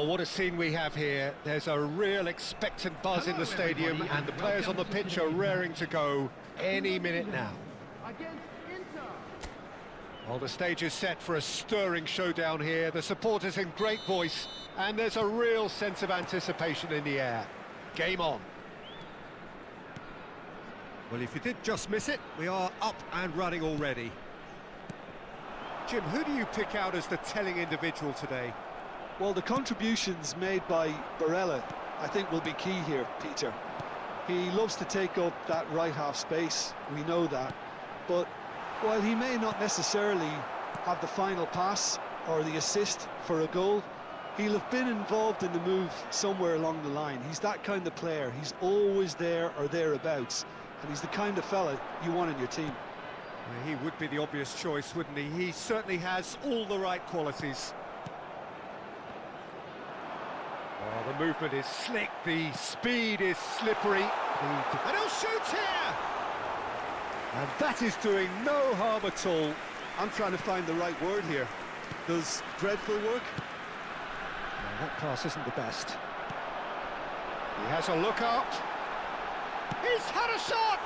Well, what a scene we have here. There's a real expectant buzz in the stadium, and the players on the pitch are raring to go any minute now. Well, the stage is set for a stirring showdown here. The supporters in great voice, and there's a real sense of anticipation in the air. Game on. Well, if you did just miss it, we are up and running already. Jim, who do you pick out as the telling individual today? Well, the contributions made by Barella, I think, will be key here, Peter. He loves to take up that right half space, we know that. But while he may not necessarily have the final pass or the assist for a goal, he'll have been involved in the move somewhere along the line. He's that kind of player. He's always there or thereabouts. And he's the kind of fella you want in your team. He would be the obvious choice, wouldn't he? He certainly has all the right qualities. Oh, the movement is slick, the speed is slippery. And he'll shoot here! And that is doing no harm at all. I'm trying to find the right word here. Does dreadful work? No, that pass isn't the best. He has a look up. He's had a shot!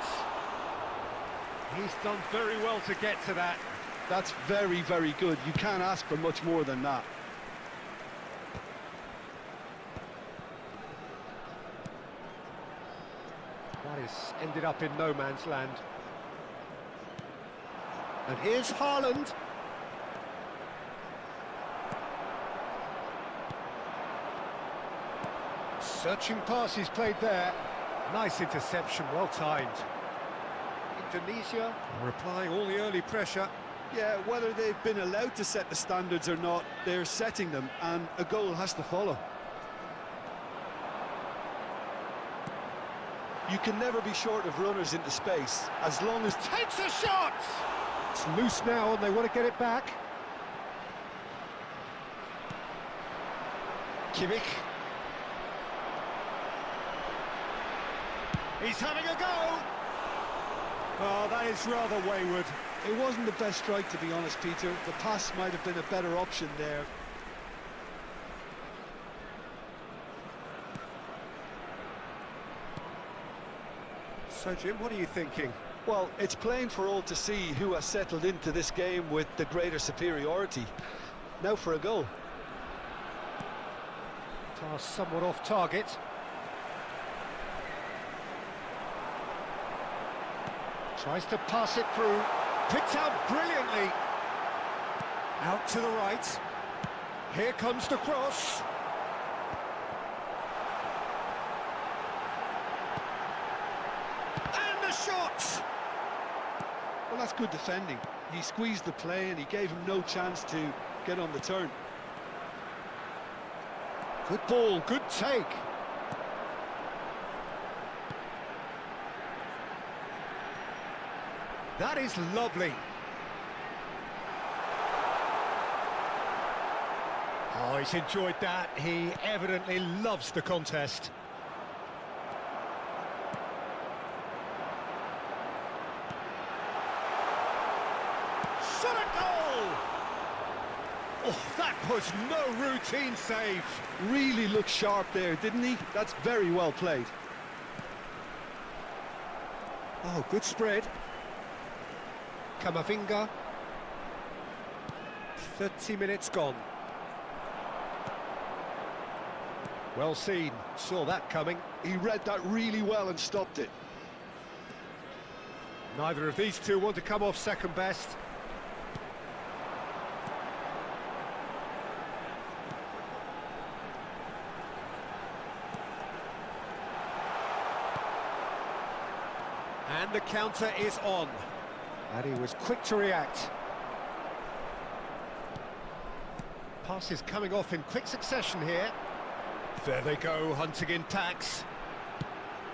He's done very well to get to that. That's very, very good. You can't ask for much more than that. That has ended up in no man's land. And here's Haaland. Searching pass he's played there. Nice interception, well timed. Indonesia are applying all the early pressure. Yeah, whether they've been allowed to set the standards or not, they're setting them, and a goal has to follow. You can never be short of runners into space, as long as... Takes a shot! It's loose now, and they want to get it back. Kimmich. He's having a go! Oh, that is rather wayward. It wasn't the best strike, to be honest, Peter. The pass might have been a better option there. So, Jim, what are you thinking? Well, it's plain for all to see who has settled into this game with the greater superiority. Now for a goal. Pass somewhat off target. Tries to pass it through. Picked out brilliantly. Out to the right. Here comes the cross. And the shot! Well, that's good defending. He squeezed the play and he gave him no chance to get on the turn. Good ball, good take. That is lovely. Oh, he's enjoyed that. He evidently loves the contest. Shot a goal! Oh, that was no routine save. Really looked sharp there, didn't he? That's very well played. Oh, good spread. Kamavinga. 30 minutes gone. Well seen, saw that coming. He read that really well and stopped it. Neither of these two want to come off second best. And the counter is on. And he was quick to react. Passes coming off in quick succession here. There they go, hunting in packs.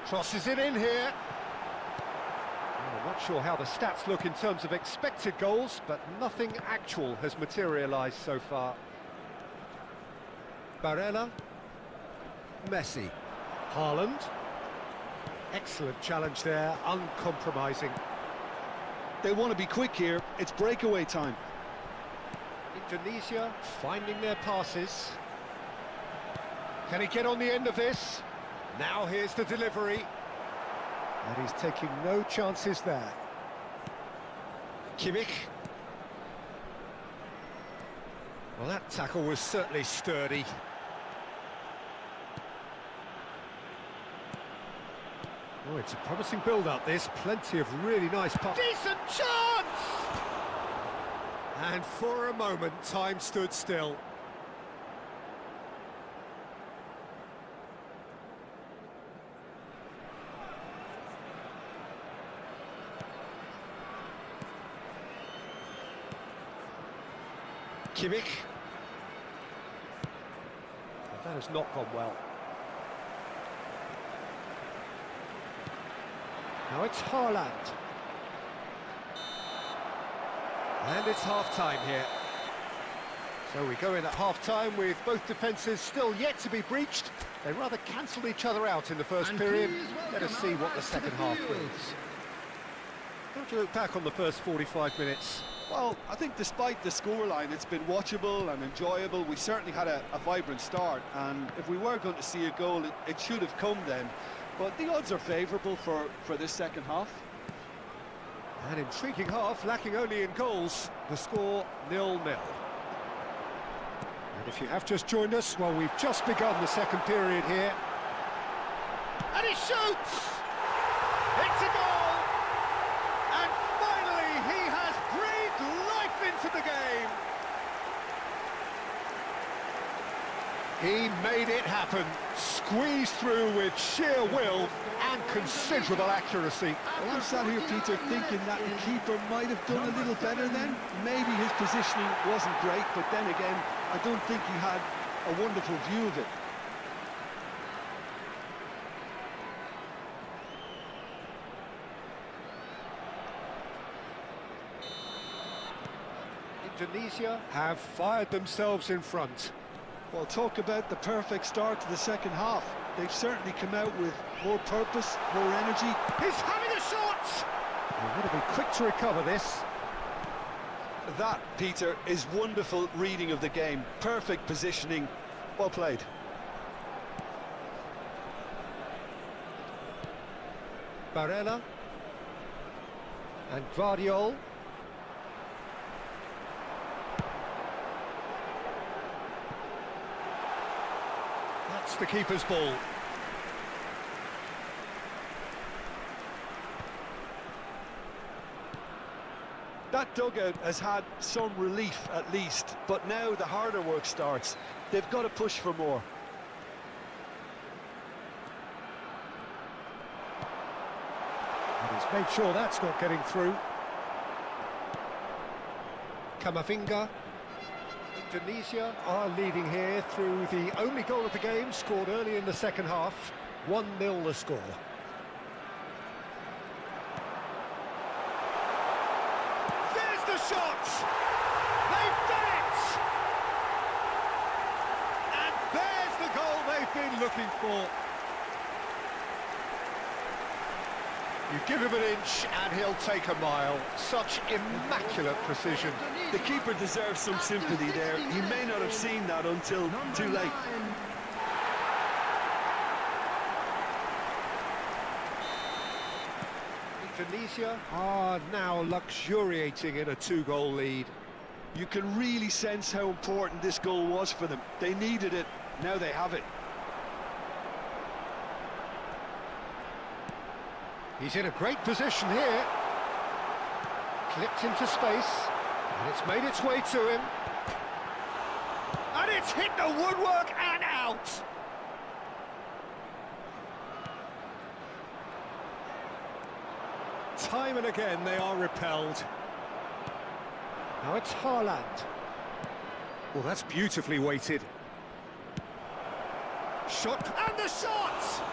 Crosses it in here. I'm not sure how the stats look in terms of expected goals, but nothing actual has materialised so far. Barella. Messi. Haaland. Excellent challenge there, uncompromising. They want to be quick here. It's breakaway time. Indonesia finding their passes. Can he get on the end of this? Now here's the delivery. And he's taking no chances there. Kimmich. Well, that tackle was certainly sturdy. Oh, it's a promising build-up, this. Plenty of really nice passes. Decent chance! And for a moment, time stood still. Kimmich. That has not gone well. Now it's Haaland. And it's half-time here. So we go in at half-time with both defences still yet to be breached. They rather cancelled each other out in the first period. Let us see what the second half brings. How do you look back on the first 45 minutes? Well, I think despite the scoreline, it's been watchable and enjoyable. We certainly had a vibrant start, and if we were going to see a goal, it should have come then. But the odds are favourable for this second half. An intriguing half, lacking only in goals. The score 0-0. And if you have just joined us, well, we've just begun the second period here. And he shoots! It's a goal! And finally, he has breathed life into the game. He made it happen, squeezed through with sheer will and considerable accuracy. Well, I'm sat here, Peter, thinking that the keeper might have done a little better then. Maybe his positioning wasn't great, but then again, I don't think he had a wonderful view of it. Indonesia have fired themselves in front. Well, talk about the perfect start to the second half. They've certainly come out with more purpose, more energy. He's having a shot! They're going to be quick to recover this. That, Peter, is wonderful reading of the game. Perfect positioning. Well played. Barella. And Guardiol. That's the keeper's ball. That dugout has had some relief at least, but now the harder work starts. They've got to push for more. And he's made sure that's not getting through. Camavinga. Indonesia are leading here through the only goal of the game, scored early in the second half. 1-0 the score. There's the shot! They've done it! And there's the goal they've been looking for. You give him an inch and he'll take a mile. Such immaculate precision. The keeper deserves some sympathy there. He may not have seen that until too late. Indonesia are now luxuriating in a two-goal lead. You can really sense how important this goal was for them. They needed it, now they have it. He's in a great position here. Clipped into space, and it's made its way to him. And it's hit the woodwork and out! Time and again they are repelled. Now it's Haaland. Well, that's beautifully weighted. Shot, and the shot!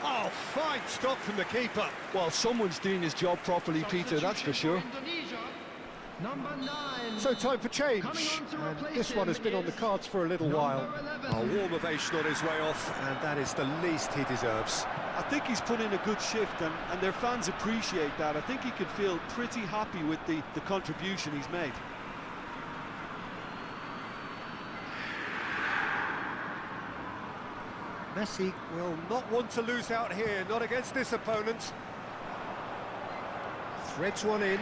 Oh, fine stop from the keeper. Well, someone's doing his job properly, Peter, that's for sure. So time for change, and this one has been on the cards for a little while. A warm ovation on his way off, and that is the least he deserves. I think he's put in a good shift, and their fans appreciate that. I think he can feel pretty happy with the contribution he's made. Messi will not want to lose out here, not against this opponent. Threads one in.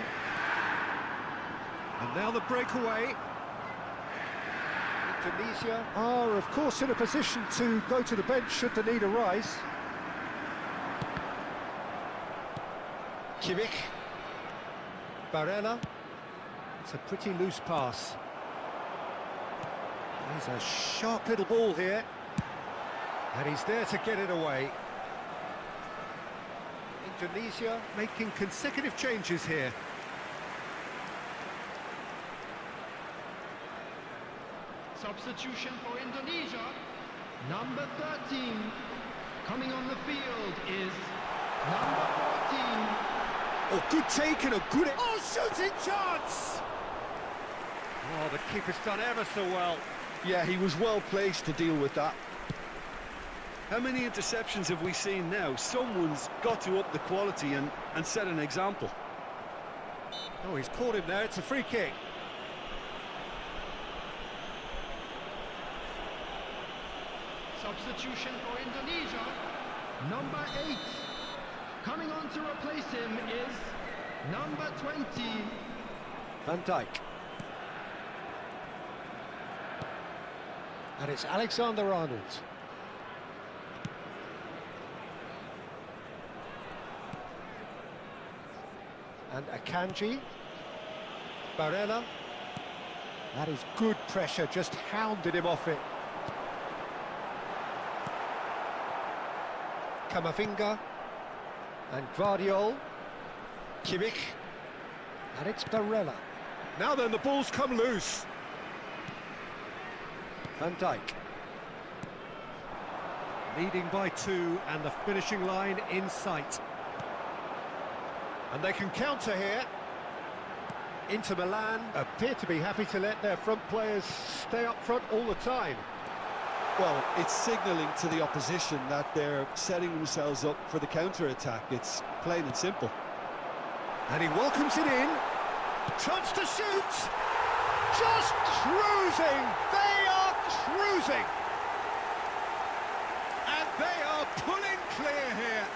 And now the breakaway. Indonesia are, of course, in a position to go to the bench should the need arise. Kimmich. Barella. It's a pretty loose pass. There's a sharp little ball here. And he's there to get it away. Indonesia making consecutive changes here. Substitution for Indonesia. Number 13 coming on the field is number 14. Oh, good take and a good... Oh, shooting chance! Oh, the keeper's done ever so well. Yeah, he was well placed to deal with that. How many interceptions have we seen now? Someone's got to up the quality and set an example. Oh, he's caught him there. It's a free kick. Substitution for Indonesia. Number 8 coming on to replace him is number 20. Van Dijk. And it's Alexander-Arnold. And Akanji. Barella. That is good pressure, just hounded him off it. Camavinga. And Guardiol. Kimmich. And it's Barella. Now then, the ball's come loose. Van Dijk. Leading by 2 and the finishing line in sight. And they can counter here. Inter Milan appear to be happy to let their front players stay up front all the time. Well, it's signalling to the opposition that they're setting themselves up for the counter-attack. It's plain and simple. And he welcomes it in. Chance to shoot. Just cruising. They are cruising. And they are pulling clear here.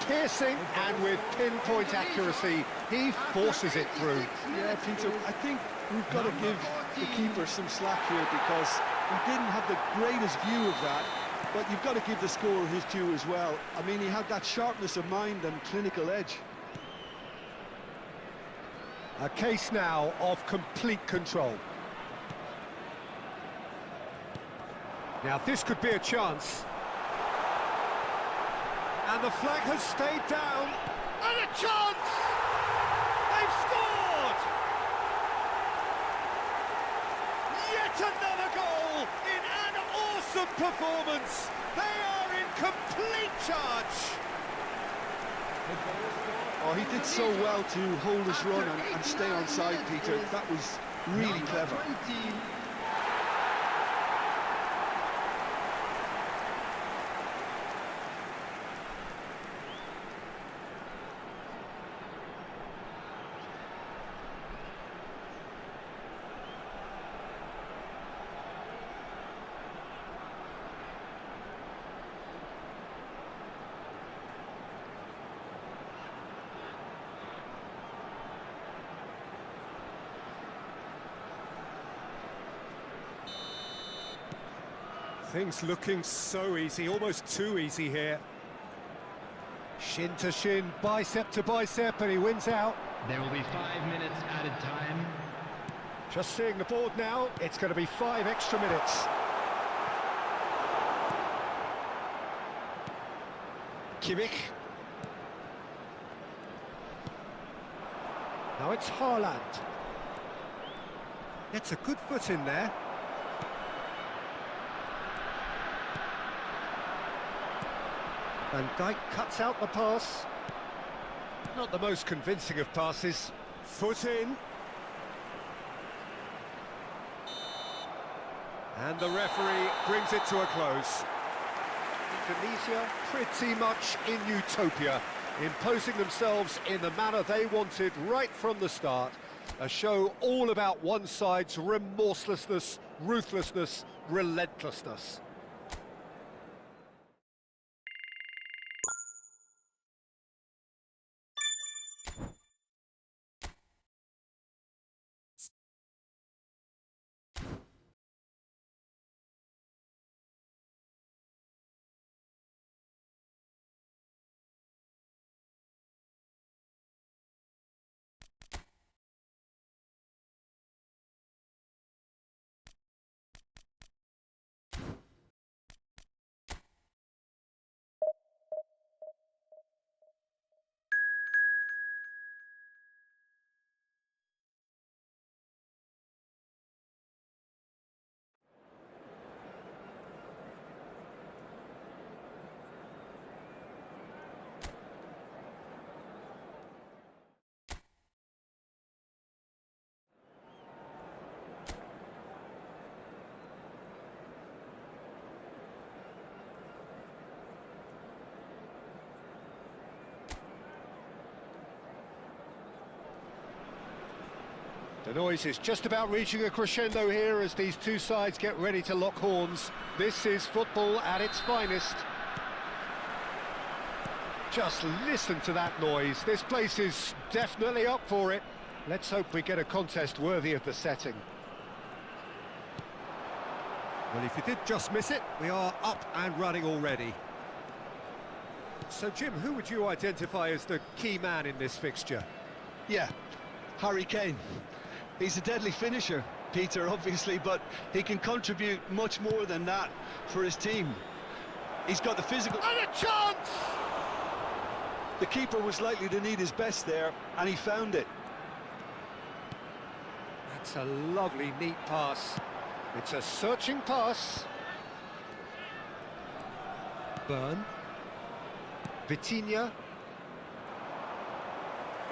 Piercing, and with pinpoint accuracy, he forces it through. Yeah, Peter, I think we've got to give the keeper some slack here because he didn't have the greatest view of that, but you've got to give the scorer his due as well. I mean, he had that sharpness of mind and clinical edge. A case now of complete control. Now this could be a chance. And the flag has stayed down. And a chance! They've scored! Yet another goal in an awesome performance. They are in complete charge. Oh, he did so well to hold his run and stay on side, Peter. That was really clever. Things looking so easy, almost too easy here. Shin to shin, bicep to bicep, and he wins out. There will be 5 minutes added time. Just seeing the board now, it's going to be 5 extra minutes. Kimmich. Now it's Haaland. Gets a good foot in there. Van Dijk cuts out the pass. Not the most convincing of passes. Foot in. And the referee brings it to a close. Indonesia pretty much in utopia, imposing themselves in the manner they wanted right from the start. A show all about one side's remorselessness ruthlessness, relentlessness. The noise is just about reaching a crescendo here as these two sides get ready to lock horns. This is football at its finest. Just listen to that noise. This place is definitely up for it. Let's hope we get a contest worthy of the setting. Well, if you did just miss it, we are up and running already. So, Jim, who would you identify as the key man in this fixture? Yeah, Harry Kane. He's a deadly finisher, Peter, obviously, but he can contribute much more than that for his team. He's got the physical... And a chance! The keeper was likely to need his best there, and he found it. That's a lovely, neat pass. It's a searching pass. Byrne. Vitinha.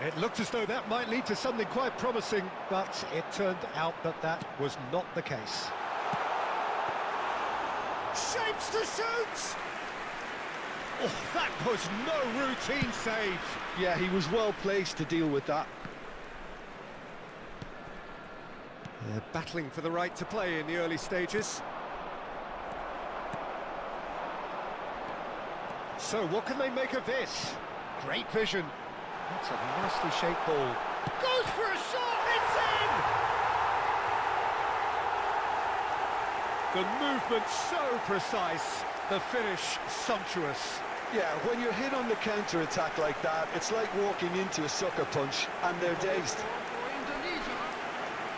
It looked as though that might lead to something quite promising, but it turned out that that was not the case. Shapes to shoot! Oh, that was no routine save. Yeah, he was well placed to deal with that. They're battling for the right to play in the early stages. So what can they make of this? Great vision. That's a nicely shaped ball. Goes for a shot, it's in! The movement so precise, the finish sumptuous. Yeah, when you're hit on the counter-attack like that, it's like walking into a sucker punch, and they're dazed. For Indonesia,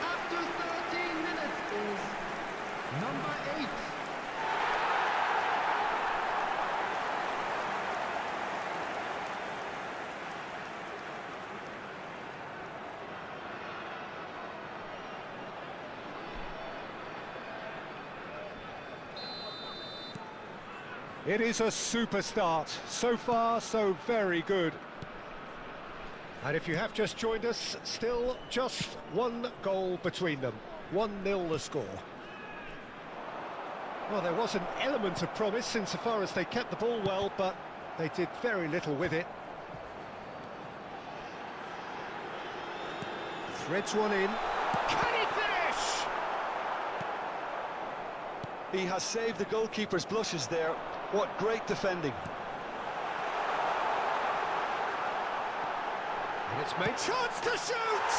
after 13 minutes is number 8. It is a super start. So far, so very good. And if you have just joined us, still just one goal between them. 1-0 the score. Well, there was an element of promise insofar as they kept the ball well, but they did very little with it. Threads one in. Can he finish? He has saved the goalkeeper's blushes there. What great defending. And it's made chance to shoot!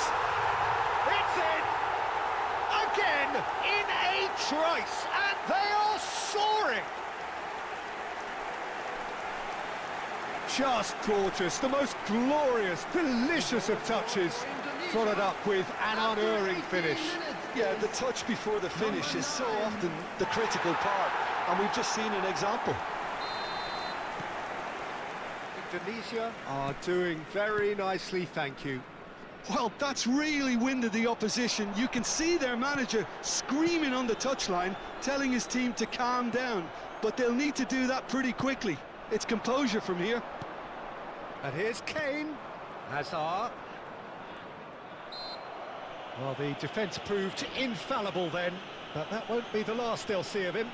It's in! Again, in a trice, and they are soaring! Just gorgeous, the most glorious, delicious of touches, followed up with an unerring finish. Yeah, the touch before the finish is so often the critical part, and we've just seen an example. Indonesia are doing very nicely, thank you. Well, that's really winded the opposition. You can see their manager screaming on the touchline, telling his team to calm down, but they'll need to do that pretty quickly. It's composure from here. And here's Kane. Hazard. Well, the defence proved infallible then, but that won't be the last they'll see of him.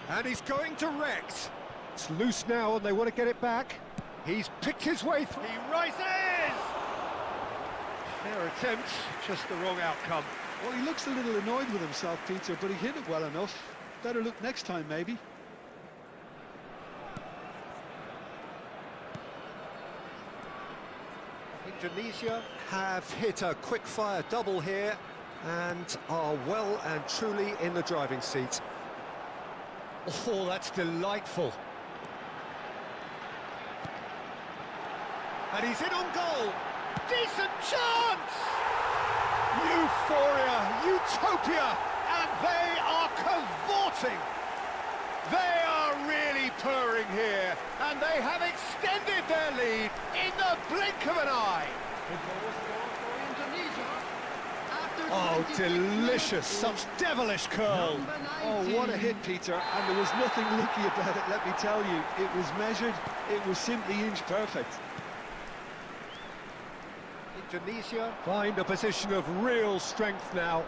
And he's going direct. It's loose now and they want to get it back. He's picked his way through. He rises! Fair attempt, just the wrong outcome. Well, he looks a little annoyed with himself, Peter, but he hit it well enough. Better look next time, maybe. Indonesia have hit a quick-fire double here and are well and truly in the driving seat. Oh, that's delightful. And he's in on goal. Decent chance! Euphoria, utopia, and they are cavorting. They are really purring here, and they have extended their lead in the blink of an eye. Oh, delicious, such devilish curl. Oh, what a hit, Peter, and there was nothing lucky about it, let me tell you. It was measured, it was simply inch perfect. Indonesia find a position of real strength now.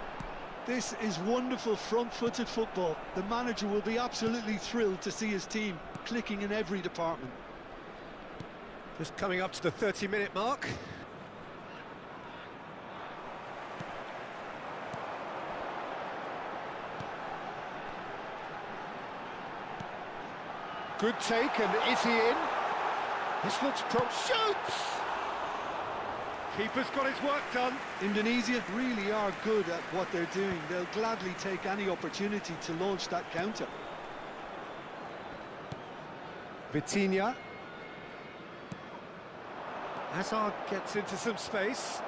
This is wonderful front-footed football. The manager will be absolutely thrilled to see his team clicking in every department. Just coming up to the 30-minute mark. Good take, and is he in? This looks shoots! Keeper's got his work done. Indonesia really are good at what they're doing. They'll gladly take any opportunity to launch that counter. Vitinha. Hazard gets into some space.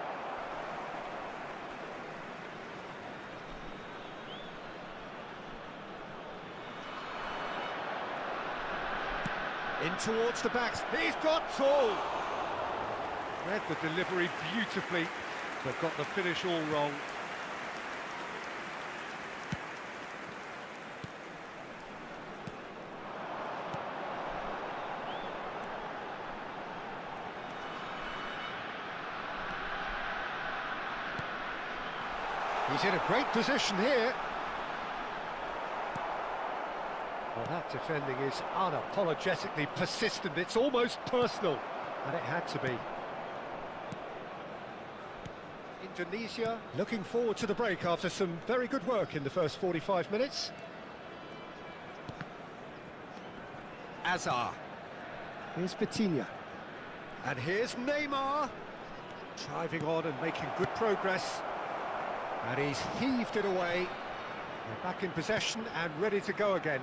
In towards the backs. He's got tall. Read the delivery beautifully, but got the finish all wrong. He's in a great position here. Well, that defending is unapologetically persistent. It's almost personal, and it had to be. Indonesia looking forward to the break after some very good work in the first 45 minutes. Azar. Here's Vitinha. And here's Neymar. Driving on and making good progress. And he's heaved it away. They're back in possession and ready to go again.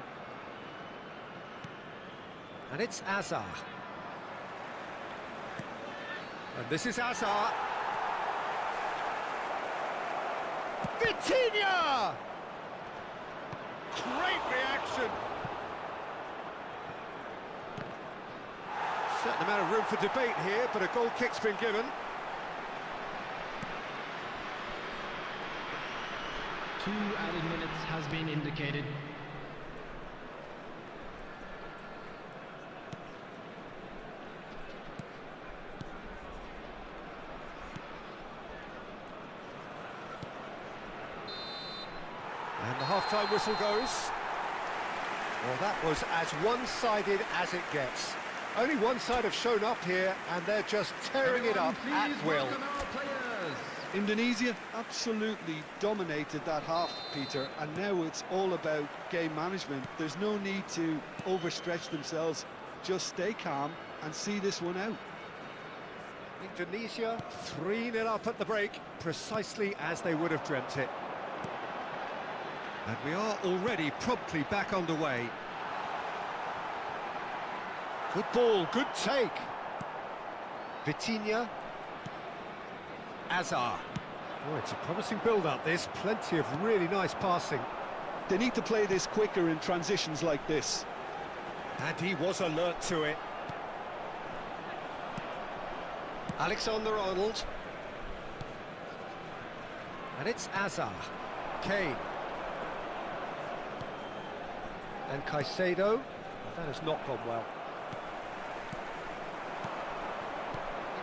And it's Azar. And this is Azar. Vitinha! Great reaction. Certain amount of room for debate here, but a goal kick's been given. 2 added minutes has been indicated. And the half-time whistle goes. Well, that was as one-sided as it gets. Only one side have shown up here, and they're just tearing it up at will. Indonesia absolutely dominated that half, Peter, and now it's all about game management. There's no need to overstretch themselves. Just stay calm and see this one out. Indonesia 3-0 up at the break, precisely as they would have dreamt it. And we are already promptly back underway. Good ball, good take. Vitinha. Azar. Oh, it's a promising build-up, this. Plenty of really nice passing. They need to play this quicker in transitions like this. And he was alert to it. Alexander-Arnold. And it's Azar. Kane. And Caicedo. That has not gone well.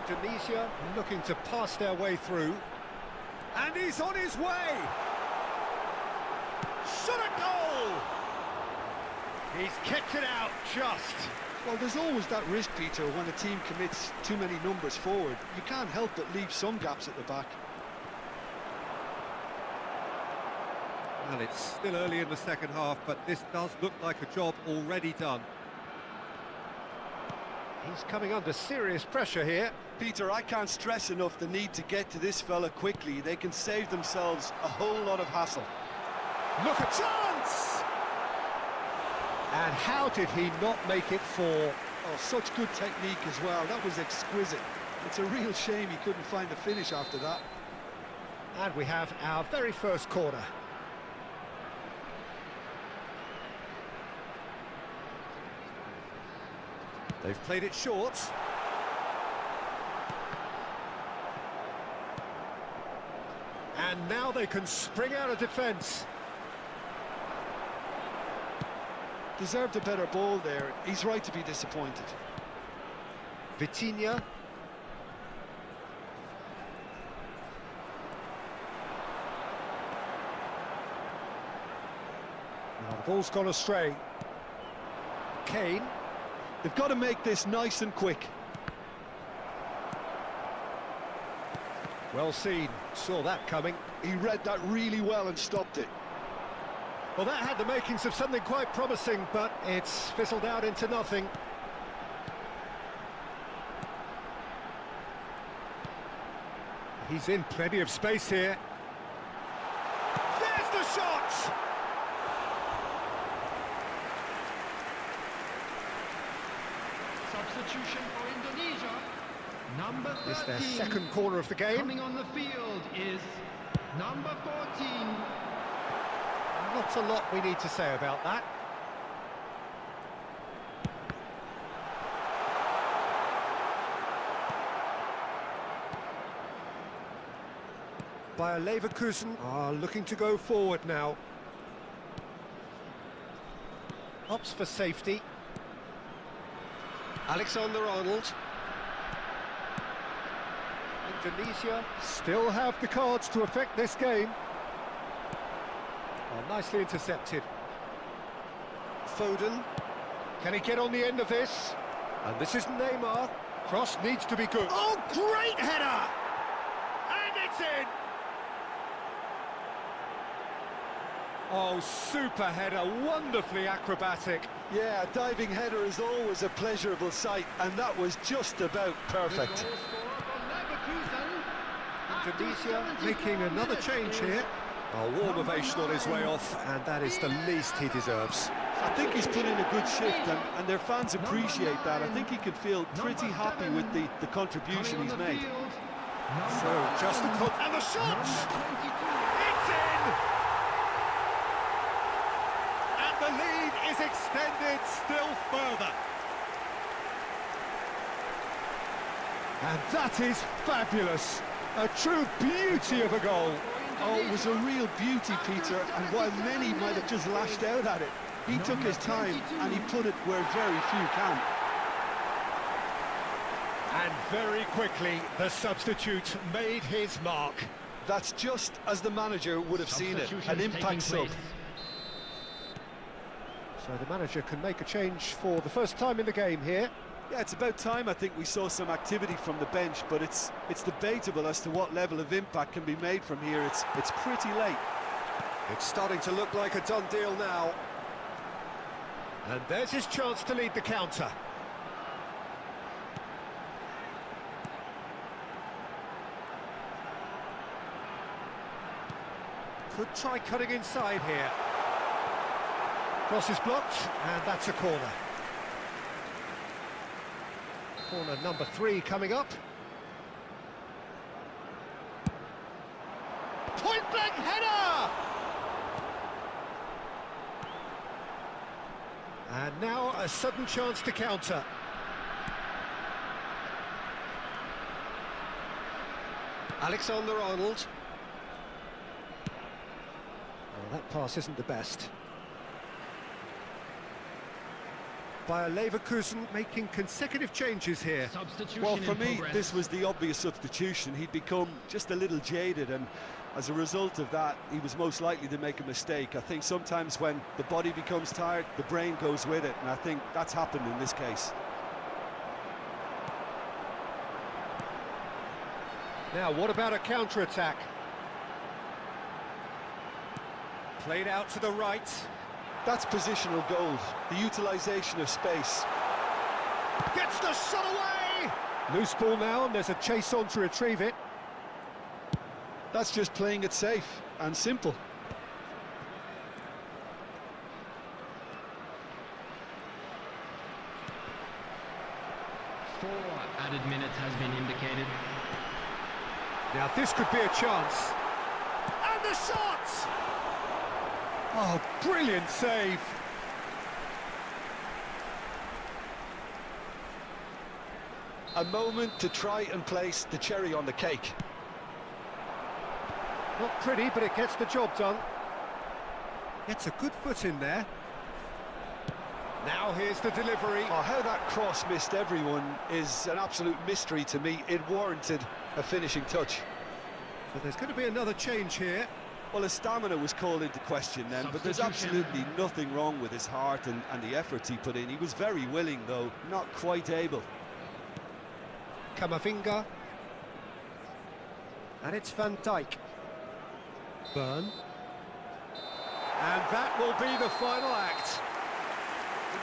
Indonesia looking to pass their way through. And he's on his way! Shot a goal! He's kept it out just. Well, there's always that risk, Peter, when a team commits too many numbers forward. You can't help but leave some gaps at the back. Well, it's still early in the second half, but this does look like a job already done. He's coming under serious pressure here. Peter, I can't stress enough the need to get to this fella quickly. They can save themselves a whole lot of hassle. Look, a chance! And how did he not make it fall? Oh, such good technique as well. That was exquisite. It's a real shame he couldn't find the finish after that. And we have our very first corner. They've played it short. And now they can spring out of defence. Deserved a better ball there. He's right to be disappointed. Vitinha. Now the ball's gone astray. Kane. They've got to make this nice and quick. Well seen, saw that coming. He read that really well and stopped it. Well, that had the makings of something quite promising, but it's fizzled out into nothing. He's in plenty of space here. There's the shot! Substitution for Indonesia. Number 13. It's their second corner of the game. Coming on the field is number 14. Not a lot we need to say about that. Bayer Leverkusen are looking to go forward now. Opts for safety. Alexander-Arnold. Indonesia still have the cards to affect this game. Oh, nicely intercepted. Foden. Can he get on the end of this? And this is Neymar. Cross needs to be good. Oh, great header! And it's in! Oh, super header, wonderfully acrobatic. Yeah, a diving header is always a pleasurable sight, and that was just about perfect. Indonesia making another change here. A warm ovation on his way off, and that is the least he deserves. I think he's put in a good shift, and their fans appreciate that. I think he can feel pretty happy with the contribution he's made. So, just the cut, and the shot! It's in! And the lead is extended still further. And that is fabulous. A true beauty of a goal. Oh, it was a real beauty, Peter, and while many might have just lashed out at it, he took his time and he put it where very few can. And very quickly, the substitute made his mark. That's just as the manager would have seen it, an impact sub. So the manager can make a change for the first time in the game here. Yeah, it's about time I think we saw some activity from the bench, but it's debatable as to what level of impact can be made from here. It's pretty late. It's starting to look like a done deal now. And there's his chance to lead the counter. Could try cutting inside here. Cross is blocked, and that's a corner. Corner number 3 coming up. Point-blank header! And now a sudden chance to counter. Alexander-Arnold. Oh, that pass isn't the best. Bayer Leverkusen making consecutive changes here. Substitution Well, for in me, progress. this was the obvious substitution. He'd become just a little jaded, and as a result of that, he was most likely to make a mistake. I think sometimes when the body becomes tired, the brain goes with it, and I think that's happened in this case. Now, what about a counter-attack? Played out to the right. That's positional gold, the utilisation of space. Gets the shot away! Loose ball now, and there's a chase on to retrieve it. That's just playing it safe and simple. 4 added minutes has been indicated. Now, this could be a chance. And the shot! Oh, brilliant save. A moment to try and place the cherry on the cake. Not pretty, but it gets the job done. Gets a good foot in there. Now here's the delivery. Oh, how that cross missed everyone is an absolute mystery to me. It warranted a finishing touch. So there's going to be another change here. Well, his stamina was called into question then, but there's Substitution. absolutely nothing wrong with his heart and the efforts he put in. He was very willing, though, not quite able. Kamavinga. And it's Van Dijk. Burn. And that will be the final act.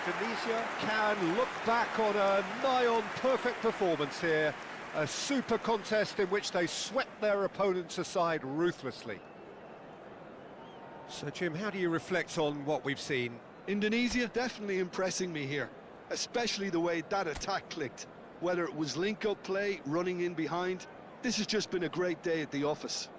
Indonesia can look back on a nigh-on perfect performance here. A super contest in which they swept their opponents aside ruthlessly. So, Jim, how do you reflect on what we've seen? Indonesia definitely impressing me here, especially the way that attack clicked. Whether it was link-up play, running in behind, this has just been a great day at the office.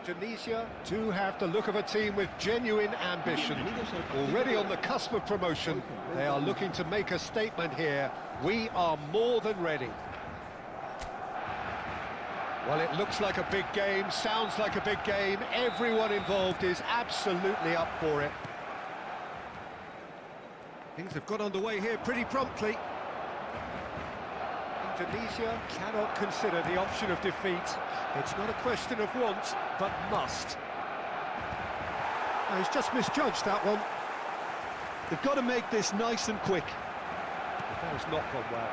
Indonesia do have the look of a team with genuine ambition. Already on the cusp of promotion, they are looking to make a statement here. We are more than ready. Well, it looks like a big game, sounds like a big game. Everyone involved is absolutely up for it. Things have got underway here pretty promptly. Indonesia cannot consider the option of defeat. It's not a question of want, but must. He's just misjudged that one. They've got to make this nice and quick. But that has not gone well.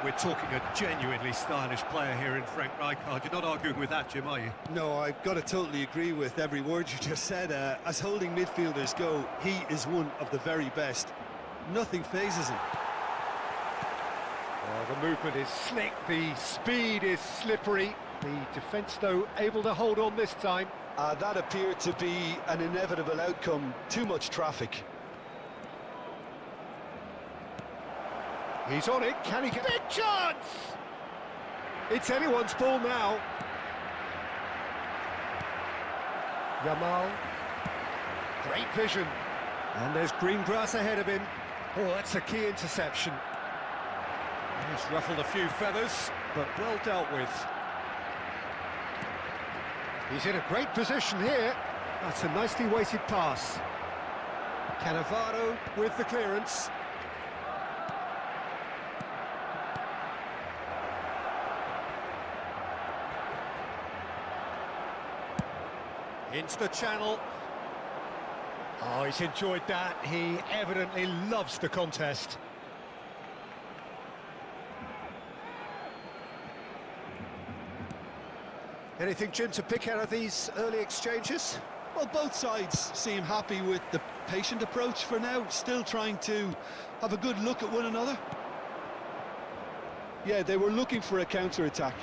We're talking a genuinely stylish player here in Frank Rijkaard. You're not arguing with that, Jim, are you? No, I've got to totally agree with every word you just said. As holding midfielders go, he is one of the very best. Nothing phases him. The movement is slick, the speed is slippery. The defence, though, able to hold on this time. That appeared to be an inevitable outcome. Too much traffic. He's on it, can he get... Big chance! It's anyone's ball now. Yamal. Great vision. And there's green grass ahead of him. Oh, that's a key interception. He's ruffled a few feathers, but well dealt with. He's in a great position here. That's a nicely weighted pass. Cannavaro with the clearance. Into the channel. Oh, he's enjoyed that. He evidently loves the contest. Anything, Jim, to pick out of these early exchanges? Well, both sides seem happy with the patient approach for now, still trying to have a good look at one another. Yeah, they were looking for a counter-attack.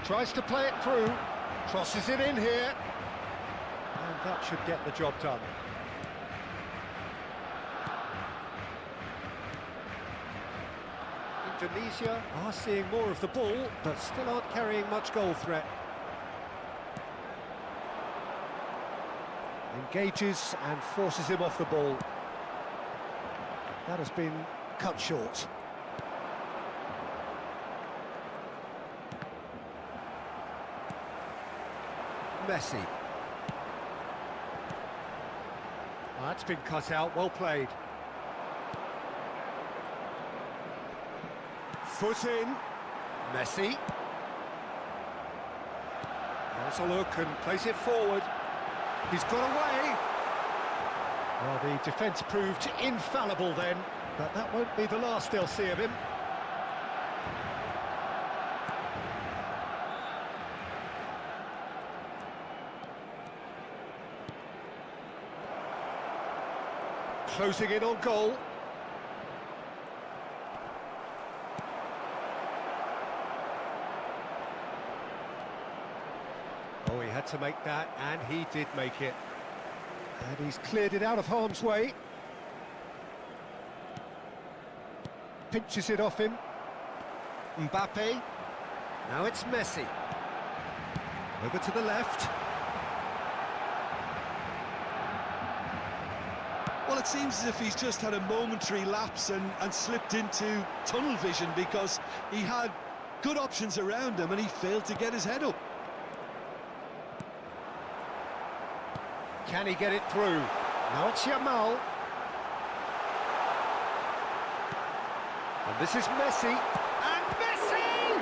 Tries to play it through, crosses it in here, and that should get the job done. Indonesia are seeing more of the ball, but still aren't carrying much goal threat. Engages and forces him off the ball. That has been cut short. Messi. Oh, that's been cut out, well played. Foot in, Messi. Has a look and plays it forward. He's got away. Well, the defence proved infallible then, but that won't be the last they'll see of him. Closing in on goal. Oh, he had to make that, and he did make it. And he's cleared it out of harm's way. Pinches it off him. Mbappe. Now it's Messi. Over to the left. Well, it seems as if he's just had a momentary lapse and slipped into tunnel vision, because he had good options around him and he failed to get his head up. Can he get it through? Now it's Yamal. And this is Messi. And Messi!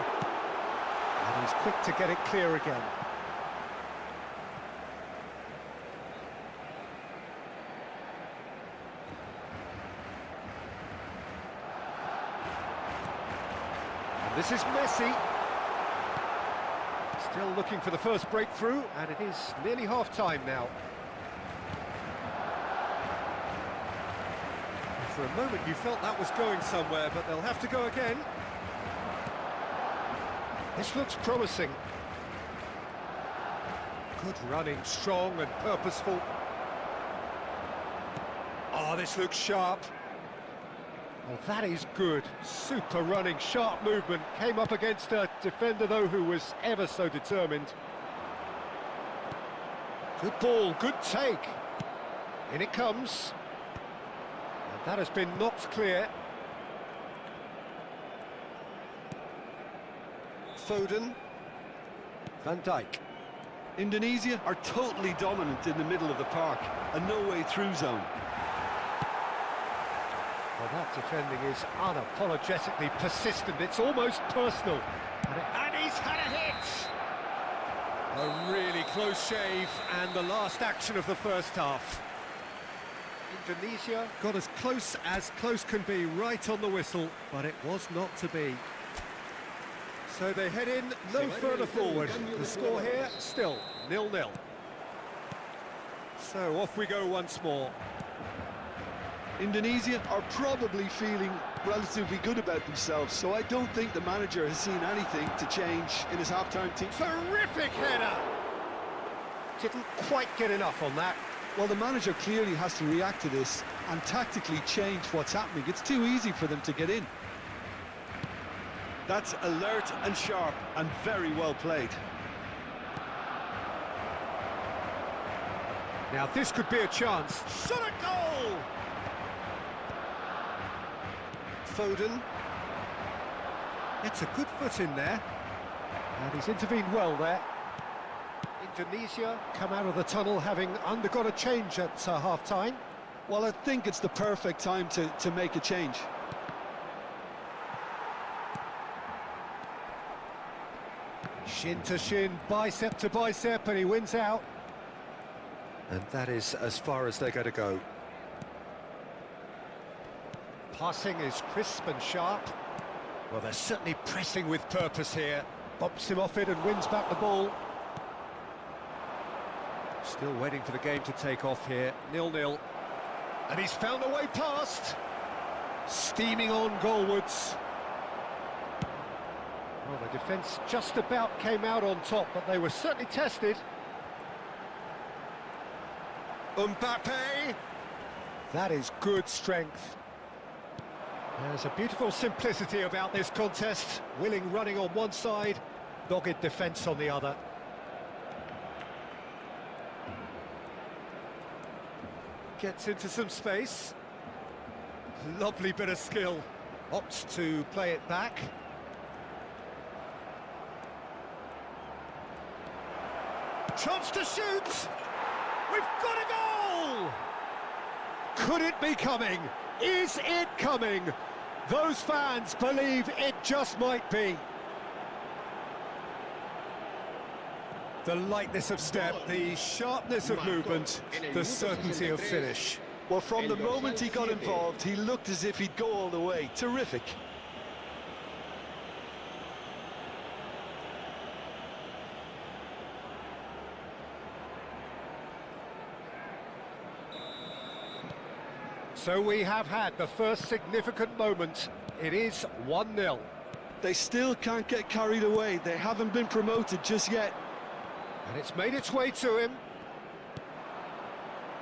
And he's quick to get it clear again. And this is Messi. Still looking for the first breakthrough, and it is nearly half-time now. For a moment you felt that was going somewhere, but they'll have to go again. This looks promising. Good running, strong and purposeful. Oh, this looks sharp. Well, that is good. Super running, sharp movement. Came up against a defender, though, who was ever so determined. Good ball, good take. In it comes. That has been knocked clear. Foden. Van Dijk. Indonesia are totally dominant in the middle of the park, a no-way through zone. Well, that defending is unapologetically persistent. It's almost personal. And he's had a hit! A really close shave, and the last action of the first half. Indonesia got as close can be, right on the whistle, but it was not to be. So they head in no further forward. The score here, still 0-0. So off we go once more. Indonesia are probably feeling relatively good about themselves, so I don't think the manager has seen anything to change in his half-time team. Terrific header! Didn't quite get enough on that. Well, the manager clearly has to react to this and tactically change what's happening. It's too easy for them to get in. That's alert and sharp and very well played. Now this could be a chance. Shot a goal! Foden. It's a good foot in there. And he's intervened well there. Indonesia come out of the tunnel having undergone a change at half-time. Well, I think it's the perfect time to make a change. Shin to shin, bicep to bicep, and he wins out. And that is as far as they're going to go. Passing is crisp and sharp. Well, they're certainly pressing with purpose here. Bumps him off it and wins back the ball. Still waiting for the game to take off here. 0-0. And he's found a way past. Steaming on goalwards. Well, the defence just about came out on top, but they were certainly tested. Mbappe! That is good strength. There's a beautiful simplicity about this contest. Willing running on one side, dogged defence on the other. Gets into some space. Lovely bit of skill. Opts to play it back. Chance to shoot! We've got a goal! Could it be coming? Is it coming? Those fans believe it just might be. The lightness of step, the sharpness of movement, the certainty of finish. Well, from the moment he got involved, he looked as if he'd go all the way. Terrific. So we have had the first significant moment. It is 1-0. They still can't get carried away. They haven't been promoted just yet. And it's made its way to him.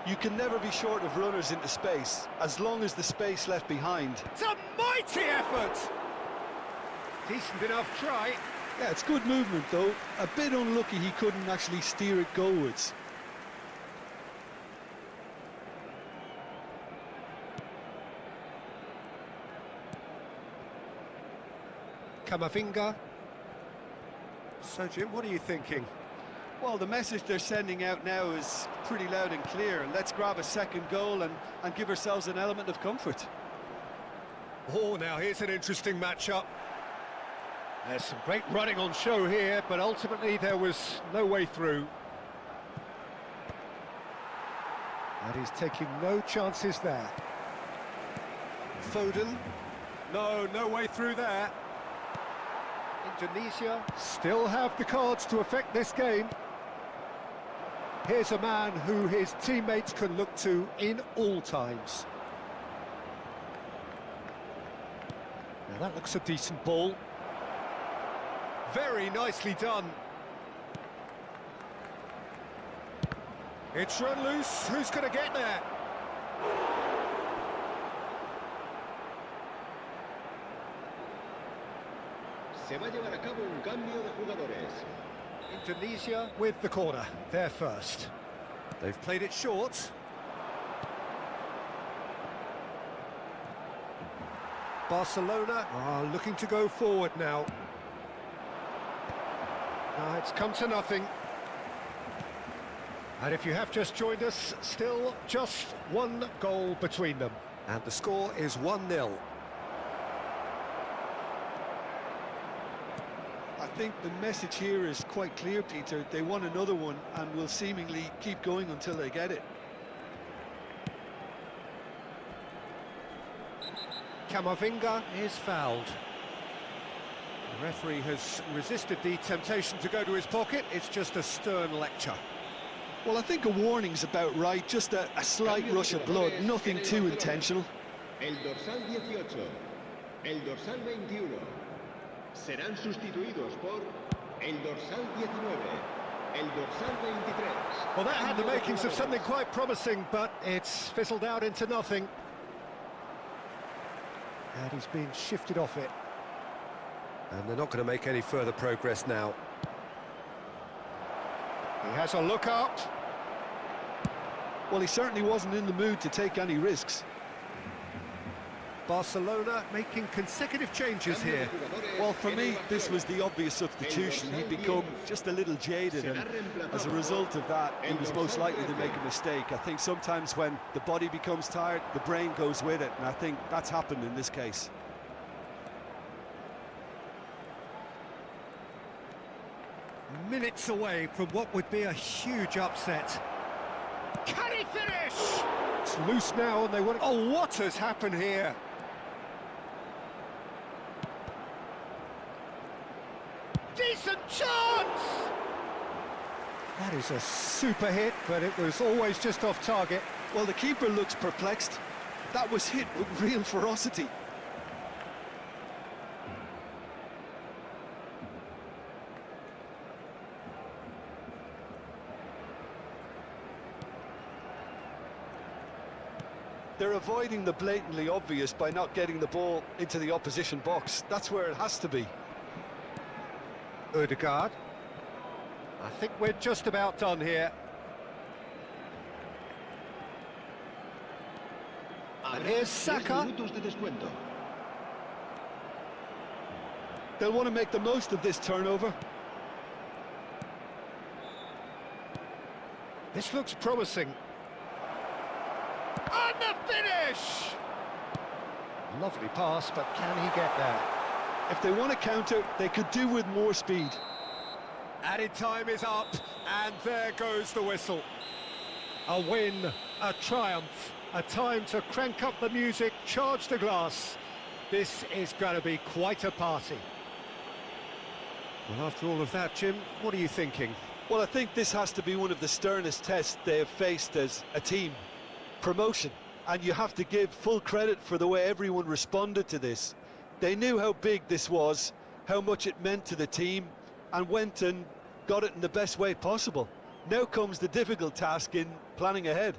You can never be short of runners into space, as long as the space left behind. It's a mighty effort! Decent enough try. Yeah, it's good movement, though. A bit unlucky he couldn't actually steer it goalwards. Camavinga. So, Jim, what are you thinking? Well, the message they're sending out now is pretty loud and clear. Let's grab a second goal and give ourselves an element of comfort. Oh, now here's an interesting matchup. There's some great running on show here, but ultimately there was no way through. And he's taking no chances there. Foden. No way through there. Indonesia still have the cards to affect this game. Here's a man who his teammates can look to in all times. Now that looks a decent ball. Very nicely done. It's run loose. Who's going to get there? Se va a llevar a cabo un cambio de jugadores. Indonesia with the corner, they're first. They've played it short. Barcelona are looking to go forward now. It's come to nothing. And if you have just joined us, still just one goal between them. And the score is 1-0. I think the message here is quite clear, Peter. They want another one and will seemingly keep going until they get it. Camavinga is fouled. The referee has resisted the temptation to go to his pocket. It's just a stern lecture. Well, I think a warning's about right. Just a slight rush of blood, nothing too intentional. El dorsal 18, el dorsal 21. Serán sustituidos por el dorsal 19, el dorsal 23. Well, that had the makings of something quite promising, but it's fizzled out into nothing. And he's been shifted off it. And they're not going to make any further progress now. He has a look up. Well, he certainly wasn't in the mood to take any risks. Barcelona making consecutive changes here. Well, for me, this was the obvious substitution. He'd become just a little jaded, and as a result of that, he was most likely to make a mistake. I think sometimes when the body becomes tired, the brain goes with it, and I think that's happened in this case. minutes away from what would be a huge upset. Can he finish? It's loose now and they want... Oh, what has happened here? Decent chance! That is a super hit, but it was always just off target. Well, the keeper looks perplexed. That was hit with real ferocity. They're avoiding the blatantly obvious by not getting the ball into the opposition box. That's where it has to be. Odegaard. I think we're just about done here. And here's Saka. They'll want to make the most of this turnover. This looks promising. And the finish! Lovely pass, but can he get there? If they want to counter, they could do with more speed. Added time is up, and there goes the whistle. A win, a triumph, a time to crank up the music, charge the glass. This is going to be quite a party. Well, after all of that, Jim, what are you thinking? Well, I think this has to be one of the sternest tests they have faced as a team. Promotion, and you have to give full credit for the way everyone responded to this. They knew how big this was, how much it meant to the team, and went and got it in the best way possible. Now comes the difficult task in planning ahead.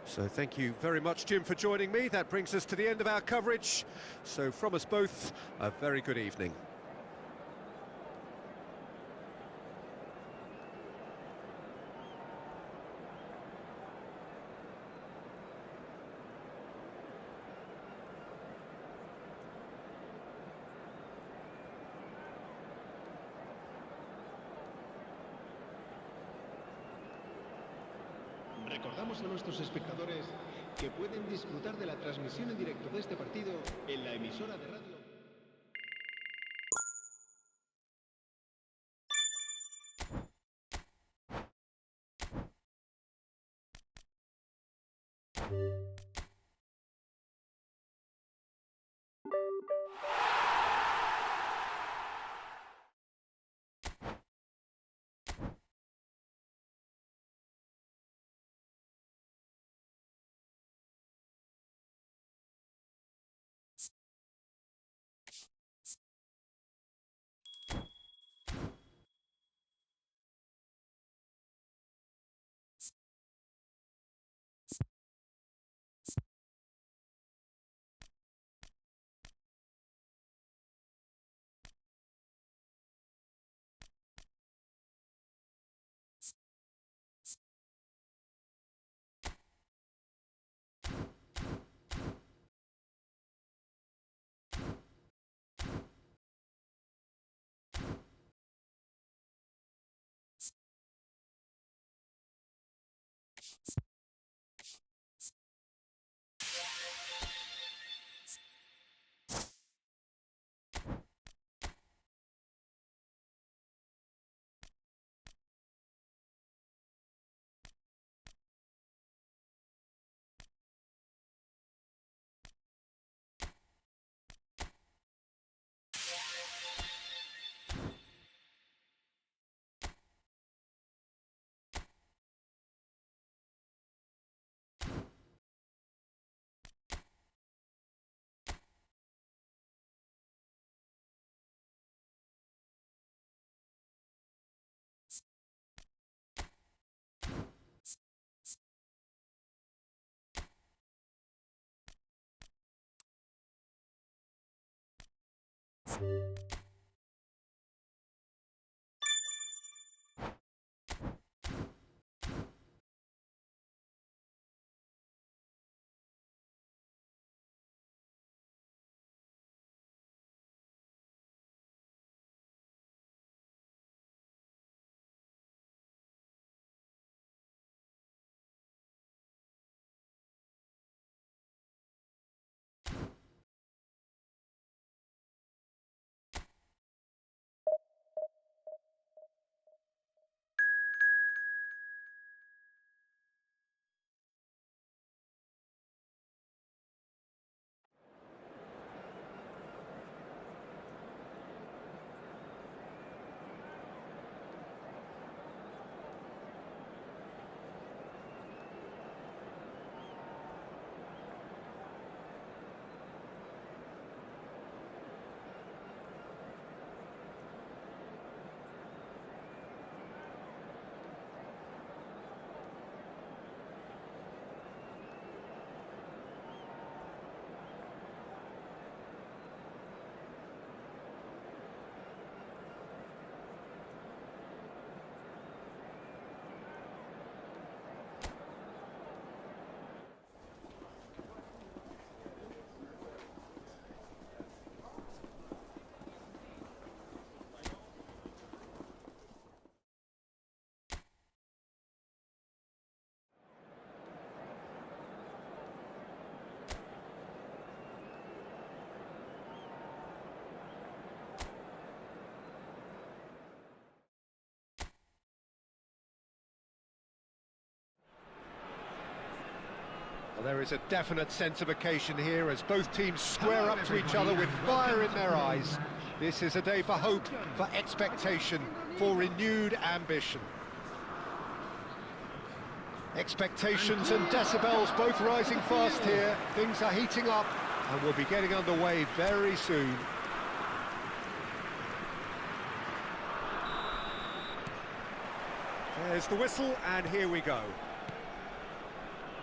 So thank you very much, Jim, for joining me. That brings us to the end of our coverage. So from us both, a very good evening. Recordamos a nuestros espectadores que pueden disfrutar de la transmisión en directo de este partido en la emisora de radio. There is a definite sense of occasion here as both teams square up to each other with fire in their eyes. This is a day for hope, for expectation, for renewed ambition. Expectations and decibels both rising fast here. Things are heating up and we'll be getting underway very soon. There's the whistle and here we go.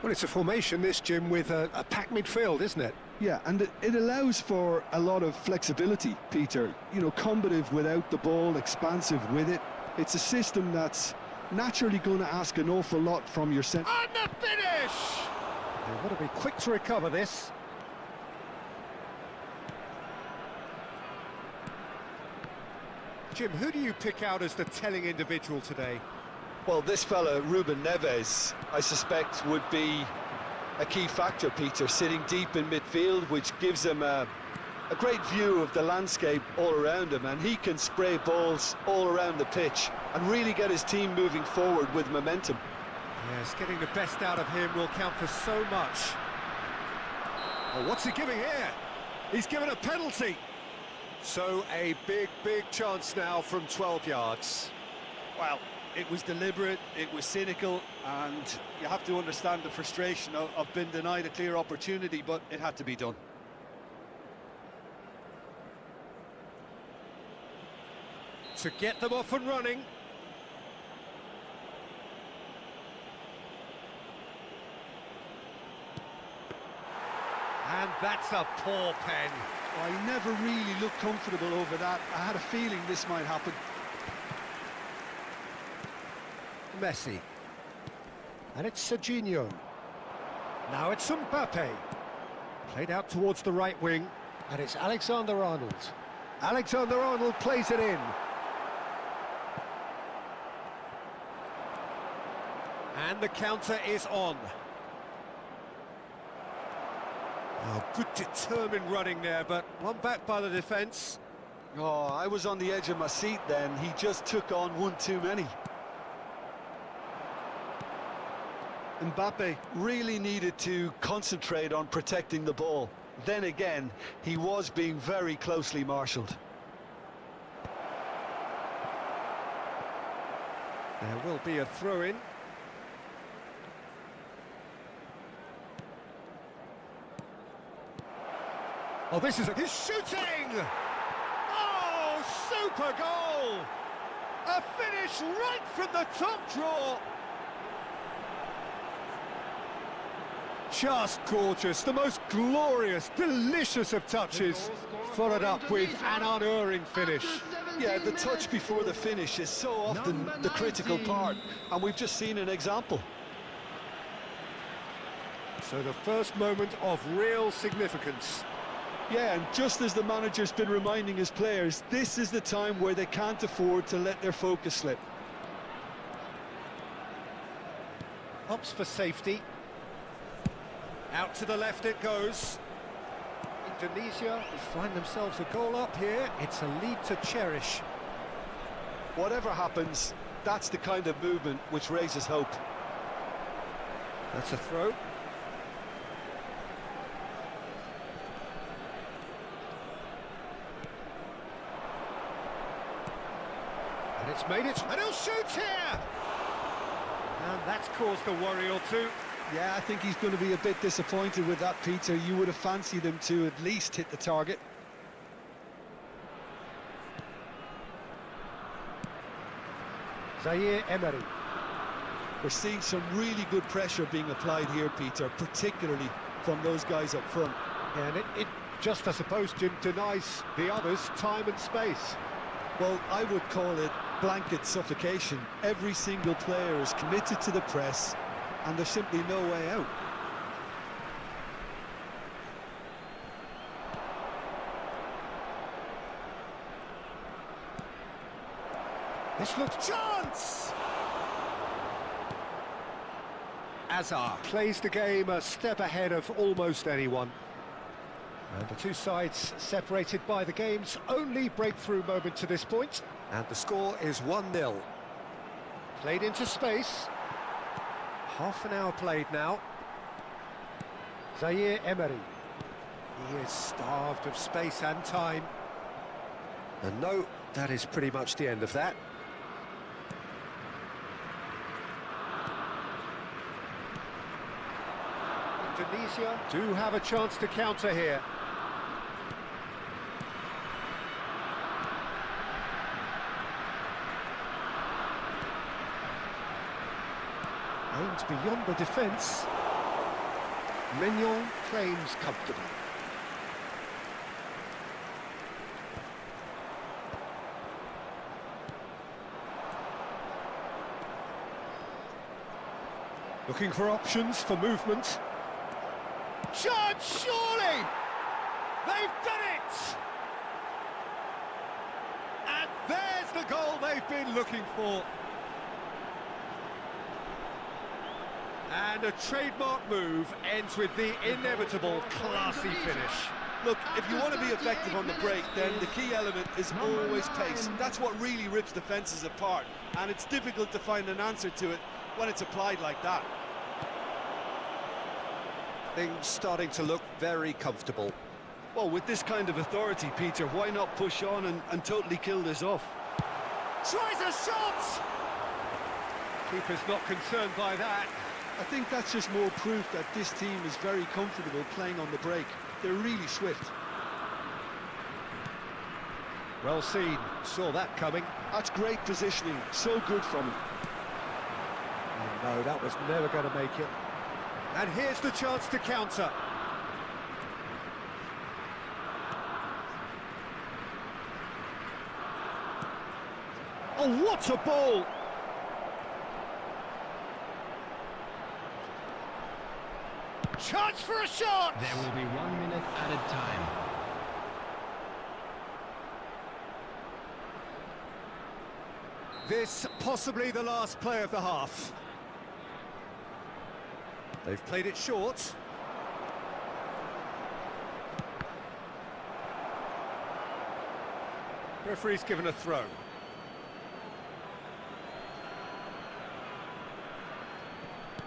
Well, it's a formation, this, Jim, with a packed midfield, isn't it? Yeah, and it allows for a lot of flexibility, Peter. You know, combative without the ball, expansive with it. It's a system that's naturally going to ask an awful lot from your centre. And the finish! They've got to be quick to recover this. Jim, who do you pick out as the telling individual today? Well, this fella, Ruben Neves, I suspect would be a key factor, Peter, sitting deep in midfield, which gives him a great view of the landscape all around him, and he can spray balls all around the pitch and really get his team moving forward with momentum. Yes, getting the best out of him will count for so much. Oh, what's he giving here? He's given a penalty. So a big chance now from 12 yards. Well, it was deliberate, it was cynical, and you have to understand the frustration of being denied a clear opportunity, but it had to be done. To get them off and running. And that's a poor pen. I never really looked comfortable over that. I had a feeling this might happen. Messi. And it's Serginho. Now it's Mbappe. Played out towards the right wing. And it's Alexander-Arnold. Alexander-Arnold plays it in. And the counter is on. Oh, good determined running there, but one back by the defence. Oh, I was on the edge of my seat then. He just took on one too many. Mbappe really needed to concentrate on protecting the ball. Then again, he was being very closely marshalled. There will be a throw-in. Oh, this is he's shooting! Oh, super goal! A finish right from the top draw! Just gorgeous, the most glorious, delicious of touches, followed up with an unerring finish. Yeah, the touch before the finish is so often the critical part, and we've just seen an example. So the first moment of real significance. Yeah, and just as the manager's been reminding his players, this is the time where they can't afford to let their focus slip. Opts for safety. Out to the left it goes. Indonesia find themselves a goal up here. It's a lead to cherish. Whatever happens, that's the kind of movement which raises hope. That's a throw. And it's made it, and he'll shoot here! And that's caused a worry or two. Yeah, I think he's going to be a bit disappointed with that, Peter. You would have fancied him to at least hit the target. Zaire Emery. We're seeing some really good pressure being applied here, Peter, particularly from those guys up front. And it just, I suppose, Jim, denies the others time and space. Well, I would call it blanket suffocation. Every single player is committed to the press, and there's simply no way out. This looks chance! Azar plays the game a step ahead of almost anyone. And the two sides separated by the game's only breakthrough moment to this point. And the score is 1-0. Played into space. Half an hour played now. Zaire Emery. He is starved of space and time. And no, that is pretty much the end of that. Indonesia do have a chance to counter here. Aims beyond the defence. Menuju claims comfortably. Looking for options for movement. Shot, surely! They've done it! And there's the goal they've been looking for. And a trademark move ends with the inevitable classy finish. Look, if you want to be effective on the break, then the key element is always pace. That's what really rips defences apart, and it's difficult to find an answer to it when it's applied like that. Things starting to look very comfortable. Well, with this kind of authority, Peter, why not push on and totally kill this off? Tries a shot! Keeper's not concerned by that. I think that's just more proof that this team is very comfortable playing on the break. They're really swift. Well seen, saw that coming. That's great positioning, so good from him. Oh no, that was never going to make it. And here's the chance to counter. Oh, what a ball! Chance for a shot! There will be 1 minute added time. This possibly the last play of the half. They've played it short. Referee's given a throw.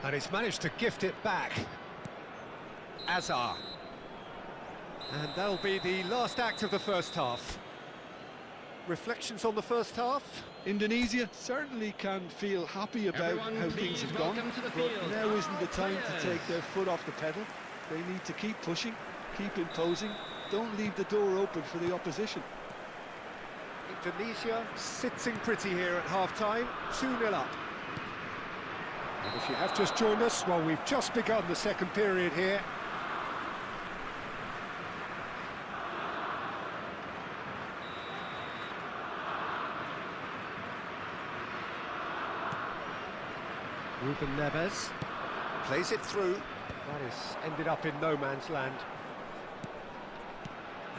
And he's managed to gift it back. Azar. And that'll be the last act of the first half. Reflections on the first half? Indonesia certainly can feel happy about Everyone, how please things have welcome gone, to the but field now our isn't the time players. to take their foot off the pedal. They need to keep pushing, keep imposing, don't leave the door open for the opposition. Indonesia sitting pretty here at half-time, 2-0 up. And if you have just joined us, well, we've just begun the second period here. Ruben Neves plays it through. That is ended up in no man's land.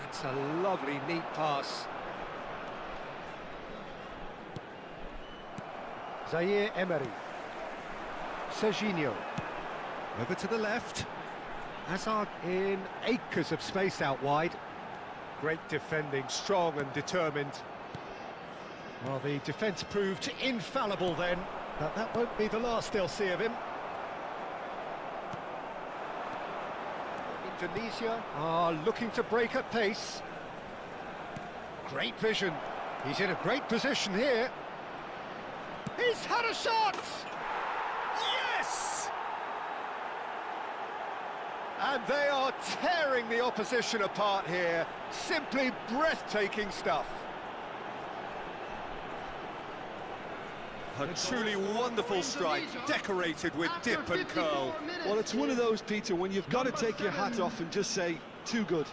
That's a lovely, neat pass. Zaire Emery. Serginho. Over to the left. Hazard in acres of space out wide. Great defending, strong and determined. Well, the defence proved infallible then, but that won't be the last they'll see of him. Indonesia are looking to break at pace. Great vision. He's in a great position here. He's had a shot! Yes! And they are tearing the opposition apart here. Simply breathtaking stuff. A truly wonderful strike, decorated with dip and curl. Well, it's one of those, Peter, when you've got to take your hat off and just say, too good.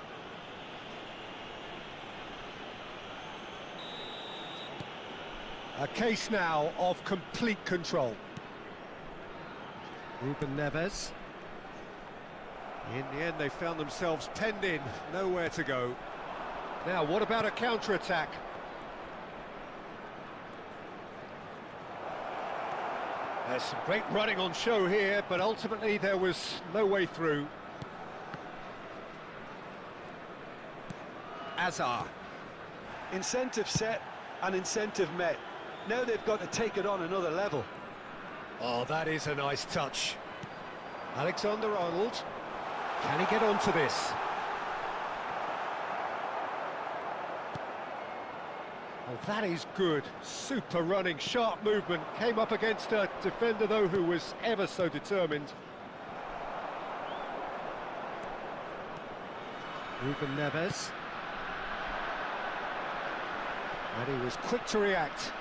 A case now of complete control. Ruben Neves. In the end, they found themselves penned in, nowhere to go. Now, what about a counter-attack? There's some great running on show here, but ultimately there was no way through. Azar. Incentive set and incentive met. Now they've got to take it on another level. Oh, that is a nice touch. Alexander-Arnold. Can he get onto this? Oh, that is good. Super running, sharp movement. Came up against a defender, though, who was ever so determined. Ruben Neves. And he was quick to react.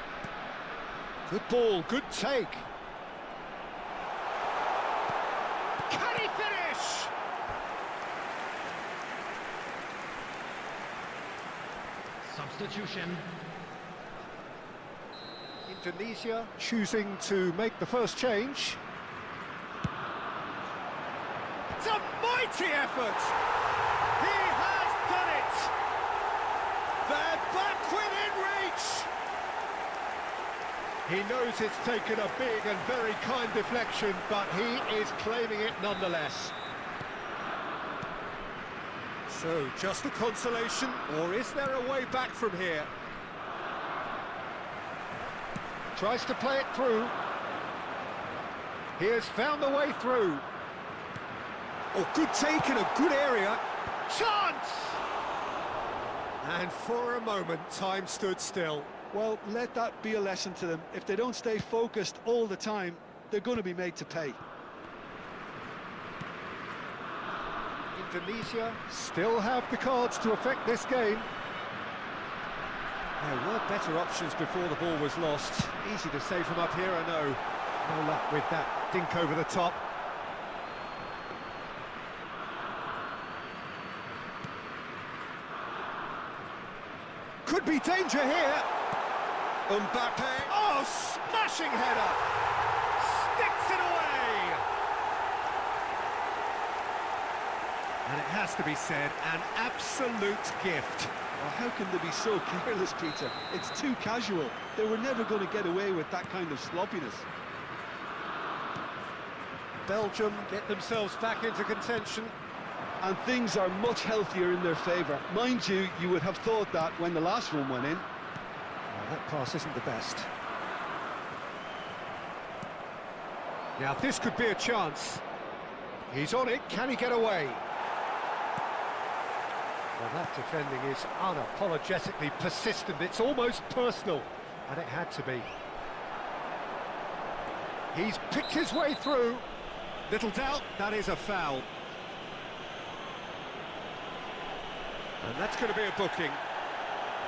Good ball, good take. Can he finish? Substitution. Indonesia choosing to make the first change. It's a mighty effort! He has done it! They're back within reach! He knows it's taken a big and very kind deflection, but he is claiming it nonetheless. So, just a consolation, or is there a way back from here? Tries to play it through. He has found the way through. Oh, good take in a good area. Chance! And for a moment, time stood still. Well, let that be a lesson to them. If they don't stay focused all the time, they're going to be made to pay. Indonesia still have the cards to affect this game. There were better options before the ball was lost. Easy to say from up here, I know. No luck with that dink over the top. Could be danger here. Mbappe. Oh, smashing header. Sticks it away. And it has to be said, an absolute gift. Well, how can they be so careless, Peter? It's too casual. They were never going to get away with that kind of sloppiness. Belgium get themselves back into contention. And things are much healthier in their favour. Mind you, you would have thought that when the last one went in. Well, that pass isn't the best. Now, this could be a chance. He's on it. Can he get away? Well, that defending is unapologetically persistent. It's almost personal, and it had to be. He's picked his way through. Little doubt, that is a foul. And that's going to be a booking.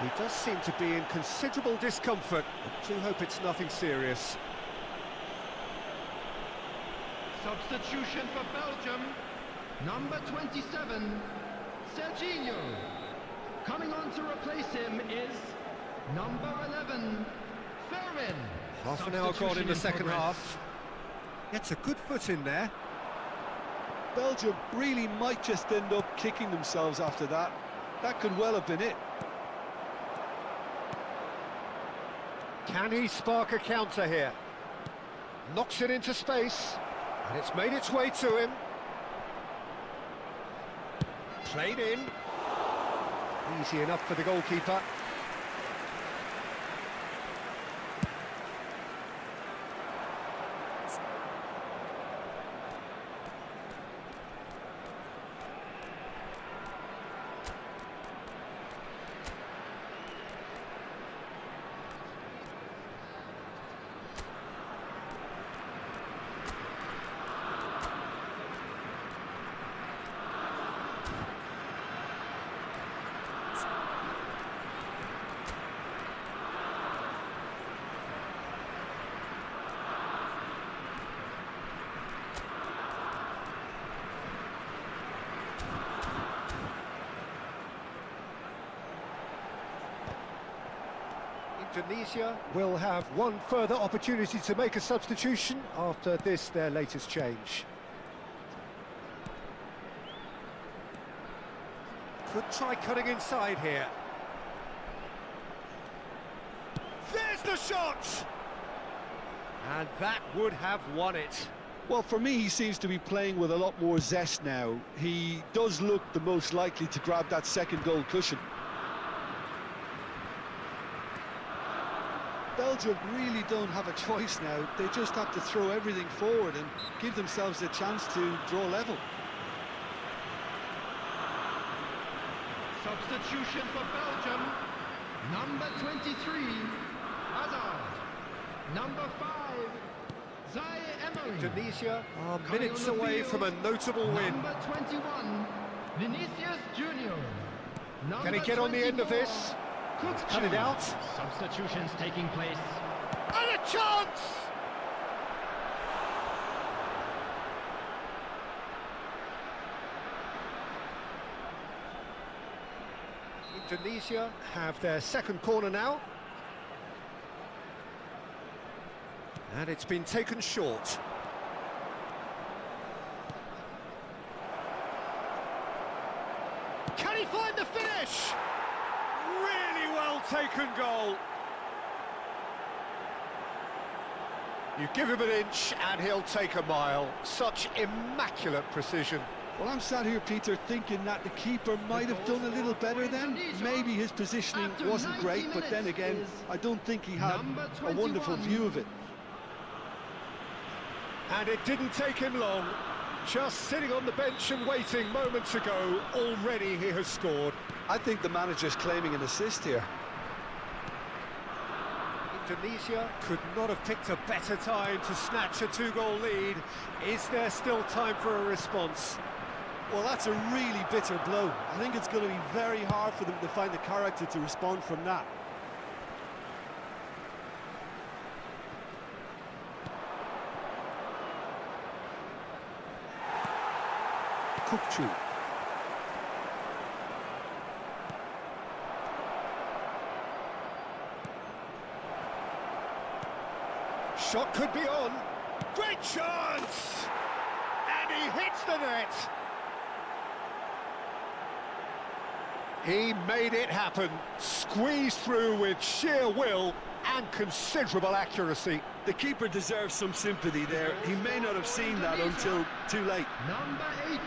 He does seem to be in considerable discomfort. I do hope it's nothing serious. Substitution for Belgium. Number 27, Serginho. Coming on to replace him is number 11, Ferrin. Half an hour gone in the second half. Gets a good foot in there. Belgium really might just end up kicking themselves after that. That could well have been it. Can he spark a counter here? Knocks it into space, and it's made its way to him. Played in. Easy enough for the goalkeeper. Indonesia will have one further opportunity to make a substitution after this, their latest change. Could try cutting inside here. There's the shot! And that would have won it. Well, for me, he seems to be playing with a lot more zest now. He does look the most likely to grab that second goal cushion. Belgium really don't have a choice now. They just have to throw everything forward and give themselves a chance to draw level. Substitution for Belgium. Number 23, Hazard. Number 5, Emery. Tunisia are Coming minutes on the away field, from a notable win. Number 21, Vinicius Junior. Can he get on the end of this? Cut it out. Substitutions taking place. And a chance! Indonesia have their second corner now. And it's been taken short. Can he find the finish? Really well taken goal. You give him an inch and he'll take a mile. Such immaculate precision. Well, I'm sat here, Peter, thinking that the keeper might have done a little better then. Maybe his positioning wasn't great, but then again, I don't think he had a wonderful view of it. And it didn't take him long. Just sitting on the bench and waiting moments ago, already he has scored. I think the manager's claiming an assist here. Indonesia could not have picked a better time to snatch a two-goal lead. Is there still time for a response? Well, that's a really bitter blow. I think it's going to be very hard for them to find the character to respond from that. Kukçu. Shot could be on. Great chance! And he hits the net. He made it happen. Squeezed through with sheer will and considerable accuracy. The keeper deserves some sympathy there. He may not have seen that until too late. Number 18.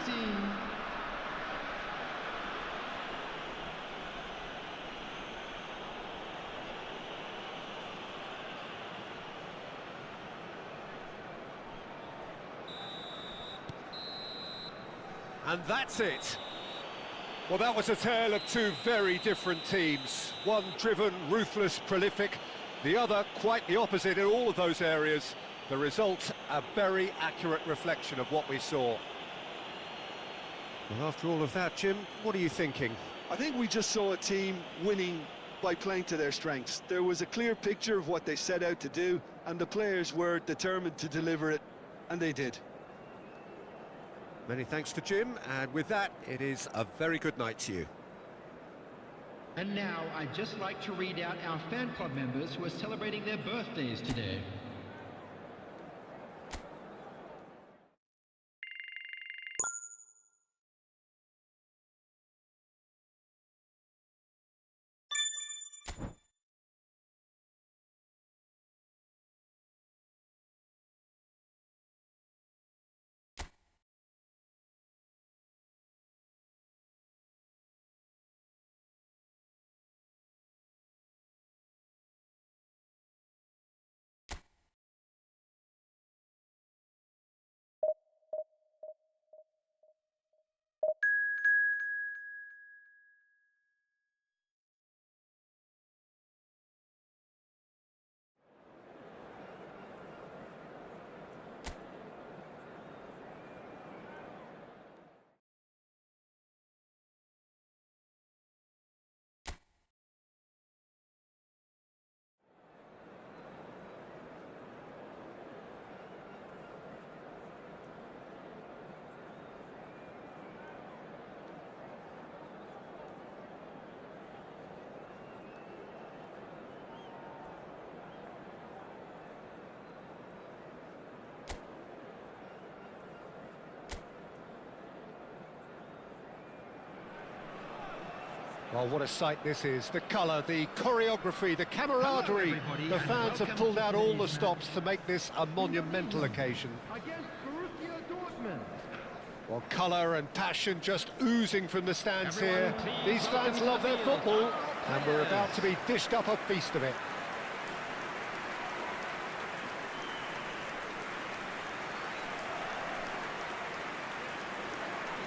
And that's it. Well, that was a tale of two very different teams. One driven, ruthless, prolific. The other quite the opposite in all of those areas. The result, a very accurate reflection of what we saw. Well, after all of that, Jim, what are you thinking? I think we just saw a team winning by playing to their strengths. There was a clear picture of what they set out to do, and the players were determined to deliver it, and they did. Many thanks to Jim, and with that, it is a very good night to you. And now, I'd just like to read out our fan club members who are celebrating their birthdays today. Well, what a sight this is. The colour, the choreography, the camaraderie. The fans have pulled out all the stops to make this a monumental occasion. Against Borussia Dortmund. Well, colour and passion just oozing from the stands here. These fans love their football, and we're about to be dished up a feast of it.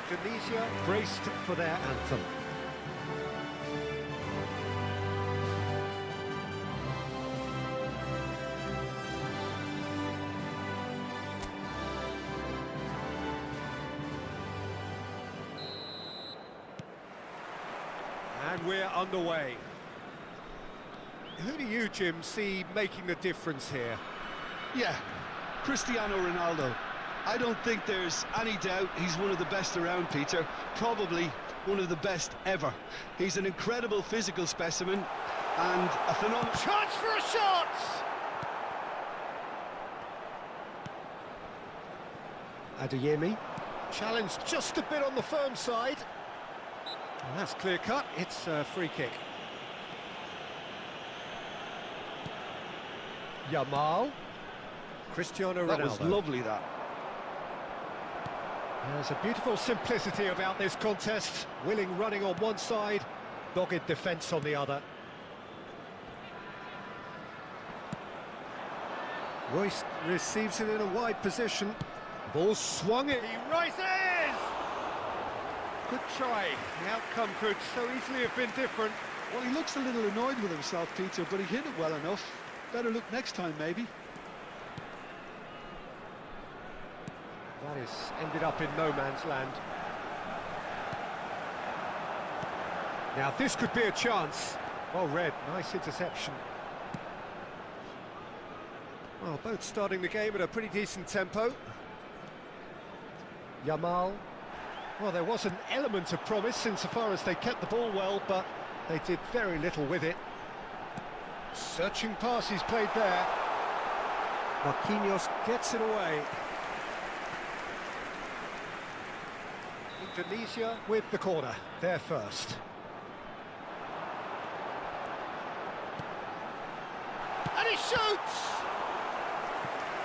Indonesia braced for their anthem. And we're underway. Who do you, Jim, see making the difference here? Yeah, Cristiano Ronaldo. I don't think there's any doubt he's one of the best around, Peter. Probably one of the best ever. He's an incredible physical specimen and a phenomenal... Chance for a shot! Adeyemi. Challenged just a bit on the firm side. And that's clear cut. It's a free kick. Yamal. Cristiano Ronaldo. That was lovely, that. There's a beautiful simplicity about this contest. Willing running on one side, dogged defence on the other. Royce receives it in a wide position. Ball swung it. He rises! Good try. The outcome could so easily have been different. Well, he looks a little annoyed with himself, Peter, but he hit it well enough. Better look next time, maybe. That is ended up in no man's land. Now this could be a chance. Well read, nice interception. Well, both starting the game at a pretty decent tempo. Yamal. Well, there was an element of promise insofar as they kept the ball well, but they did very little with it. Searching pass he's played there. Marquinhos gets it away. Indonesia with the corner, there first. And he shoots!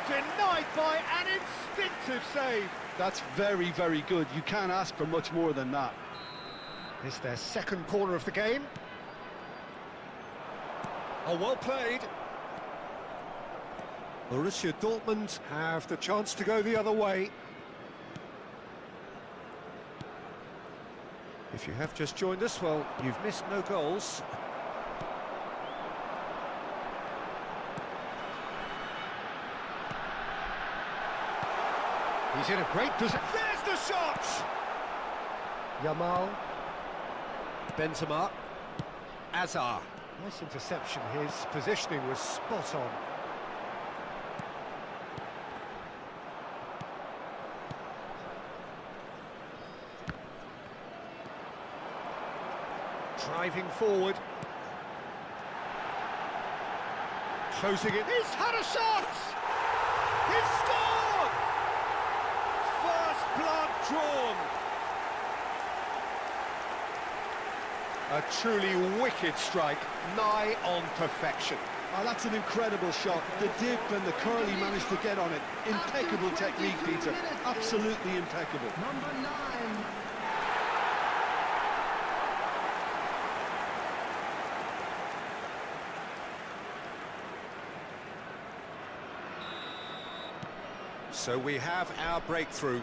Denied by an instinctive save. That's very, very good. You can't ask for much more than that. It's their second corner of the game. Oh, well played. Borussia Dortmund have the chance to go the other way. If you have just joined us, well, you've missed no goals. He's in a great position. There's the shot! Yamal. Benzema. Azar. Nice interception. His positioning was spot on. Driving forward. Closing it. He's had a shot! He's scored! First blood drawn. A truly wicked strike, nigh on perfection. Oh, that's an incredible shot. The dip and the curl he managed to get on it. Impeccable technique, Peter. Absolutely impeccable. Number 9. So we have our breakthrough.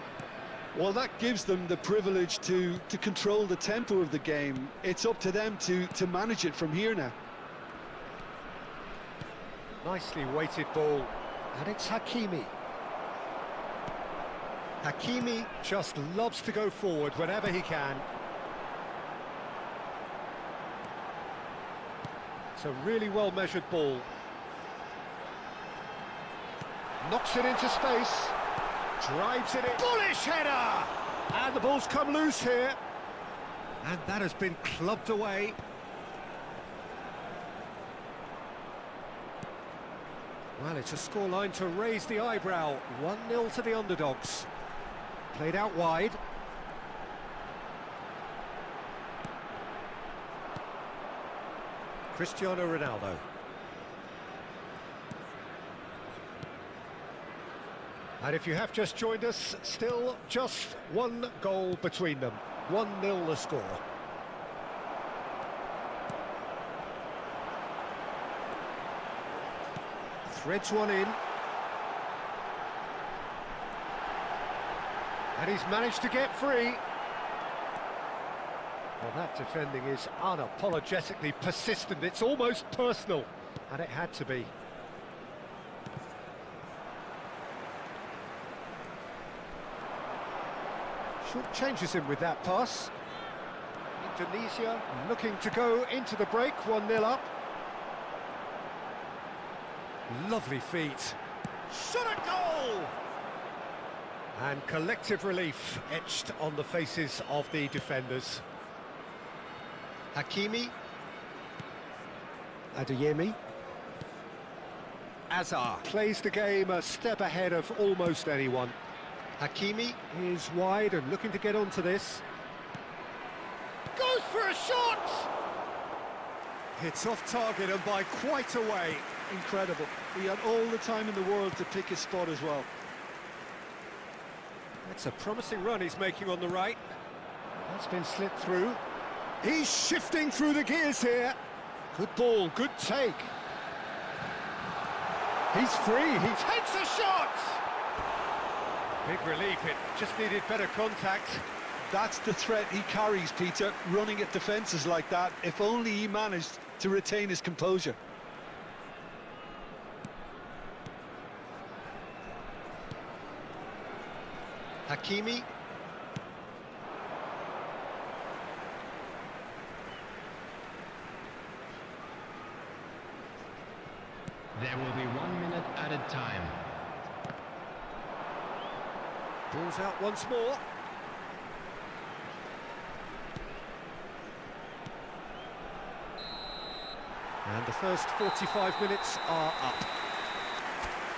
Well, that gives them the privilege to control the tempo of the game. It's up to them to manage it from here now. Nicely weighted ball, and it's Hakimi. Hakimi just loves to go forward whenever he can. It's a really well-measured ball. Knocks it into space. Drives it in. Bullish header! And the ball's come loose here. And that has been clubbed away. Well, it's a scoreline to raise the eyebrow. 1-0 to the underdogs. Played out wide. Cristiano Ronaldo. And if you have just joined us, still just one goal between them. 1-0 the score. Threads one in. And he's managed to get free. Well, that defending is unapologetically persistent. It's almost personal. And it had to be. Changes him with that pass. Indonesia looking to go into the break, 1-0 up. Lovely feet. Shot at goal! And collective relief etched on the faces of the defenders. Hakimi. Adeyemi. Azar plays the game a step ahead of almost anyone. Hakimi is wide and looking to get onto this. Goes for a shot! Hits off target and by quite a way. Incredible. He had all the time in the world to pick his spot as well. It's a promising run he's making on the right. That's been slipped through. He's shifting through the gears here. Good ball, good take. He's free, he takes a shot! Big relief, it just needed better contact. That's the threat he carries, Peter, running at defences like that. If only he managed to retain his composure. Hakimi. There will be 1 minute added time. Ball's out once more. And the first 45 minutes are up.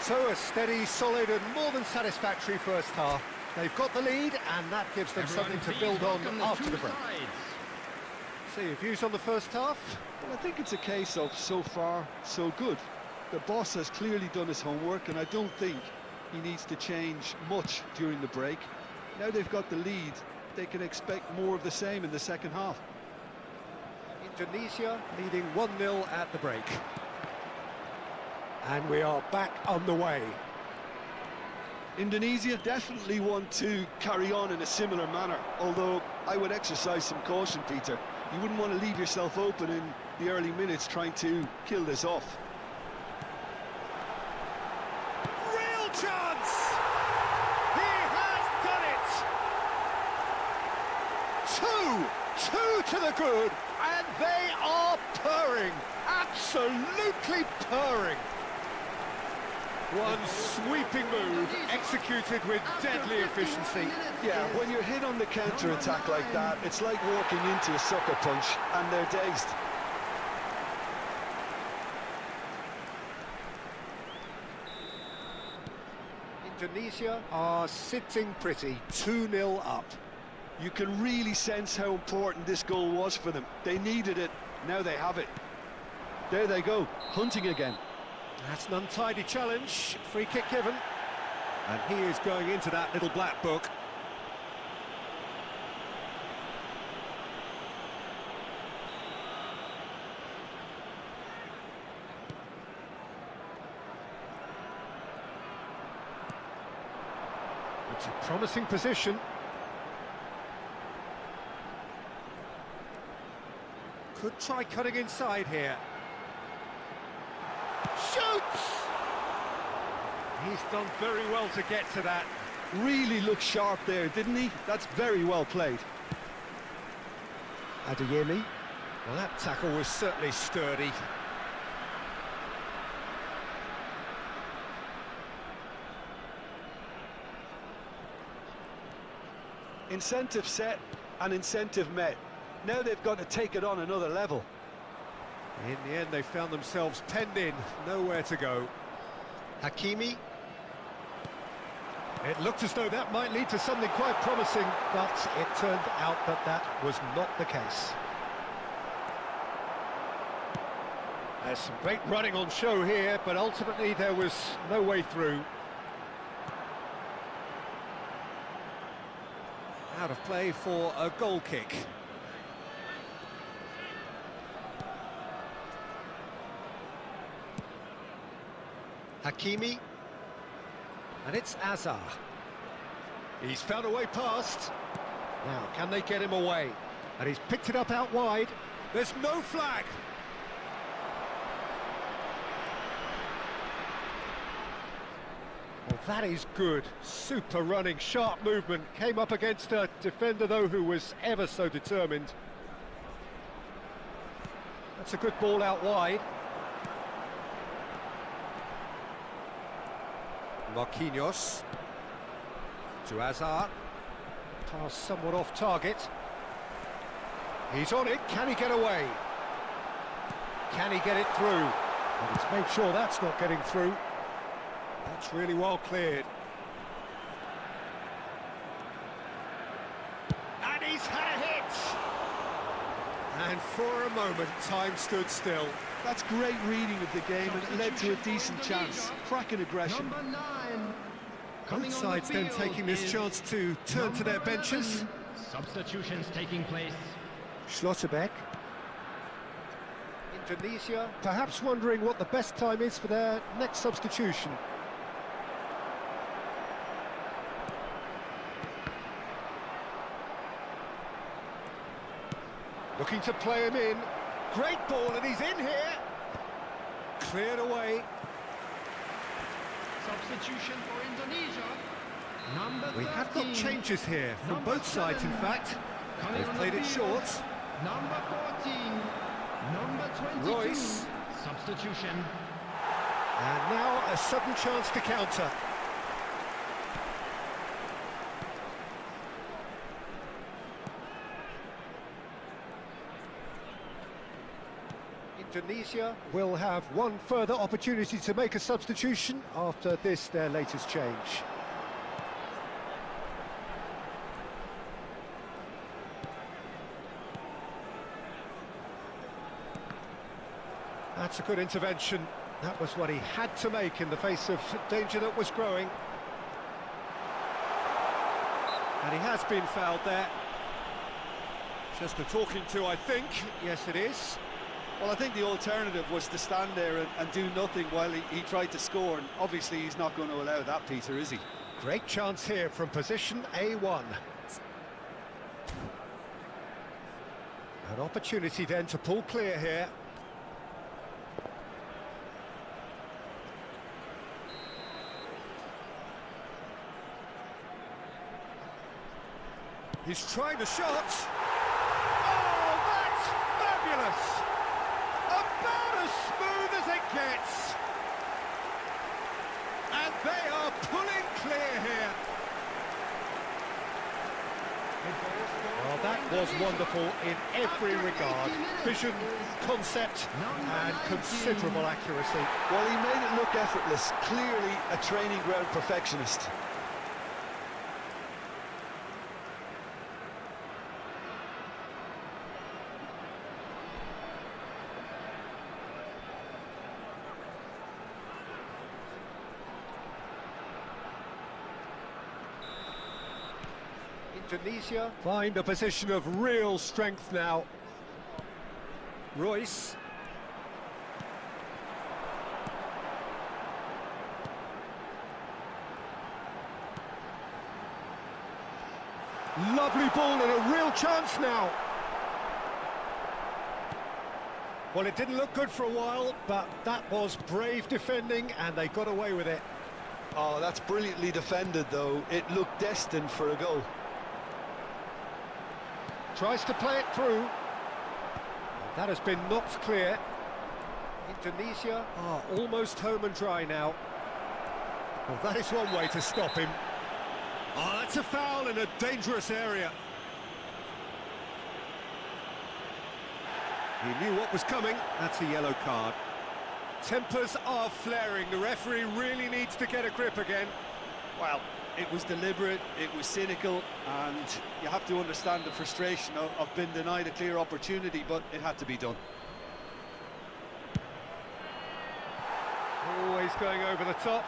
So a steady, solid and more than satisfactory first half. They've got the lead and that gives them something to build on after the break. So your views on the first half? Well, I think it's a case of so far, so good. The boss has clearly done his homework and I don't think he needs to change much during the break. Now they've got the lead, they can expect more of the same in the second half. Indonesia leading 1-0 at the break. And we are back on the way. Indonesia definitely want to carry on in a similar manner, although I would exercise some caution, Peter. You wouldn't want to leave yourself open in the early minutes trying to kill this off. Real chance! He has done it! Two to the good, and they are purring, absolutely purring. One sweeping move, executed with deadly efficiency. Yeah, when you're hit on the counter-attack like that, it's like walking into a sucker punch, and they're dazed. Indonesia are sitting pretty, 2-0 up. You can really sense how important this goal was for them. They needed it, now they have it. There they go, hunting again. That's an untidy challenge, free kick given. And he is going into that little black book. It's a promising position. Could try cutting inside here. Shoots! He's done very well to get to that. Really looked sharp there, didn't he? That's very well played. Adeyemi. Well, that tackle was certainly sturdy. Incentive set and incentive met. Now they've got to take it on another level. In the end, they found themselves penned in, nowhere to go. Hakimi. It looked as though that might lead to something quite promising, but it turned out that that was not the case. There's some great running on show here, but ultimately there was no way through. Out of play for a goal kick. Hakimi, and it's Azar. He's found a way past. Now, can they get him away? And he's picked it up out wide. There's no flag. Well, that is good. Super running, sharp movement. Came up against a defender, though, who was ever so determined. That's a good ball out wide. Marquinhos to Hazard. Pass somewhat off target. He's on it. Can he get away? Can he get it through? And he's made sure that's not getting through. That's really well cleared. And he's had a hit! And for a moment, time stood still. That's great reading of the game, and it led to a decent chance. Cracking aggression. Number 9. Both sides then taking this chance to turn to their benches. Substitutions taking place. Schlotterbeck. Indonesia, perhaps wondering what the best time is for their next substitution. Looking to play him in. Great ball, and he's in here. Cleared away. Substitution for Indonesia. Number 13. We have got changes here from both sides, in fact. They've played it short. Number 14. Number 22. Royce. Substitution. And now a sudden chance to counter. Indonesia will have one further opportunity to make a substitution after this, their latest change. That's a good intervention. That was what he had to make in the face of danger that was growing. And he has been fouled there. Just a talking to, I think. Yes, it is. Well, I think the alternative was to stand there and do nothing while he tried to score, and obviously he's not going to allow that, Peter, is he? Great chance here from position A1. An opportunity then to pull clear here. He's tried a shot. Oh, that's fabulous! About as smooth as it gets. And they are pulling clear here. Well, that was wonderful in every regard. Vision, concept, and considerable accuracy. Well, he made it look effortless. Clearly a training ground perfectionist. Indonesia find a position of real strength now. Royce. Lovely ball and a real chance now. Well, it didn't look good for a while, but that was brave defending and they got away with it. Oh, that's brilliantly defended, though. It looked destined for a goal. Tries to play it through. That has been knocked clear. Indonesia are almost home and dry now. Well, that is one way to stop him. Oh, that's a foul in a dangerous area. He knew what was coming. That's a yellow card. Tempers are flaring. The referee really needs to get a grip again. Well, it was deliberate, it was cynical, and you have to understand the frustration of being denied a clear opportunity, but it had to be done. Always going over the top.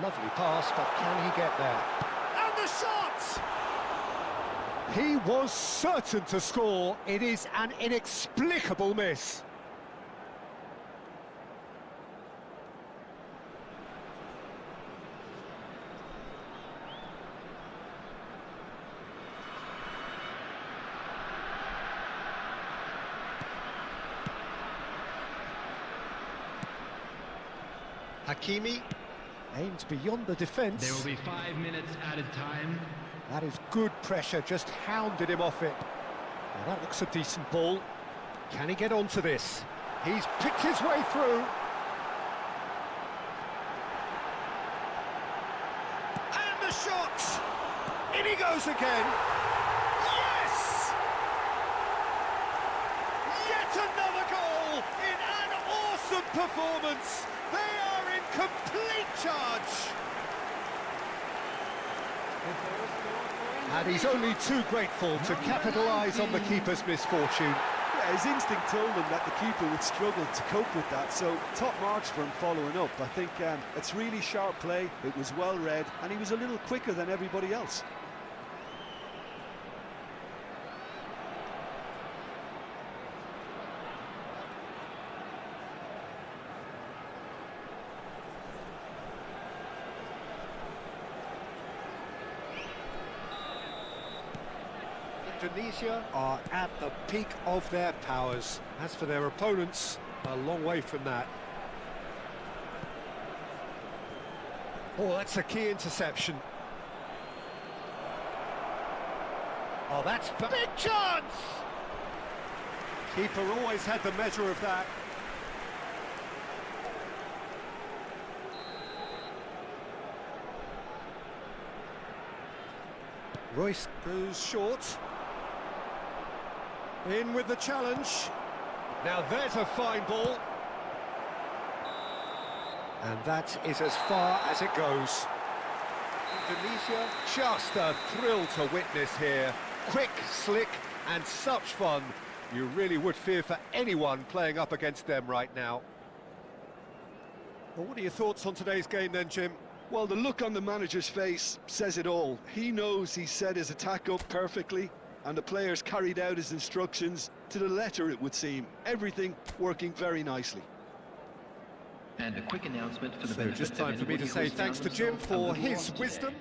Lovely pass, but can he get there? And the shot! He was certain to score. It is an inexplicable miss. Hakimi aims beyond the defence. There will be 5 minutes added time. That is good pressure, just hounded him off it. Well, that looks a decent ball. Can he get onto this? He's picked his way through. And the shot! In he goes again. Yes! Yet another goal in an awesome performance. They are in complete charge. And he's only too grateful to capitalise on the keeper's misfortune. Yeah, his instinct told him that the keeper would struggle to cope with that, so top marks for him following up. I think it's really sharp play, it was well read, and he was a little quicker than everybody else. Indonesia are at the peak of their powers. As for their opponents, a long way from that. Oh, that's a key interception. Oh, that's a big chance! Keeper always had the measure of that. Royce goes short. In with the challenge. Now there's a fine ball. And that is as far as it goes. Indonesia, just a thrill to witness here. Quick, slick, and such fun. You really would fear for anyone playing up against them right now. Well, what are your thoughts on today's game then, Jim? Well, the look on the manager's face says it all. He knows he set his attack up perfectly, and the players carried out his instructions to the letter, it would seem. Everything working very nicely. And a quick announcement for the So benefit just of time for me anybody to say who's thanks found to Jim themselves a for little his lost today. wisdom.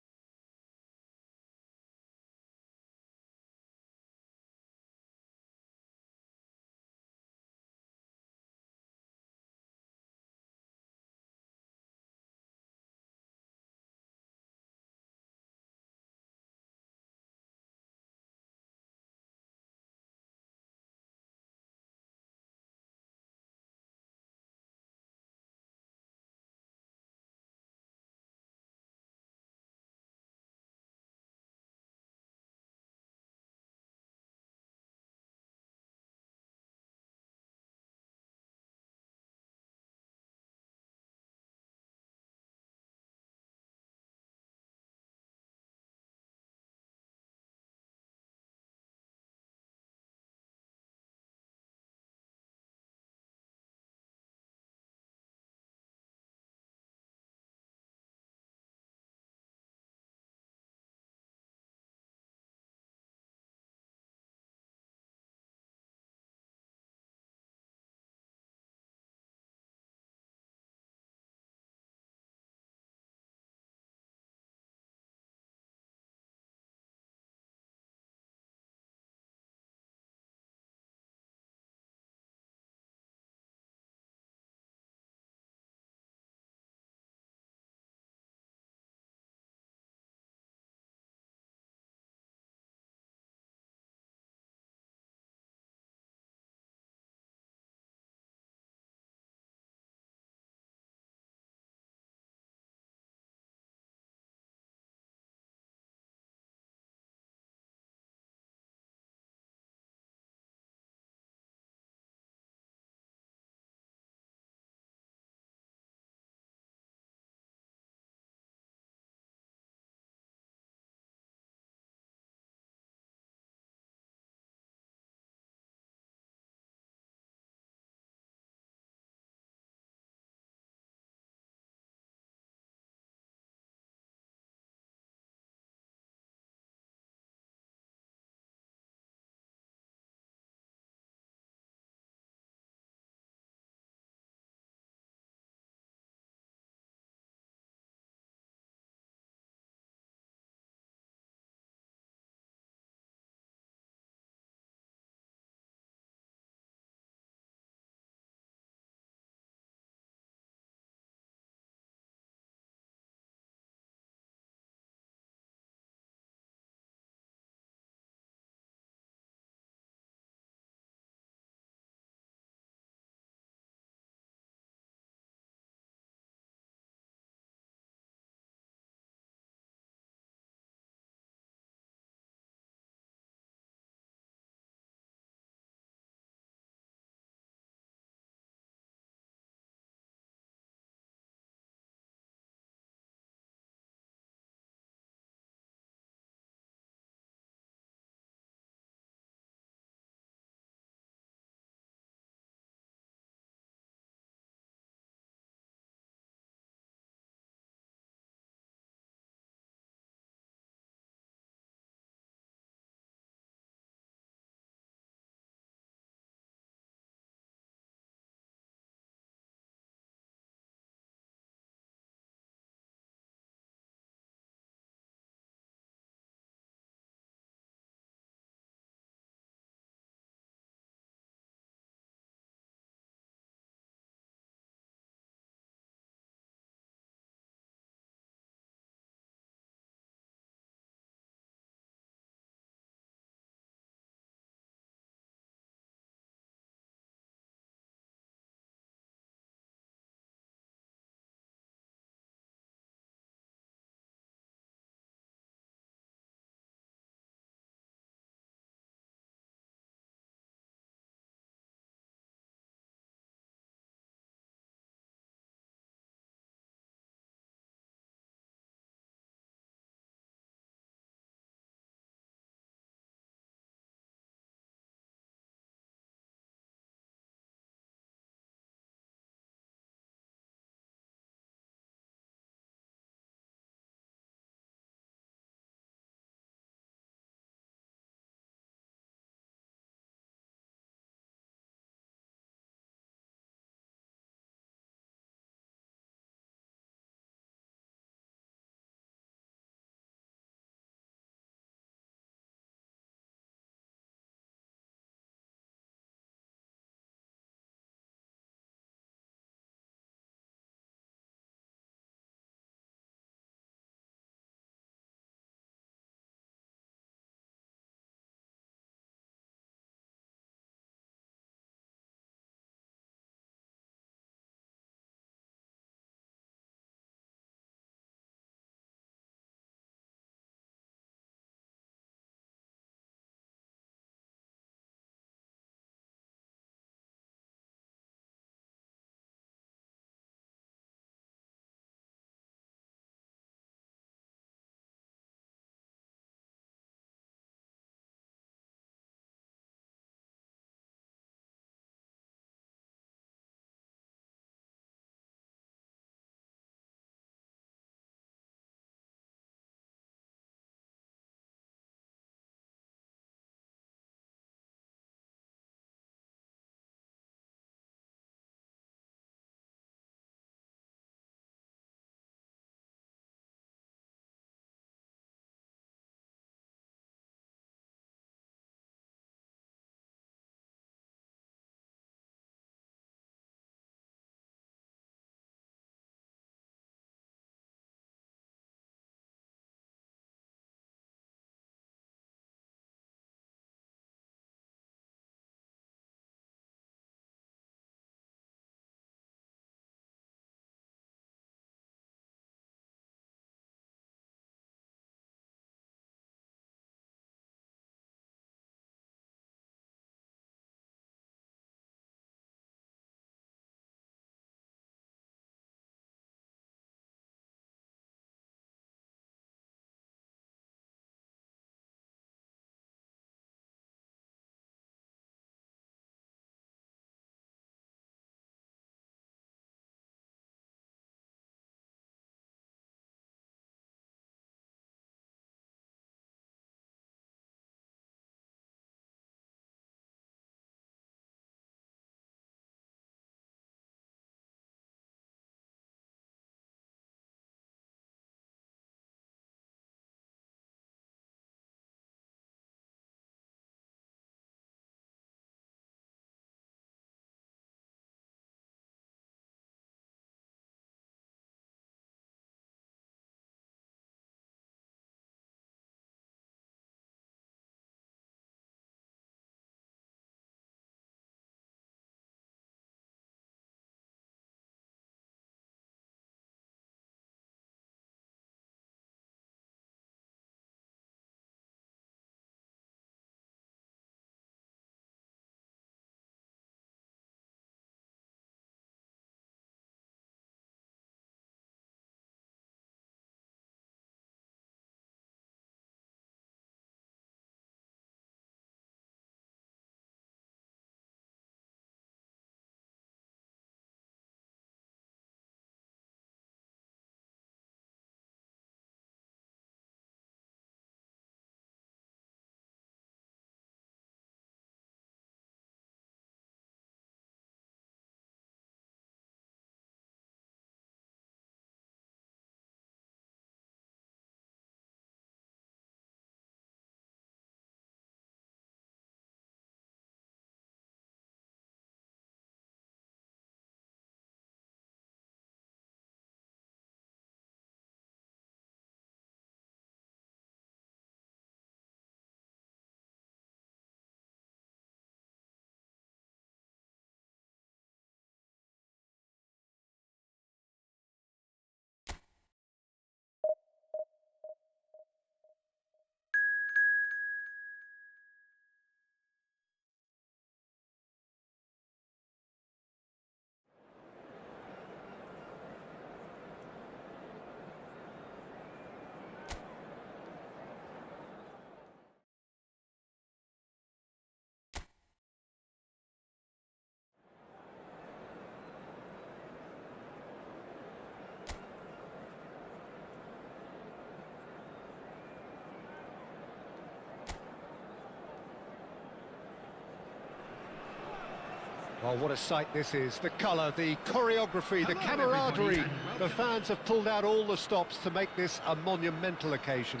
Well, what a sight this is. The colour, the choreography, the Hello, everybody, camaraderie. and The welcome. fans have pulled out all the stops to make this a monumental occasion.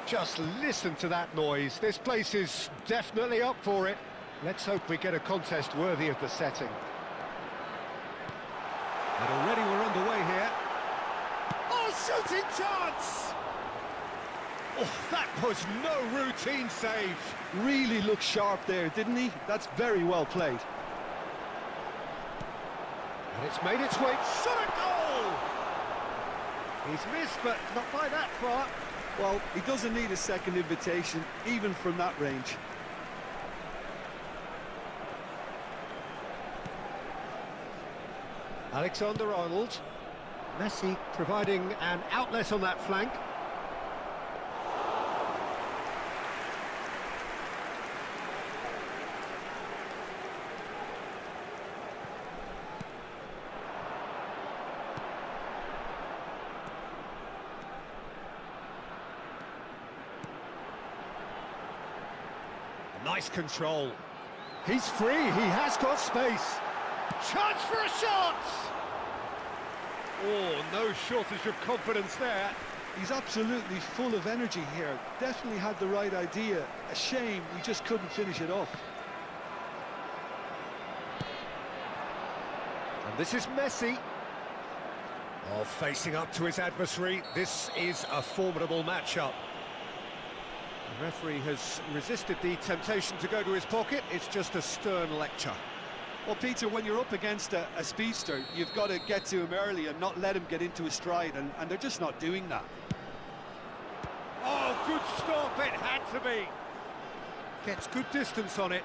Just listen to that noise. This place is definitely up for it. Let's hope we get a contest worthy of the setting. And already we're underway here. Oh, shooting chance! Oh, that was no routine save. Really looked sharp there, didn't he? That's very well played. And it's made its way. Shot a goal! He's missed, but not by that far. Well, he doesn't need a second invitation, even from that range. Alexander-Arnold. Messi providing an outlet on that flank. Nice control. He's free, he has got space. Chance for a shot! Oh, no shortage of confidence there. He's absolutely full of energy here. Definitely had the right idea. A shame we just couldn't finish it off. And this is Messi. Oh, facing up to his adversary. This is a formidable matchup. The referee has resisted the temptation to go to his pocket. It's just a stern lecture. Well, Peter, when you're up against a speedster, you've got to get to him early and not let him get into a stride, and they're just not doing that. Oh, good stop, it had to be. Gets good distance on it.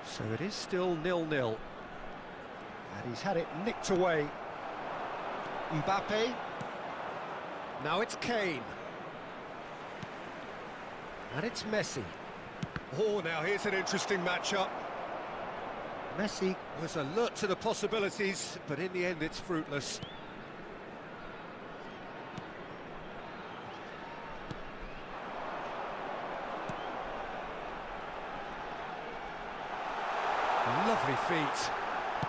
So it is still 0-0. And he's had it nicked away. Mbappe. Now it's Kane. And it's Messi. Oh, now here's an interesting matchup. Messi was alert to the possibilities, but in the end it's fruitless. Lovely feet.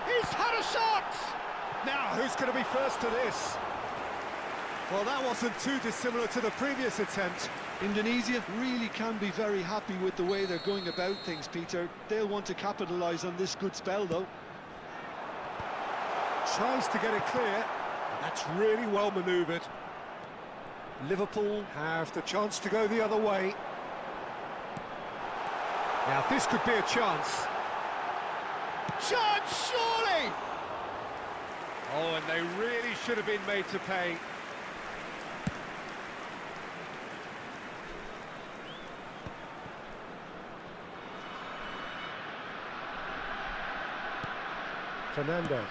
He's had a shot! Now, who's going to be first to this? Well, that wasn't too dissimilar to the previous attempt. Indonesia really can be very happy with the way they're going about things, Peter. They'll want to capitalise on this good spell, though. Tries to get it clear, and that's really well manoeuvred. Liverpool have the chance to go the other way. Now, this could be a chance. Chance, surely! Oh, and they really should have been made to pay. Fernandez.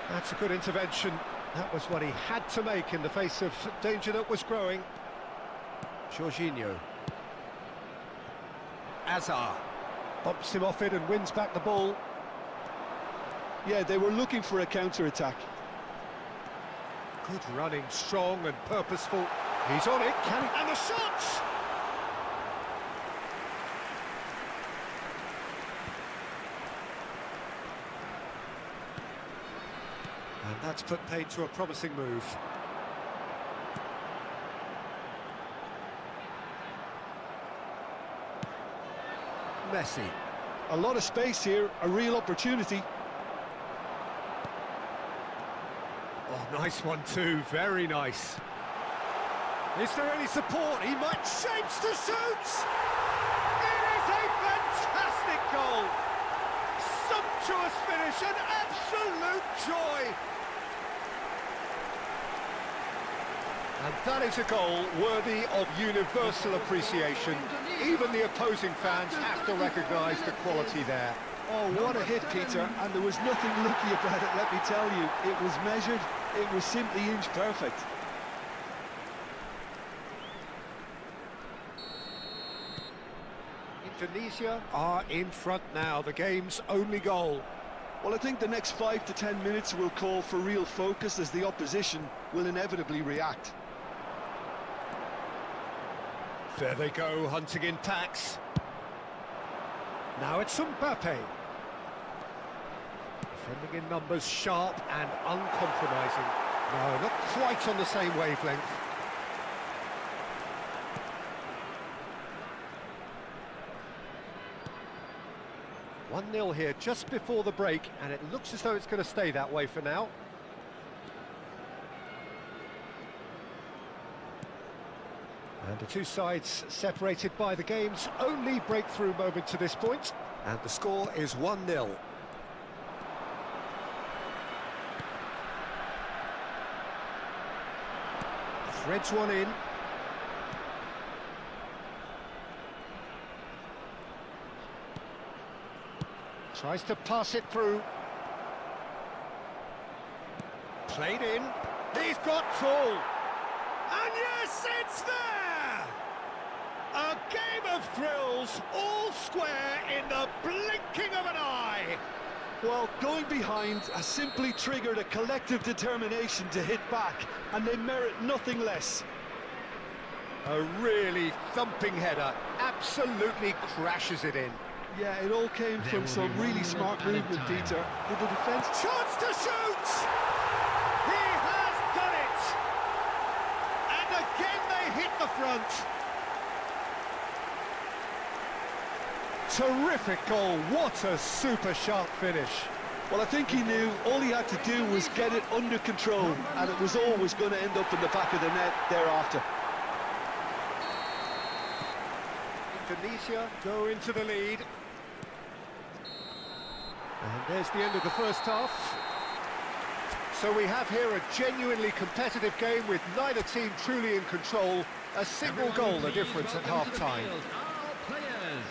That's a good intervention. That was what he had to make in the face of danger that was growing. Jorginho. Azar. Bumps him off it and wins back the ball. Yeah, they were looking for a counter-attack. Good running, strong and purposeful. He's on it, can he? And the shot! And that's put paid to a promising move. Messi. A lot of space here, a real opportunity. Oh, nice one too, very nice. Is there any support? He might shapes to shoot! It is a fantastic goal! Sumptuous finish, an absolute joy! And that is a goal worthy of universal appreciation. Even the opposing fans have to recognise the quality there. Oh, what a hit, Peter, and there was nothing lucky about it, let me tell you. It was measured, it was simply inch perfect. Indonesia are in front now, the game's only goal. Well, I think the next 5 to 10 minutes will call for real focus as the opposition will inevitably react. There they go, hunting in tacks. Now it's Mbappe. Defending in numbers, sharp and uncompromising. No, not quite on the same wavelength. One 0 here just before the break, and it looks as though it's going to stay that way for now. And the two sides separated by the game's only breakthrough moment to this point. And the score is 1-0. Threads one in. Tries to pass it through. Played in. He's got full. And yes, it's there! A game of thrills, all square in the blinking of an eye. Well, going behind has simply triggered a collective determination to hit back, and they merit nothing less. A really thumping header, absolutely crashes it in. Yeah, it all came from some really smart movement, Peter. Did the defence... Chance to shoot! He has done it! And again they hit the front. Terrific goal, what a super sharp finish. Well, I think he knew all he had to do was get it under control, and it was always going to end up in the back of the net thereafter. Indonesia go into the lead. And there's the end of the first half. So we have here a genuinely competitive game with neither team truly in control. A single goal the difference at half-time.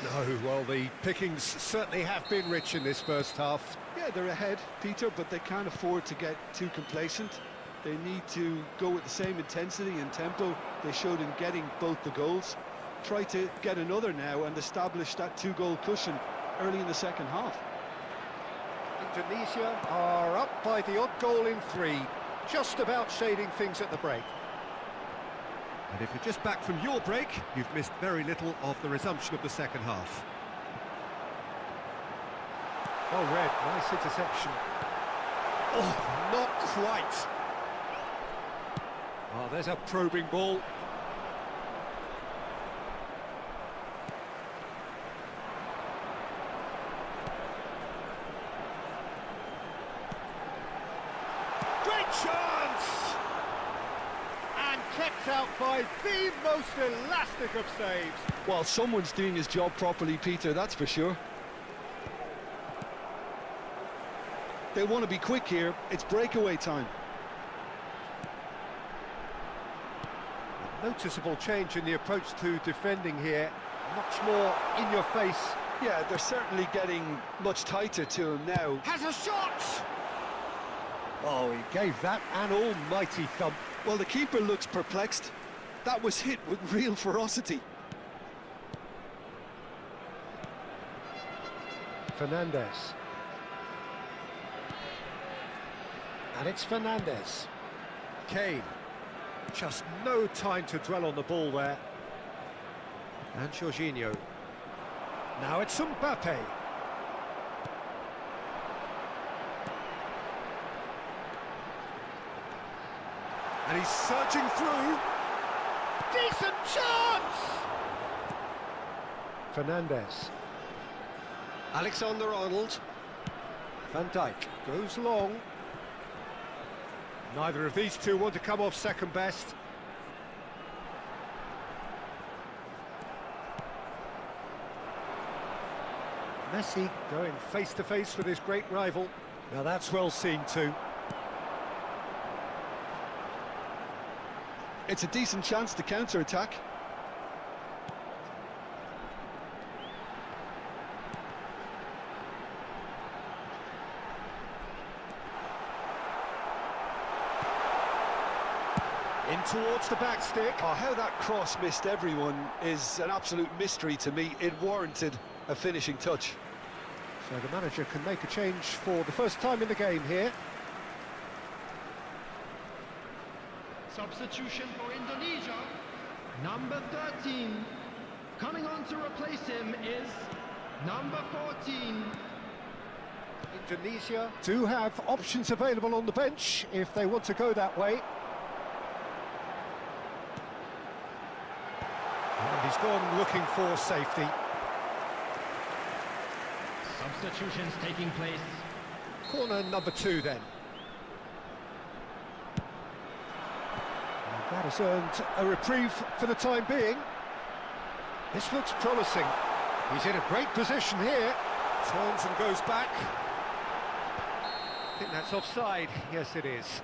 No, well, the pickings certainly have been rich in this first half. Yeah, they're ahead, Peter, but they can't afford to get too complacent. They need to go with the same intensity and tempo they showed in getting both the goals. Try to get another now and establish that two-goal cushion early in the second half. Indonesia are up by the odd goal in 3, just about shading things at the break. And if you're just back from your break, you've missed very little of the resumption of the second half. Oh, Red, nice interception. Oh, not quite. Oh, there's a probing ball. Great chance! And kept out by the most elastic of saves. Well, someone's doing his job properly, Peter, that's for sure. They want to be quick here. It's breakaway time. A noticeable change in the approach to defending here. Much more in your face. Yeah, they're certainly getting much tighter to him now. Has a shot! Oh, he gave that an almighty thump. Well, the keeper looks perplexed. That was hit with real ferocity. Fernandez. And it's Fernandez. Kane. Just no time to dwell on the ball there. And Jorginho. Now it's Mbappe. And he's surging through. Decent chance! Fernandez. Alexander-Arnold. Van Dijk goes long. Neither of these two want to come off second best. Messi going face-to-face with his great rival. Now that's well seen too. It's a decent chance to counter-attack. In towards the back stick. Oh, how that cross missed everyone is an absolute mystery to me. It warranted a finishing touch. So the manager can make a change for the first time in the game here. Substitution for Indonesia. Number 13. Coming on to replace him is number 14. Indonesia do have options available on the bench if they want to go that way. And he's gone looking for safety. Substitutions taking place. Corner number 2 then. And that has earned a reprieve for the time being. This looks promising. He's in a great position here. Turns and goes back. I think that's offside. Yes, it is.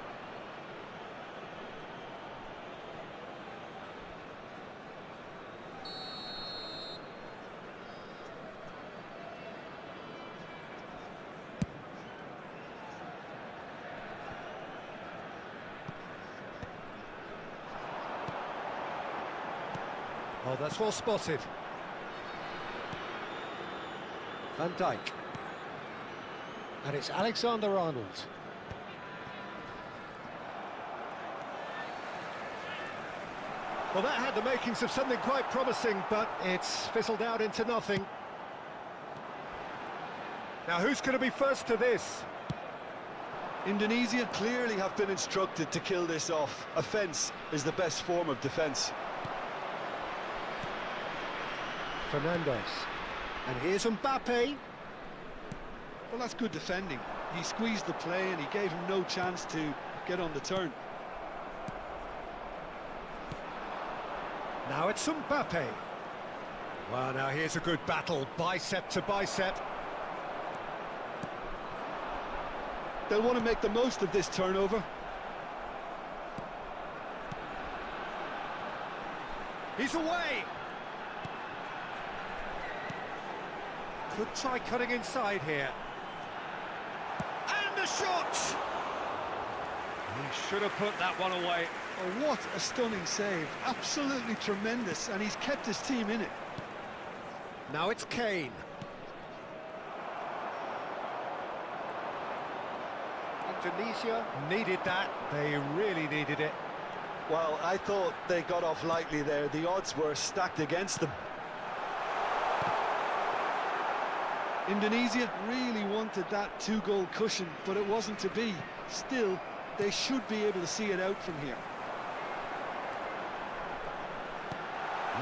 Oh, that's well spotted. Van Dijk. And it's Alexander-Arnold. Well, that had the makings of something quite promising, but it's fizzled out into nothing. Now, who's going to be first to this? Indonesia clearly have been instructed to kill this off. Offence is the best form of defence. Fernandes. And here's Mbappe. Well, that's good defending. He squeezed the play and he gave him no chance to get on the turn. Now it's Mbappe. Well, now here's a good battle, bicep to bicep. They'll want to make the most of this turnover. He's away. Could try cutting inside here. And the shot! He should have put that one away. Oh, what a stunning save. Absolutely tremendous, and he's kept his team in it. Now it's Kane. Indonesia needed that. They really needed it. Well, I thought they got off lightly there. The odds were stacked against them. Indonesia really wanted that 2-goal cushion, but it wasn't to be. Still, they should be able to see it out from here.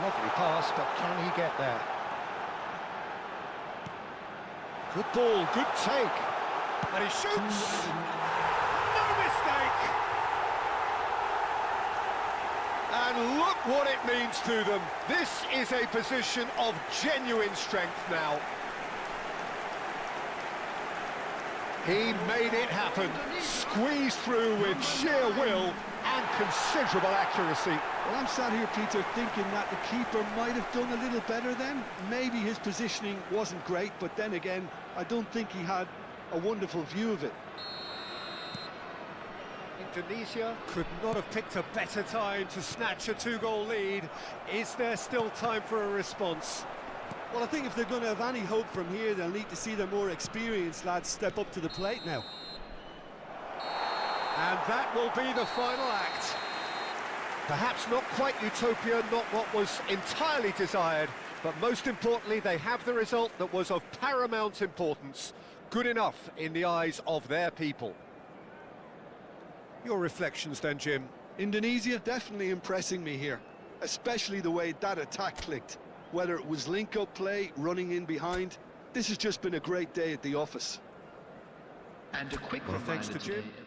Lovely pass, but can he get there? Good ball, good take. And he shoots! No mistake! And look what it means to them. This is a position of genuine strength now. He made it happen, squeezed through with sheer will and considerable accuracy. Well, I'm sat here, Peter, thinking that the keeper might have done a little better then. Maybe his positioning wasn't great, but then again, I don't think he had a wonderful view of it. Indonesia could not have picked a better time to snatch a 2-goal lead. Is there still time for a response? Well, I think if they're going to have any hope from here, they'll need to see their more experienced lads step up to the plate now. And that will be the final act. Perhaps not quite utopia, not what was entirely desired, but most importantly, they have the result that was of paramount importance. Good enough in the eyes of their people. Your reflections then, Jim? Indonesia definitely impressing me here, especially the way that attack clicked. Whether it was link-up play, running in behind, this has just been a great day at the office. And a quick Well, reminder thanks to Jim. today.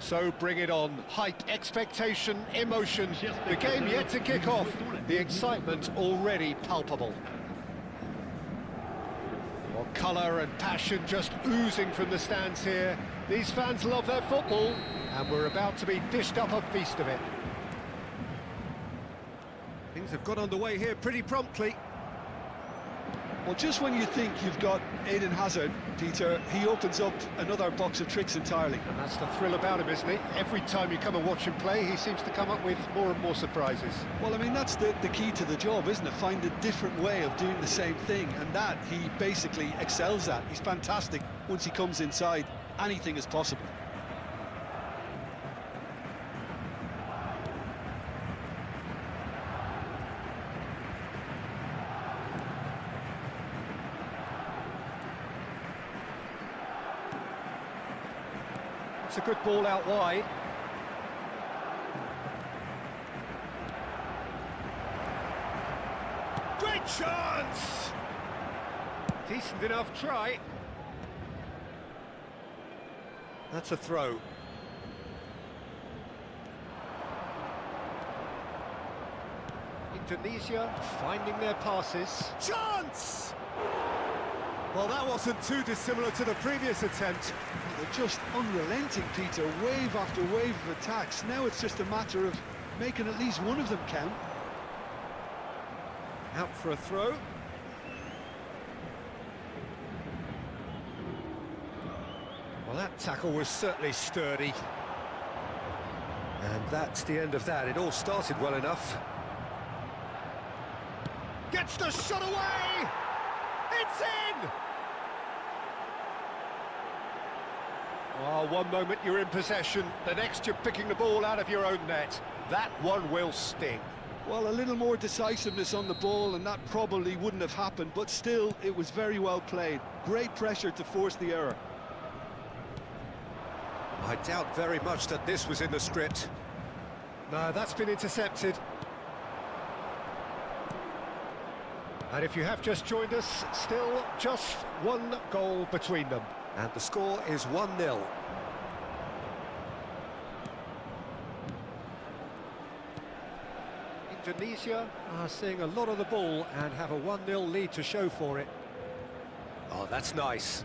So bring it on. Hype, expectation, emotion. The game yet to kick off. The excitement already palpable. Well, colour and passion just oozing from the stands here. These fans love their football, and we're about to be dished up a feast of it. Things have got underway here pretty promptly. Well, just when you think you've got Eden Hazard, Peter, he opens up another box of tricks entirely. And that's the thrill about him, isn't it? Every time you come and watch him play, he seems to come up with more and more surprises. Well, I mean, that's the key to the job, isn't it? Find a different way of doing the same thing, and that he basically excels at. He's fantastic. Once he comes inside, anything is possible. It's a good ball out wide. Great chance! Decent enough try. That's a throw. Indonesia finding their passes. Chance! Well, that wasn't too dissimilar to the previous attempt. They're just unrelenting, Peter, wave after wave of attacks. Now it's just a matter of making at least one of them count. Out for a throw. Well, that tackle was certainly sturdy. And that's the end of that. It all started well enough. Gets the shot away! It's in! Oh, one moment you're in possession, the next you're picking the ball out of your own net. That one will sting. Well, a little more decisiveness on the ball and that probably wouldn't have happened, but still, it was very well played. Great pressure to force the error. I doubt very much that this was in the script. No, that's been intercepted. And if you have just joined us, still just one goal between them. And the score is 1-0. Indonesia are seeing a lot of the ball and have a 1-0 lead to show for it. Oh, that's nice.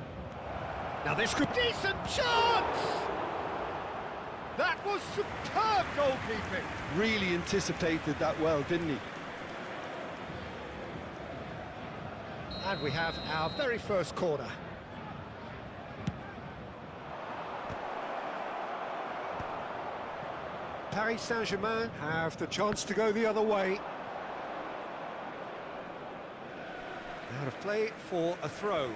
Now this could be decent chance! That was superb goalkeeping. Really anticipated that well, didn't he? And we have our very first corner. Paris Saint-Germain have the chance to go the other way. Out of play for a throw.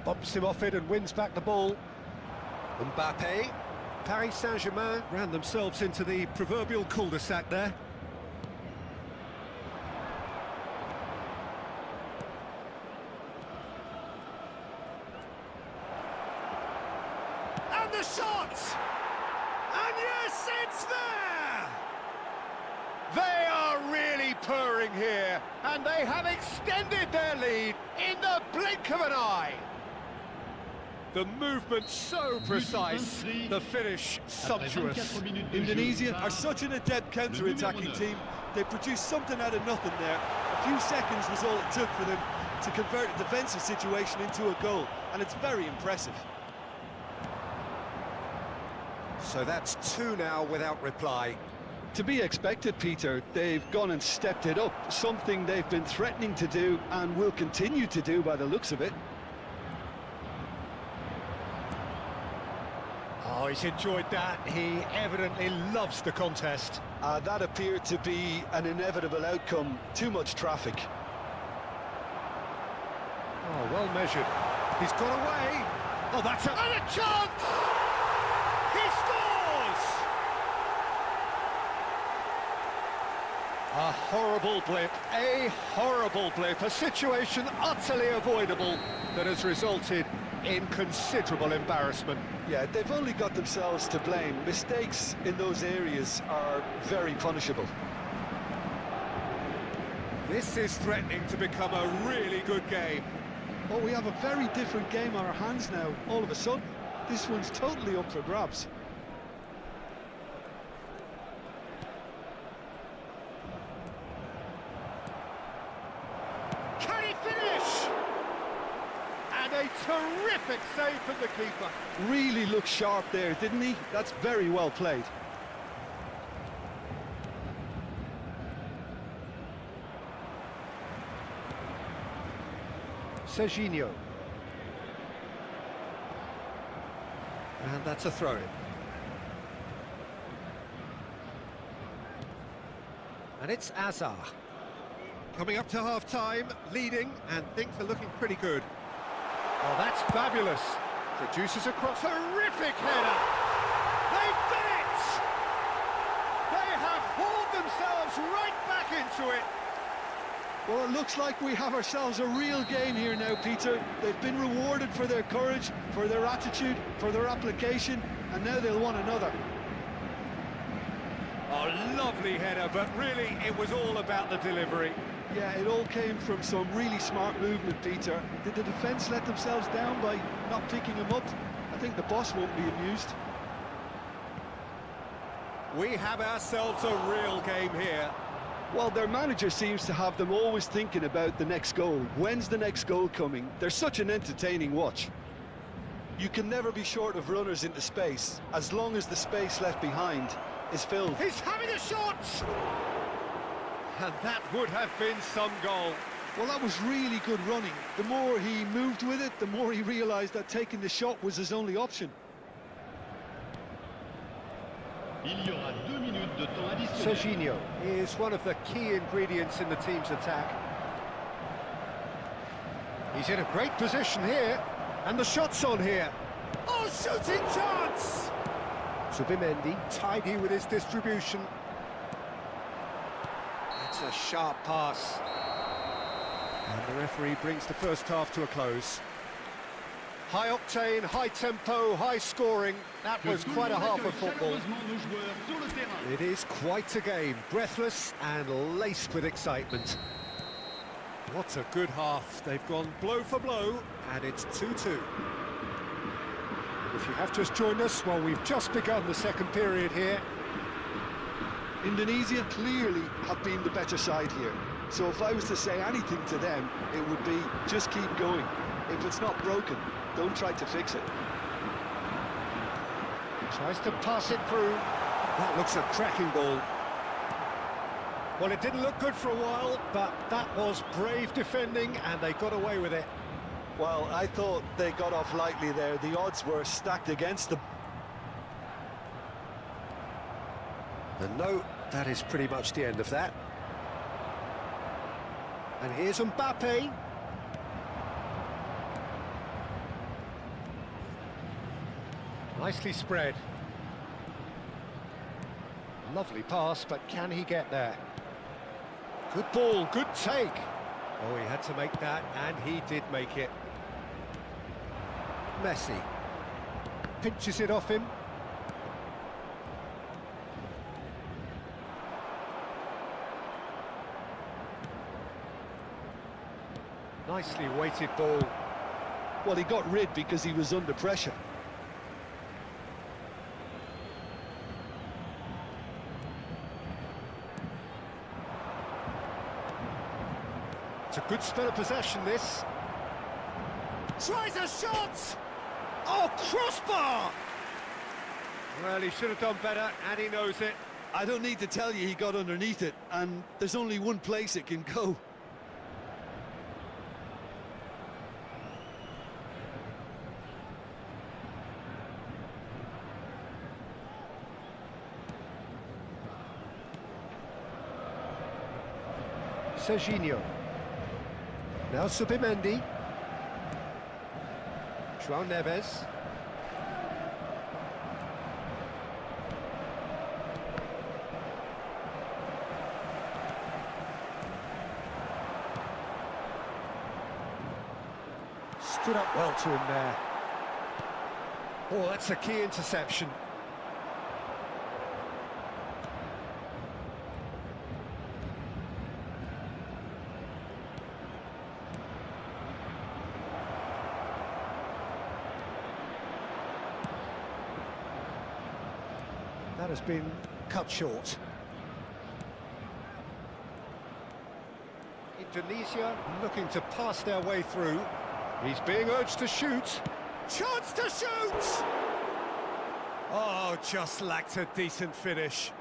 Bumps him off it and wins back the ball. Mbappe. Paris Saint-Germain ran themselves into the proverbial cul-de-sac there. And the shot! And yes, it's there! They are really purring here, and they have extended their lead in the blink of an eye. The movement so precise, the finish sumptuous. Indonesia are such an adept counter-attacking team. They produced something out of nothing there. A few seconds was all it took for them to convert a defensive situation into a goal, and it's very impressive. So that's 2 now without reply. To be expected, Peter. They've gone and stepped it up, something they've been threatening to do and will continue to do by the looks of it. Oh, he's enjoyed that. He evidently loves the contest. That appeared to be an inevitable outcome. Too much traffic. Oh, well measured. He's got away. Oh, that's a... And a chance! He scores! A horrible blip, a situation utterly avoidable that has resulted in considerable embarrassment. Yeah, they've only got themselves to blame. Mistakes in those areas are very punishable. This is threatening to become a really good game. Well, we have a very different game on our hands now. All of a sudden, this one's totally up for grabs. Can he finish? And a terrific save from the keeper. Really looked sharp there, didn't he? That's very well played. Serginho. And that's a throw-in. And it's Azar. Coming up to half-time, leading, and things are looking pretty good. Oh, that's fabulous. Produces a cross. Terrific header! They've done it! They have hauled themselves right back into it. Well, it looks like we have ourselves a real game here now, Peter. They've been rewarded for their courage, for their attitude, for their application, and now they'll want another. Oh, lovely header, but really it was all about the delivery. Yeah, it all came from some really smart movement, Peter. Did the defence let themselves down by not picking him up? I think the boss won't be amused. We have ourselves a real game here. Well, their manager seems to have them always thinking about the next goal. When's the next goal coming? They're such an entertaining watch. You can never be short of runners into space, as long as the space left behind is filled. He's having a shot! And that would have been some goal. Well, that was really good running. The more he moved with it, the more he realised that taking the shot was his only option. Il y aura 2 minutes de temps additionnel. Serginho is one of the key ingredients in the team's attack. He's in a great position here, and the shot's on here. Oh, shooting chance! Subimendi, tidy with his distribution. It's a sharp pass. And the referee brings the first half to a close. High octane, high tempo, high scoring. That was quite a half of football. It is quite a game, breathless and laced with excitement. What a good half. They've gone blow for blow, and it's 2-2. And if you have just joined us, well, we've just begun the second period here. Indonesia clearly have been the better side here. So if I was to say anything to them, it would be just keep going. If it's not broken, don't try to fix it. Tries to pass it through. That looks a cracking ball. Well, it didn't look good for a while, but that was brave defending, and they got away with it. Well, I thought they got off lightly there. The odds were stacked against them. And no, that is pretty much the end of that. And here's Mbappe. Nicely spread. Lovely pass, but can he get there? Good ball, good take. Oh, he had to make that, and he did make it. Messi pinches it off him. Nicely weighted ball. Well, he got rid because he was under pressure. It's a good spell of possession, this. Tries a shot! Oh, crossbar! Well, he should have done better, and he knows it. I don't need to tell you he got underneath it, and there's only one place it can go. Serginho. Now Subimendi. João Neves. Stood up well to him there. Oh, that's a key interception. has been cut short. Indonesia looking to pass their way through. He's being urged to shoot. Chance to shoot! Oh, just lacked a decent finish.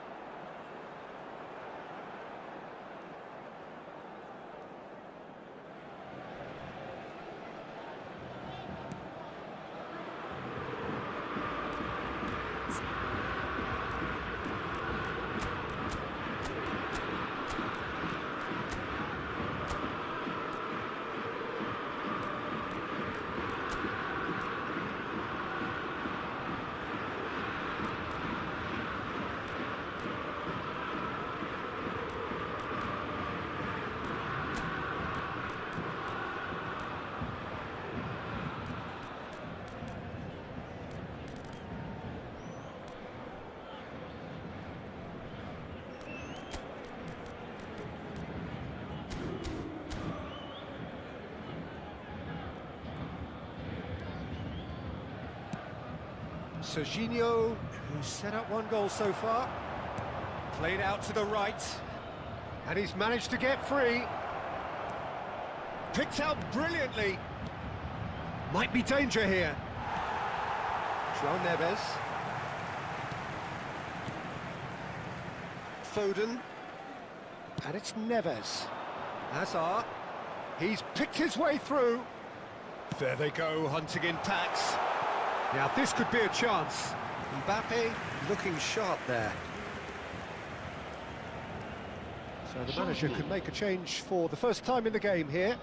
Serginho, who's set up one goal so far, played out to the right, and he's managed to get free. Picked out brilliantly. Might be danger here. João Neves. Foden. And it's Neves. Hazard. He's picked his way through. There they go, hunting in packs. Now this could be a chance. Mbappe looking sharp there. So the manager could make a change for the first time in the game here.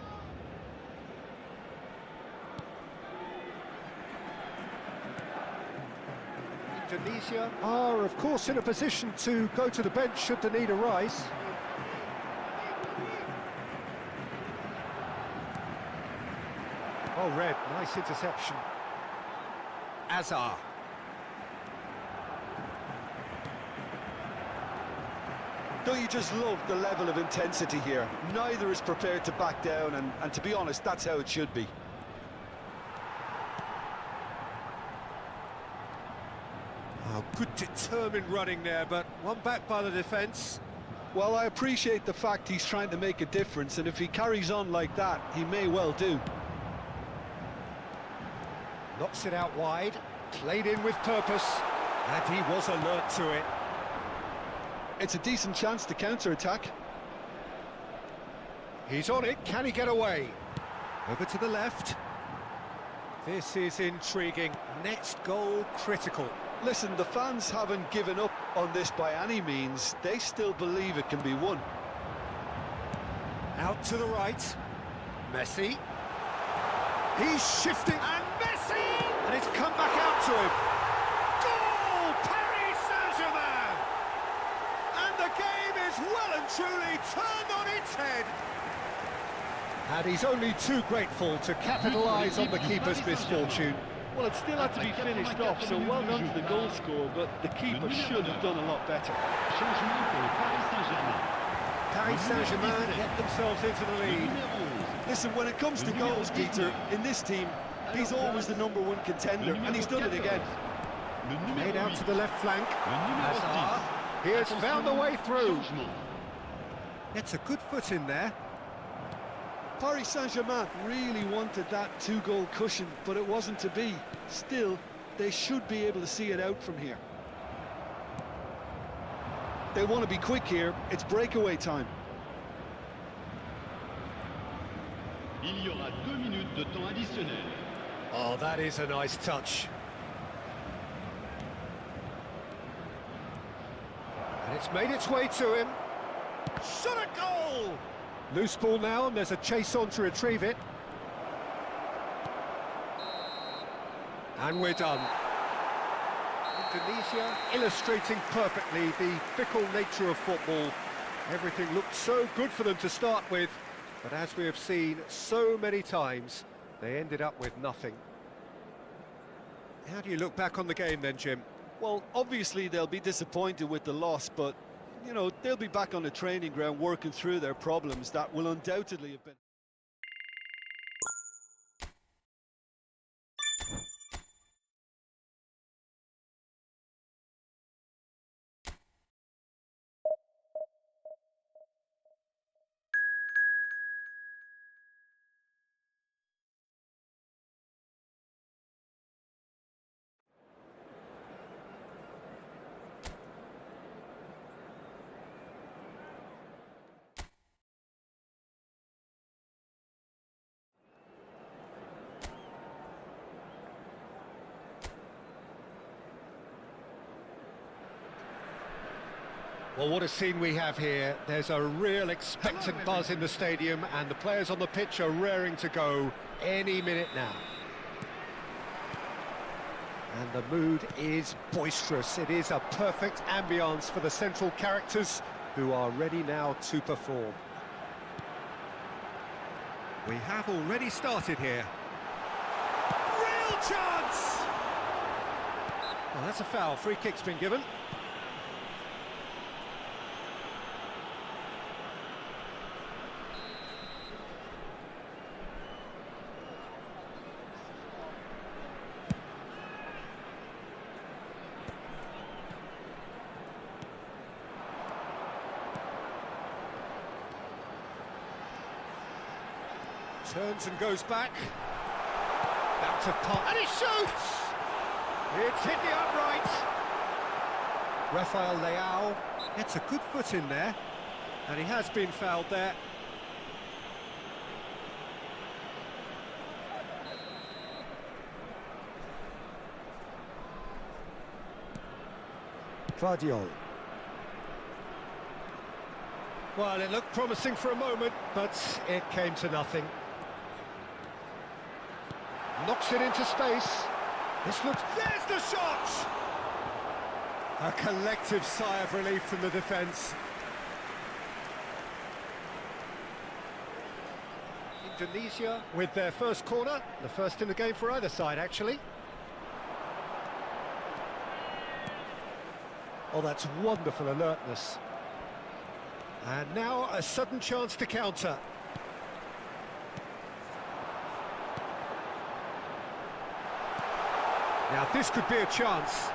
Indonesia are of course in a position to go to the bench should the need arise. Oh, Red, nice interception. Hazard. Don't you just love the level of intensity here? Neither is prepared to back down, and to be honest, that's how it should be. Oh, good determined running there, but one back by the defence. Well, I appreciate the fact he's trying to make a difference, and if he carries on like that, he may well do. Knocks it out wide, played in with purpose, and he was alert to it. It's a decent chance to counter-attack. He's on it, can he get away? Over to the left. This is intriguing. Next goal critical. Listen, the fans haven't given up on this by any means. They still believe it can be won. Out to the right. Messi. He's shifting, and Messi! And it's come back out to him. Goal! Paris Saint-Germain! And the game is well and truly turned on its head. And he's only too grateful to capitalise on the keeper's misfortune. Well, it still had to be finished off, so well done to the goal scorer, but the keeper should have done a lot better. Paris Saint-Germain get themselves into the lead. Listen, when it comes to goals, Peter, in this team, he's always the #1 contender, and he's done it again. Made out to the left flank. Hazard. He has found a way through. Gets a good foot in there. Paris Saint-Germain really wanted that 2-goal cushion, but it wasn't to be. Still, they should be able to see it out from here. They want to be quick here. It's breakaway time. Il y aura 2 minutes de temps additionnel. Oh, that is a nice touch. And it's made its way to him. Shot a goal! Loose ball now, and there's a chase on to retrieve it. And we're done. Indonesia illustrating perfectly the fickle nature of football. Everything looked so good for them to start with, but as we have seen so many times, they ended up with nothing. How do you look back on the game then, Jim? Well, obviously they'll be disappointed with the loss, but, you know, they'll be back on the training ground working through their problems that will undoubtedly have been... Well, what a scene we have here. There's a real expectant buzz in the stadium, and the players on the pitch are raring to go any minute now. And the mood is boisterous. It is a perfect ambience for the central characters who are ready now to perform. We have already started here. Real chance! Well, that's a foul. Free kick's been given. Turns and goes back. Out of part, and he shoots! It's hit the upright. Rafael Leao gets a good foot in there, and he has been fouled there. Guardiola. Well, it looked promising for a moment, but it came to nothing. Knocks it into space. This looks... There's the shot! A collective sigh of relief from the defence. Indonesia with their first corner. The first in the game for either side, actually. Oh, that's wonderful alertness. And now a sudden chance to counter. Now this could be a chance.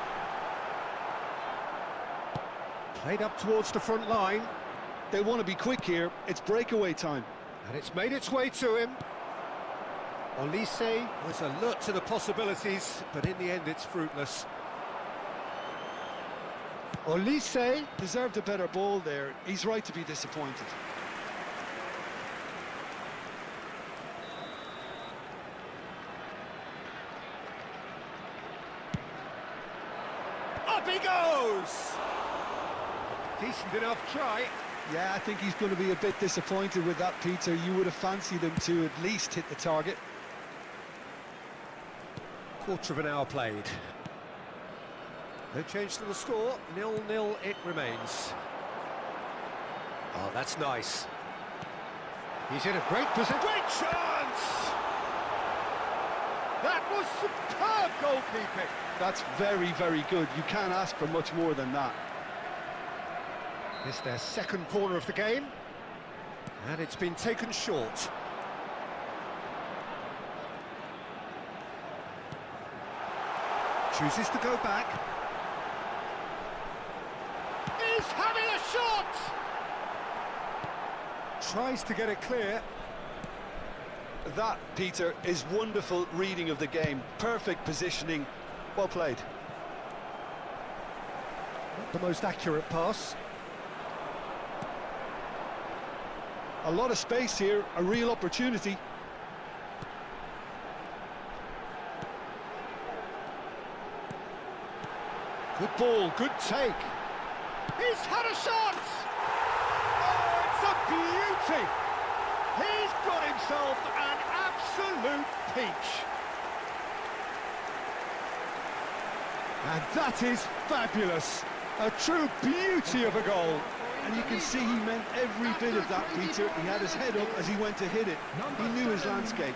Played up towards the front line. They want to be quick here. It's breakaway time. And it's made its way to him. Olise was alert to the possibilities, but in the end it's fruitless. Olise Deserved a better ball there. He's right to be disappointed. Up he goes! Decent enough try. Yeah, I think he's going to be a bit disappointed with that, Peter. You would have fancied him to at least hit the target. Quarter of an hour played. No change to the score, 0-0 it remains. Oh, that's nice. He's in a great position. Great chance! That was superb goalkeeping. That's very, very good. You can't ask for much more than that. It's their second corner of the game, and it's been taken short. Chooses to go back. He's having a shot! Tries to get it clear. That, Peter, is wonderful reading of the game. Perfect positioning. Well played. Not the most accurate pass. A lot of space here, a real opportunity. Good ball, good take. He's had a shot! Oh, it's a beauty! He's got himself an absolute peach. And that is fabulous. A true beauty of a goal. And you can see he meant every bit of that, Peter. He had his head up as he went to hit it. He knew his landscape.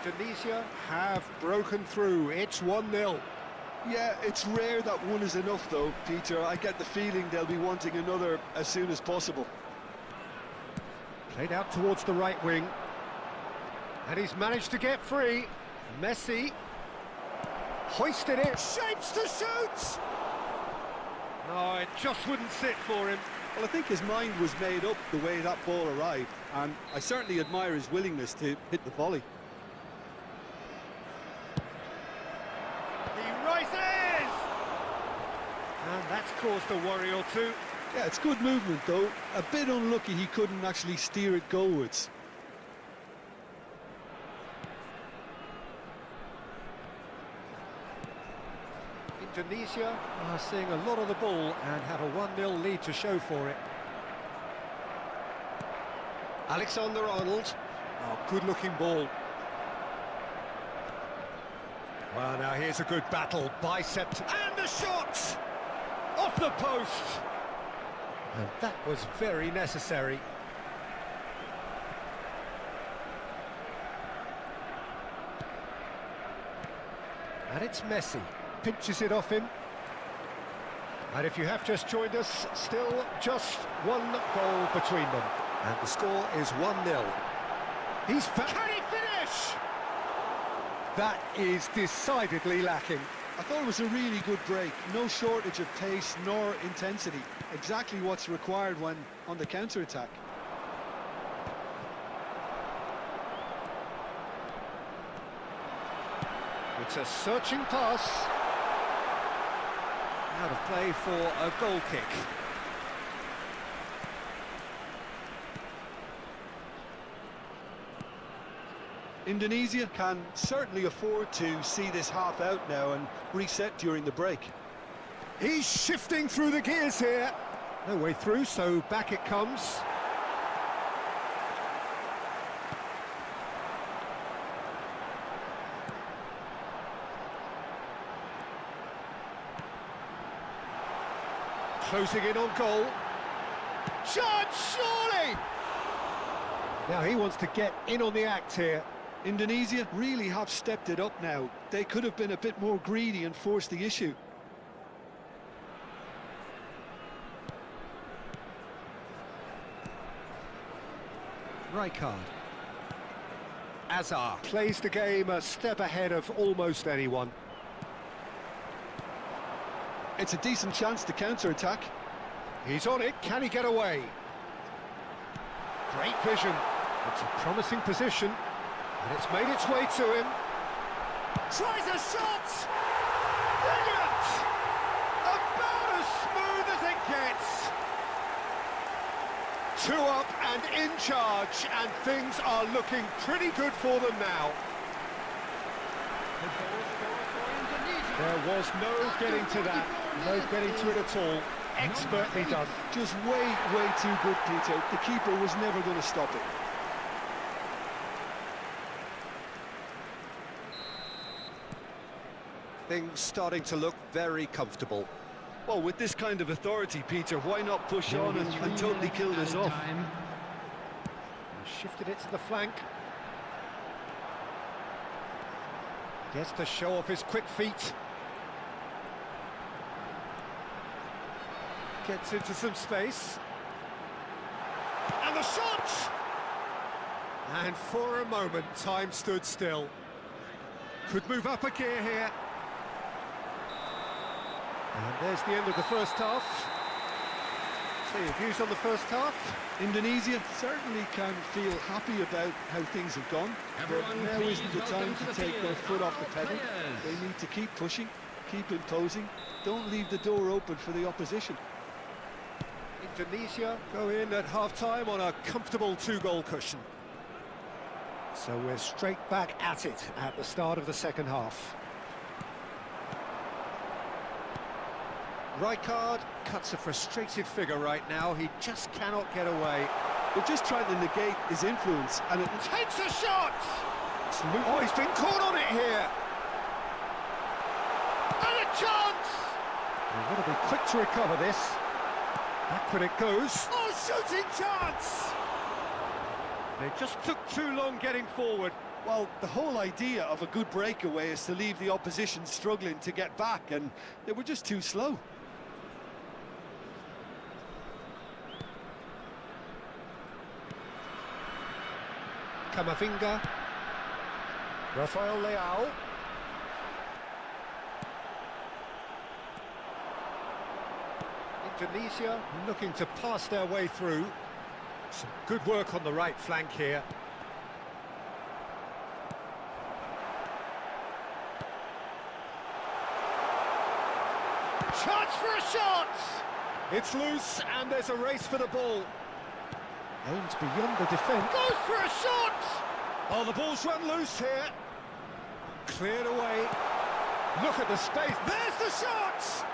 Indonesia have broken through. It's 1-0. Yeah, it's rare that one is enough, though, Peter. I get the feeling they'll be wanting another as soon as possible. Played out towards the right wing. And he's managed to get free. Messi hoisted it. Shapes to shoot! No, it just wouldn't sit for him. Well, I think his mind was made up the way that ball arrived, and I certainly admire his willingness to hit the volley. He rises! And that's caused a worry or two. Yeah, it's good movement, though. A bit unlucky he couldn't actually steer it goalwards. Indonesia are seeing a lot of the ball and have a 1-0 lead to show for it. Alexander-Arnold. Oh, good-looking ball. Well, now here's a good battle. Bicep and the shot! Off the post! And that was very necessary. And it's Messi. Pinches it off him. And if you have just joined us, still just one goal between them. And the score is 1-0. Can he finish? That is decidedly lacking. I thought it was a really good break. No shortage of pace nor intensity. Exactly what's required when on the counter-attack. It's a searching pass. Out of play for a goal kick. Indonesia can certainly afford to see this half out now and reset during the break. He's shifting through the gears here. No way through, so back it comes. Closing in on goal. Shot, surely! Now he wants to get in on the act here. Indonesia really have stepped it up now. They could have been a bit more greedy and forced the issue. Rijkaard. Azar plays the game a step ahead of almost anyone. It's a decent chance to counter-attack. He's on it, can he get away? Great vision. It's a promising position, and it's made its way to him. Tries a shot! Brilliant! About as smooth as it gets. 2 up and in charge, and things are looking pretty good for them now. There was no getting to that, no getting to it at all. Expertly done. Just way too good, Peter. The keeper was never going to stop it. Things starting to look very comfortable. Well, with this kind of authority, Peter, why not push on and totally kill this off? Shifted it to the flank. Gets to show off his quick feet. Gets into some space. And the shot! And for a moment, time stood still. Could move up a gear here. And there's the end of the first half. So your views on the first half? Indonesia certainly can feel happy about how things have gone, but now isn't the time to take their foot off the pedal. They need to keep pushing, keep imposing, don't leave the door open for the opposition. Indonesia go in at half-time on a comfortable 2-goal cushion. So we're straight back at it at the start of the second half. Rijkaard cuts a frustrated figure right now. He just cannot get away. They're just trying to negate his influence, and it takes a shot! Oh, he's been caught on it here. And a chance! They've got to be quick to recover this. Backward it goes. Oh, shooting chance! They just took too long getting forward. Well, the whole idea of a good breakaway is to leave the opposition struggling to get back, and they were just too slow. Camavinga. Rafael Leao. Indonesia looking to pass their way through. Some good work on the right flank here. Chance for a shot! It's loose and there's a race for the ball. Aims beyond the defence. Goes for a shot! Oh, the ball's run loose here. Cleared away. Look at the space. There's the shot!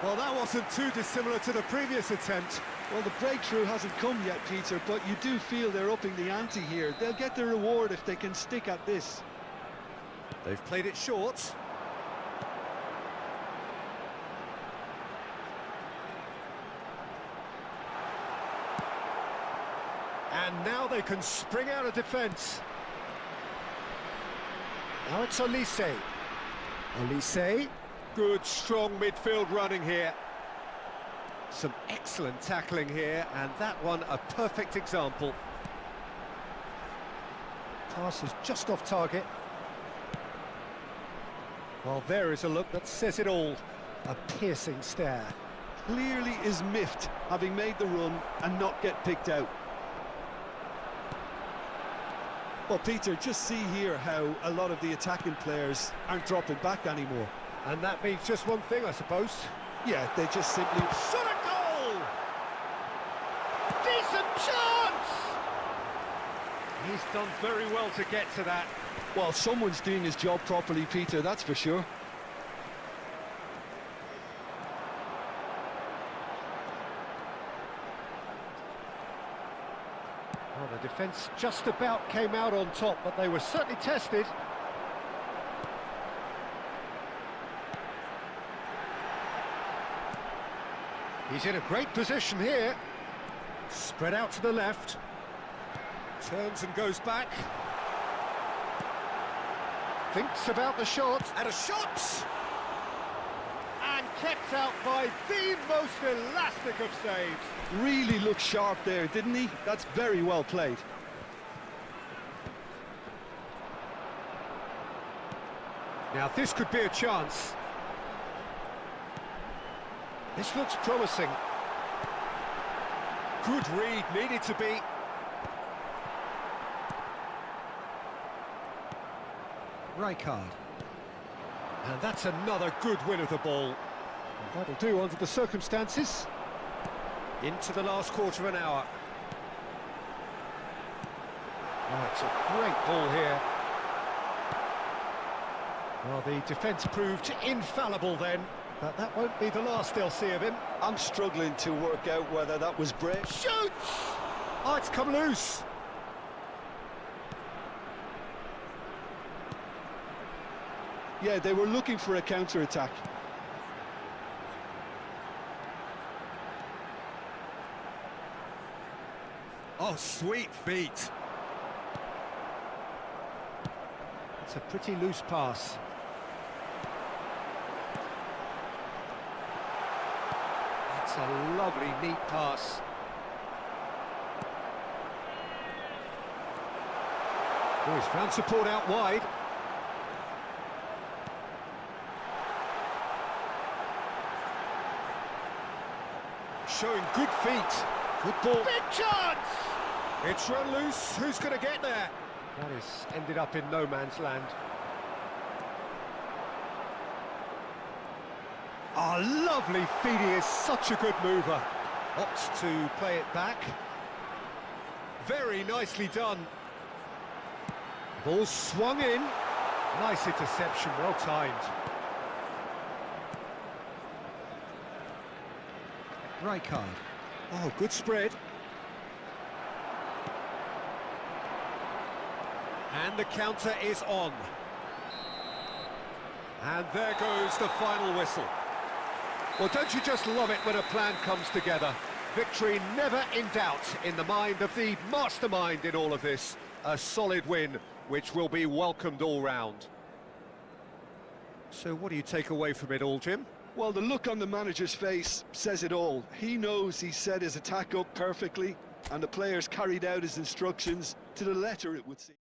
Well, that wasn't too dissimilar to the previous attempt. Well, the breakthrough hasn't come yet, Peter, but you do feel they're upping the ante here. They'll get the reward if they can stick at this. They've played it short. And now they can spring out of defence. Now it's Olise. Olise. Good, strong midfield running here. Some excellent tackling here, and that one a perfect example. Pass is just off target. Well, there is a look that says it all. A piercing stare. Clearly is miffed, having made the run and not get picked out. Well, Peter, just see here how a lot of the attacking players aren't dropping back anymore. And that means just one thing, I suppose. Yeah, they just simply... Shot a goal! Decent chance! He's done very well to get to that. Well, someone's doing his job properly, Peter, that's for sure. Well, the defence just about came out on top, but they were certainly tested. He's in a great position here. Spread out to the left. Turns and goes back. Thinks about the shot. And a shot! And kept out by the most elastic of saves. Really looked sharp there, didn't he? That's very well played. Now this could be a chance. This looks promising. Good read, needed to be. Rijkaard. And that's another good win of the ball. That'll do under the circumstances. Into the last quarter of an hour. Oh, it's a great ball here. Well, the defence proved infallible then. But that won't be the last they'll see of him. I'm struggling to work out whether that was break. Shoots! Oh, it's come loose. Yeah, they were looking for a counter-attack. Oh, sweet feet. It's a pretty loose pass. That's a lovely, neat pass. Oh, he's found support out wide. Showing good feet. Good ball. Big chance! It's run loose. Who's going to get there? That has ended up in no man's land. Oh, lovely feed. He is such a good mover. Opts to play it back. Very nicely done. Ball swung in. Nice interception, well timed. Rijkaard. Oh, good spread. And the counter is on. And there goes the final whistle. Well, don't you just love it when a plan comes together? Victory never in doubt in the mind of the mastermind in all of this. A solid win, which will be welcomed all round. So what do you take away from it all, Jim? Well, the look on the manager's face says it all. He knows he set his attack up perfectly, and the players carried out his instructions to the letter, it would seem.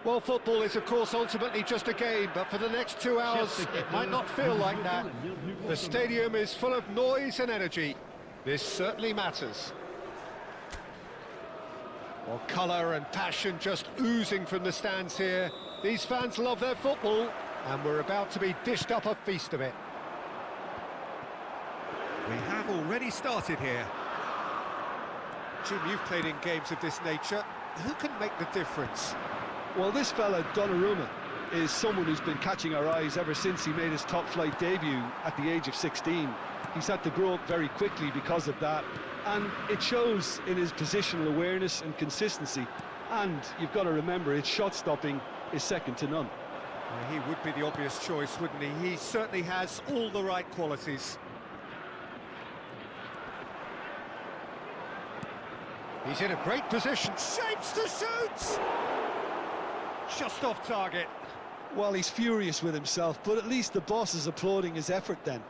Well, football is, of course, ultimately just a game, but for the next 2 hours, it might not feel like that. The stadium is full of noise and energy. This certainly matters. Well, colour and passion just oozing from the stands here. These fans love their football, and we're about to be dished up a feast of it. We have already started here. Jim, you've played in games of this nature. Who can make the difference? Well, this fella, Donnarumma, is someone who's been catching our eyes ever since he made his top-flight debut at the age of 16. He's had to grow up very quickly because of that, and it shows in his positional awareness and consistency. And you've got to remember, his shot-stopping is second to none. Well, he would be the obvious choice, wouldn't he? He certainly has all the right qualities. He's in a great position, shapes to shoot! Just off target. Well, he's furious with himself, but at least the boss is applauding his effort then.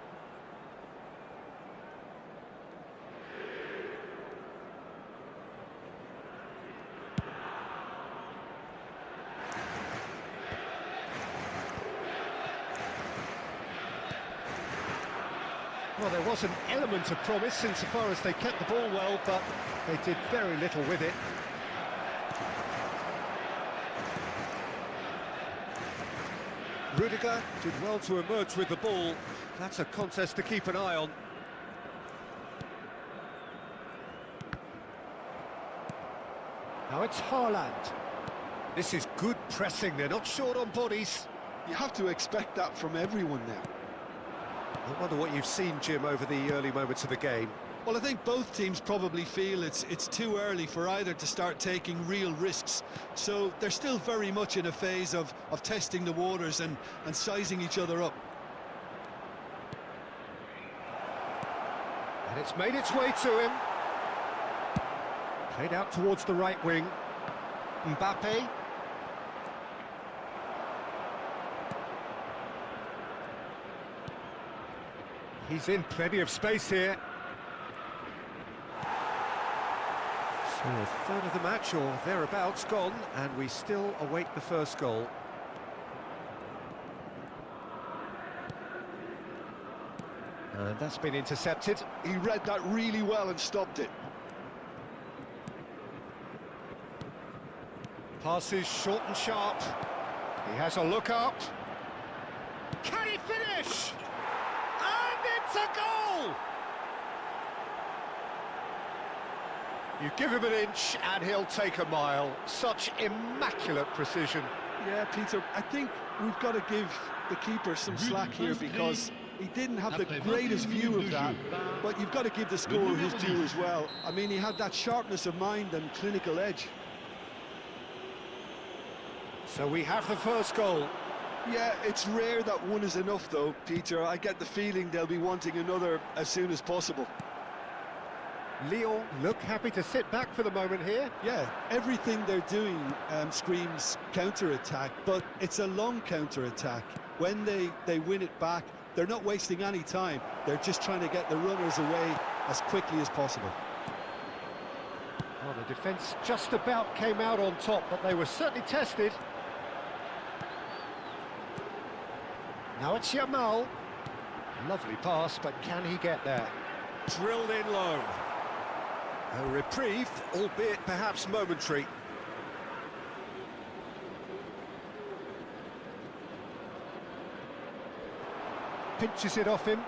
Well, there was an element of promise insofar as they kept the ball well, but they did very little with it. Rudiger did well to emerge with the ball. That's a contest to keep an eye on. Now it's Haaland. This is good pressing, they're not short on bodies. You have to expect that from everyone now. I wonder what you've seen, Jim, over the early moments of the game. Well, I think both teams probably feel it's too early for either to start taking real risks. So they're still very much in a phase of testing the waters and sizing each other up. And it's made its way to him. Played out towards the right wing. Mbappe. He's in plenty of space here. So a third of the match or thereabouts gone, and we still await the first goal. And that's been intercepted. He read that really well and stopped it. Passes short and sharp. He has a look up. Can he finish? And it's a goal! You give him an inch and he'll take a mile. Such immaculate precision. Yeah, Peter, I think we've got to give the keeper some slack here because he didn't have the greatest view of that, but you've got to give the scorer his due as well. I mean, he had that sharpness of mind and clinical edge. So we have the first goal. Yeah, it's rare that one is enough though, Peter. I get the feeling they'll be wanting another as soon as possible. Lyon look happy to sit back for the moment here. Yeah, everything they're doing screams counter-attack, but it's a long counter-attack. When they win it back, they're not wasting any time. They're just trying to get the runners away as quickly as possible. Well, the defence just about came out on top, but they were certainly tested. Now it's Yamal. Lovely pass, but can he get there? Drilled in low. A reprieve, albeit perhaps momentary. Pinches it off him.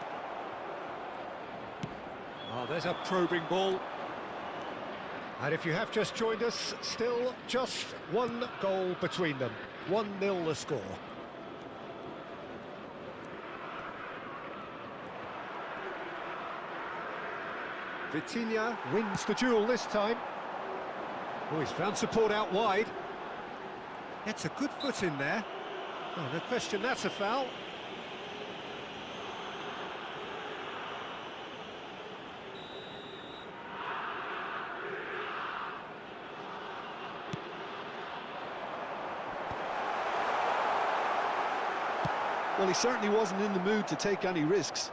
Oh, there's a probing ball. And if you have just joined us, still just one goal between them. 1-0 the score. Vitinha wins the duel this time. Oh, he's found support out wide. Gets a good foot in there. Oh, no question, that's a foul. Well, he certainly wasn't in the mood to take any risks.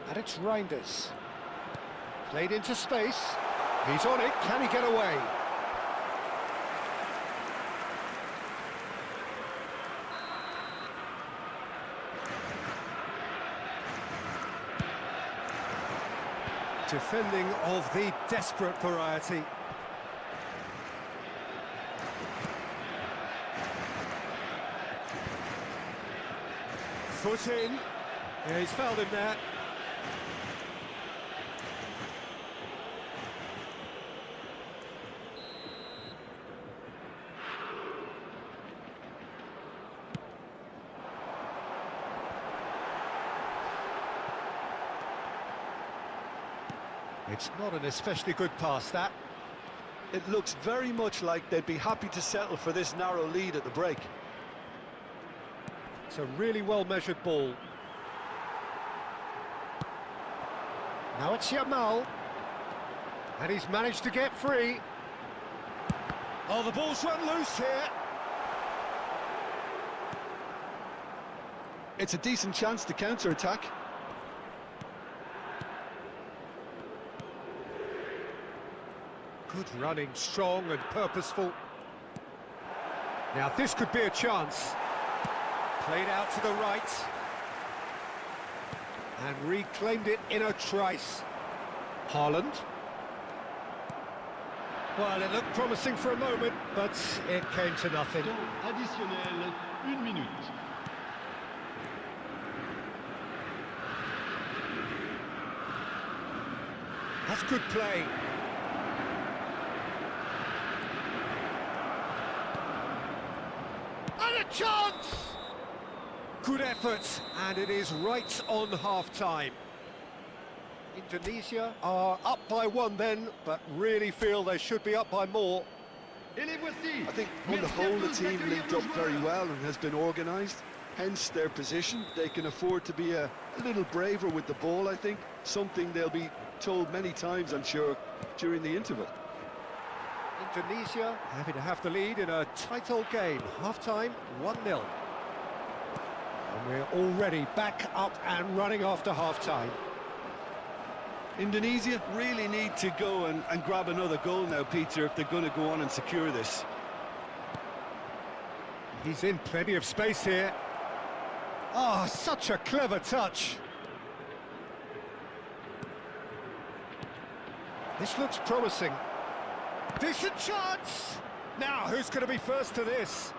And it's Reinders. Played into space. He's on it. Can he get away? Defending of the desperate variety. Foot in. Yeah, he's fouled him there. It's not an especially good pass, that. It looks very much like they'd be happy to settle for this narrow lead at the break. It's a really well-measured ball. Now it's Yamal. And he's managed to get free. Oh, the ball's run loose here. It's a decent chance to counter-attack. Good running, strong and purposeful. Now this could be a chance. Played out to the right. And reclaimed it in a trice. Haaland. Well, it looked promising for a moment, but it came to nothing. Temps additionnel, 1 minute. That's good play. And a chance! Good effort, and it is right on half-time. Indonesia are up by 1 then, but really feel they should be up by more. Et les voici. I think on the whole the team linked up very well and has been organised, hence their position. They can afford to be a little braver with the ball, I think, something they'll be told many times, I'm sure, during the interval. Indonesia happy to have the lead in a tight old game. Half-time, 1-0. And we're already back up and running after half-time. Indonesia really need to go and grab another goal now, Peter, if they're going to go on and secure this. He's in plenty of space here. Oh, such a clever touch. This looks promising. Decent chance! Now, who's going to be first to this?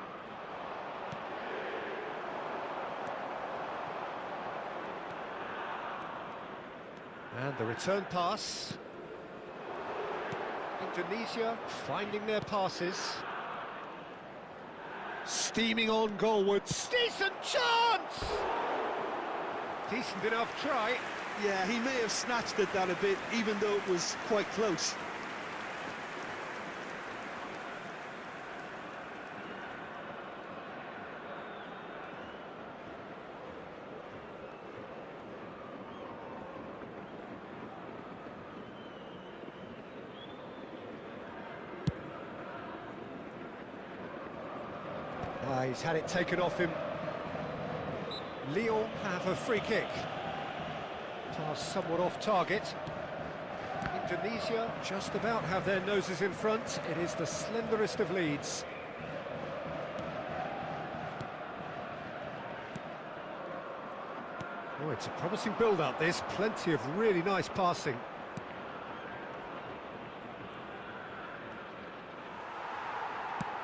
And the return pass. Indonesia finding their passes. Steaming on goalwards. Decent chance! Decent enough try. Yeah, he may have snatched at that a bit, even though it was quite close. He's had it taken off him. Lyon have a free kick. Pass somewhat off target. Indonesia just about have their noses in front. It is the slenderest of leads. Oh, it's a promising build-up, this. Plenty of really nice passing.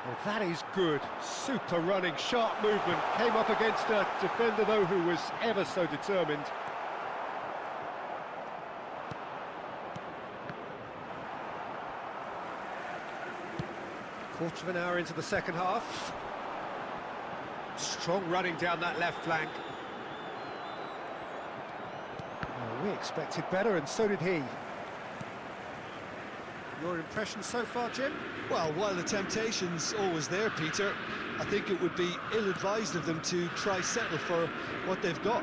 Well, that is good. Super running, sharp movement. Came up against a defender, though, who was ever so determined. Quarter of an hour into the second half. Strong running down that left flank. Well, we expected better, and so did he. Your impression so far, Jim? Well, while the temptation's always there, Peter, I think it would be ill-advised of them to try settle for what they've got.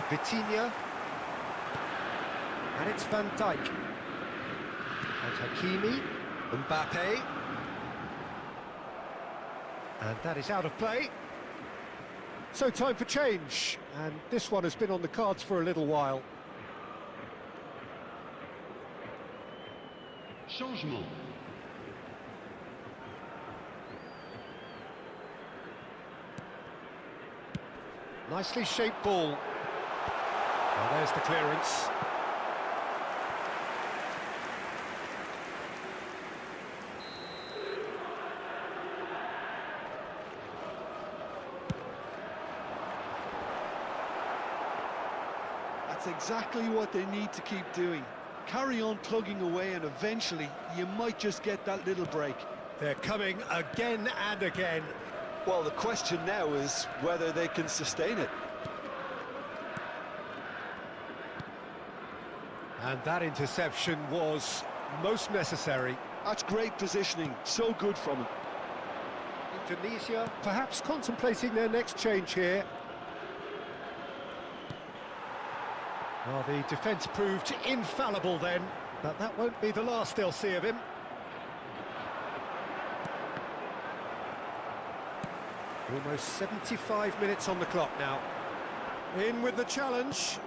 Vitinha. And it's Van Dijk. And Hakimi. Mbappe. And that is out of play. So time for change. And this one has been on the cards for a little while. Changement. Nicely shaped ball. Well, there's the clearance. That's exactly what they need to keep doing. Carry on plugging away, and eventually you might just get that little break. They're coming again and again. Well, the question now is whether they can sustain it. And that interception was most necessary. That's great positioning, so good from him. Indonesia perhaps contemplating their next change here. Well, the defence proved infallible then, but that won't be the last they'll see of him. Almost 75 minutes on the clock now. In with the challenge.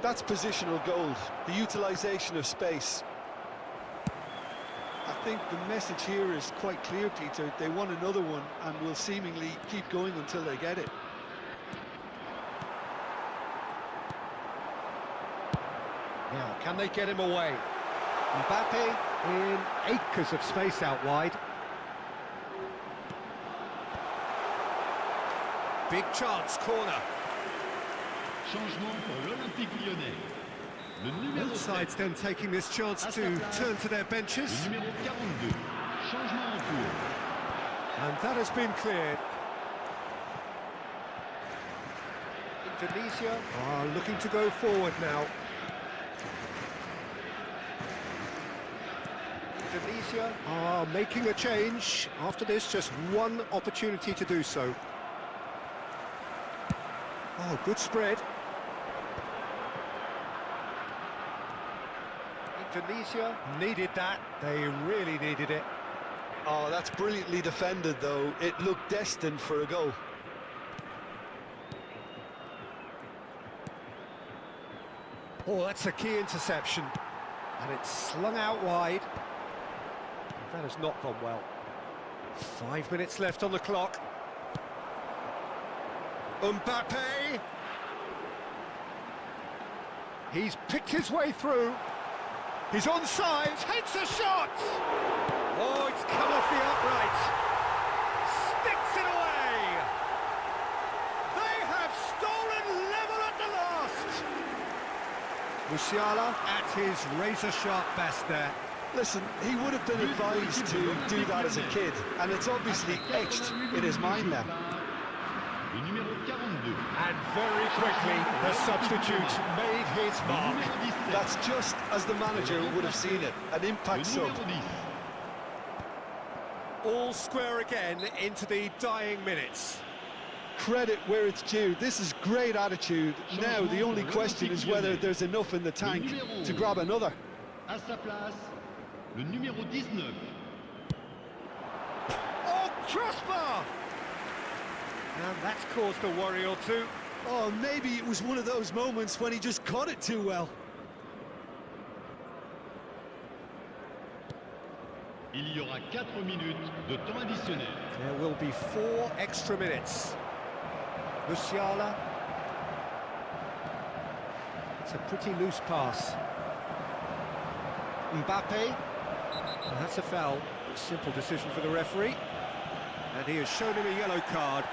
That's positional gold, the utilisation of space. I think the message here is quite clear, Peter. They want another one and will seemingly keep going until they get it. Now, can they get him away? Mbappe in acres of space out wide. Big chance, corner. Changement pour l'Olympique Lyonnais. Le numéro Both sides then taking this chance to turn to their benches. Le numéro 42. Changement en cours. And that has been cleared. Indonesia are looking to go forward now. Indonesia are making a change. After this, just one opportunity to do so. Oh, good spread. Indonesia needed that. They really needed it. Oh, that's brilliantly defended, though. It looked destined for a goal. Oh, that's a key interception. And it's slung out wide. That has not gone well. 5 minutes left on the clock. Mbappe! He's picked his way through. He's onside, takes a shot! Oh, it's come off the upright. Sticks it away! They have stolen level at the last! Musiala at his razor-sharp best there. Listen, he would have been advised to do that as a kid, and it's obviously etched in his mind now. Le numéro 42. And very quickly, the substitute made his Le mark. numéro 17. That's just as the manager would have seen it, an Le impact sub. numéro 10. All square again into the dying minutes. Credit where it's due. This is great attitude. Now, the only question is whether there's enough in the tank to grab another. À sa place, le numéro 19. Oh, crossbar! And that's caused a worry or two. Oh, maybe it was one of those moments when he just caught it too well. Il y aura 4 minutes de temps additionnel. There will be 4 extra minutes. Musiala. It's a pretty loose pass. Mbappe. And that's a foul. A simple decision for the referee. And he has shown him a yellow card.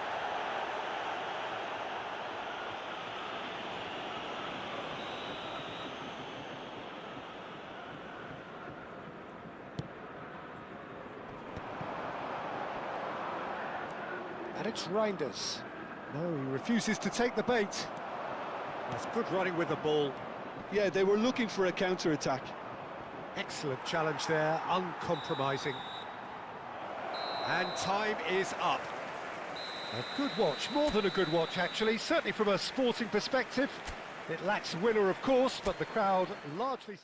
And it's Reinders. No, he refuses to take the bait. That's good running with the ball. Yeah, they were looking for a counter-attack. Excellent challenge there, uncompromising. And time is up. A good watch, more than a good watch actually, certainly from a sporting perspective. It lacks winner of course, but the crowd largely...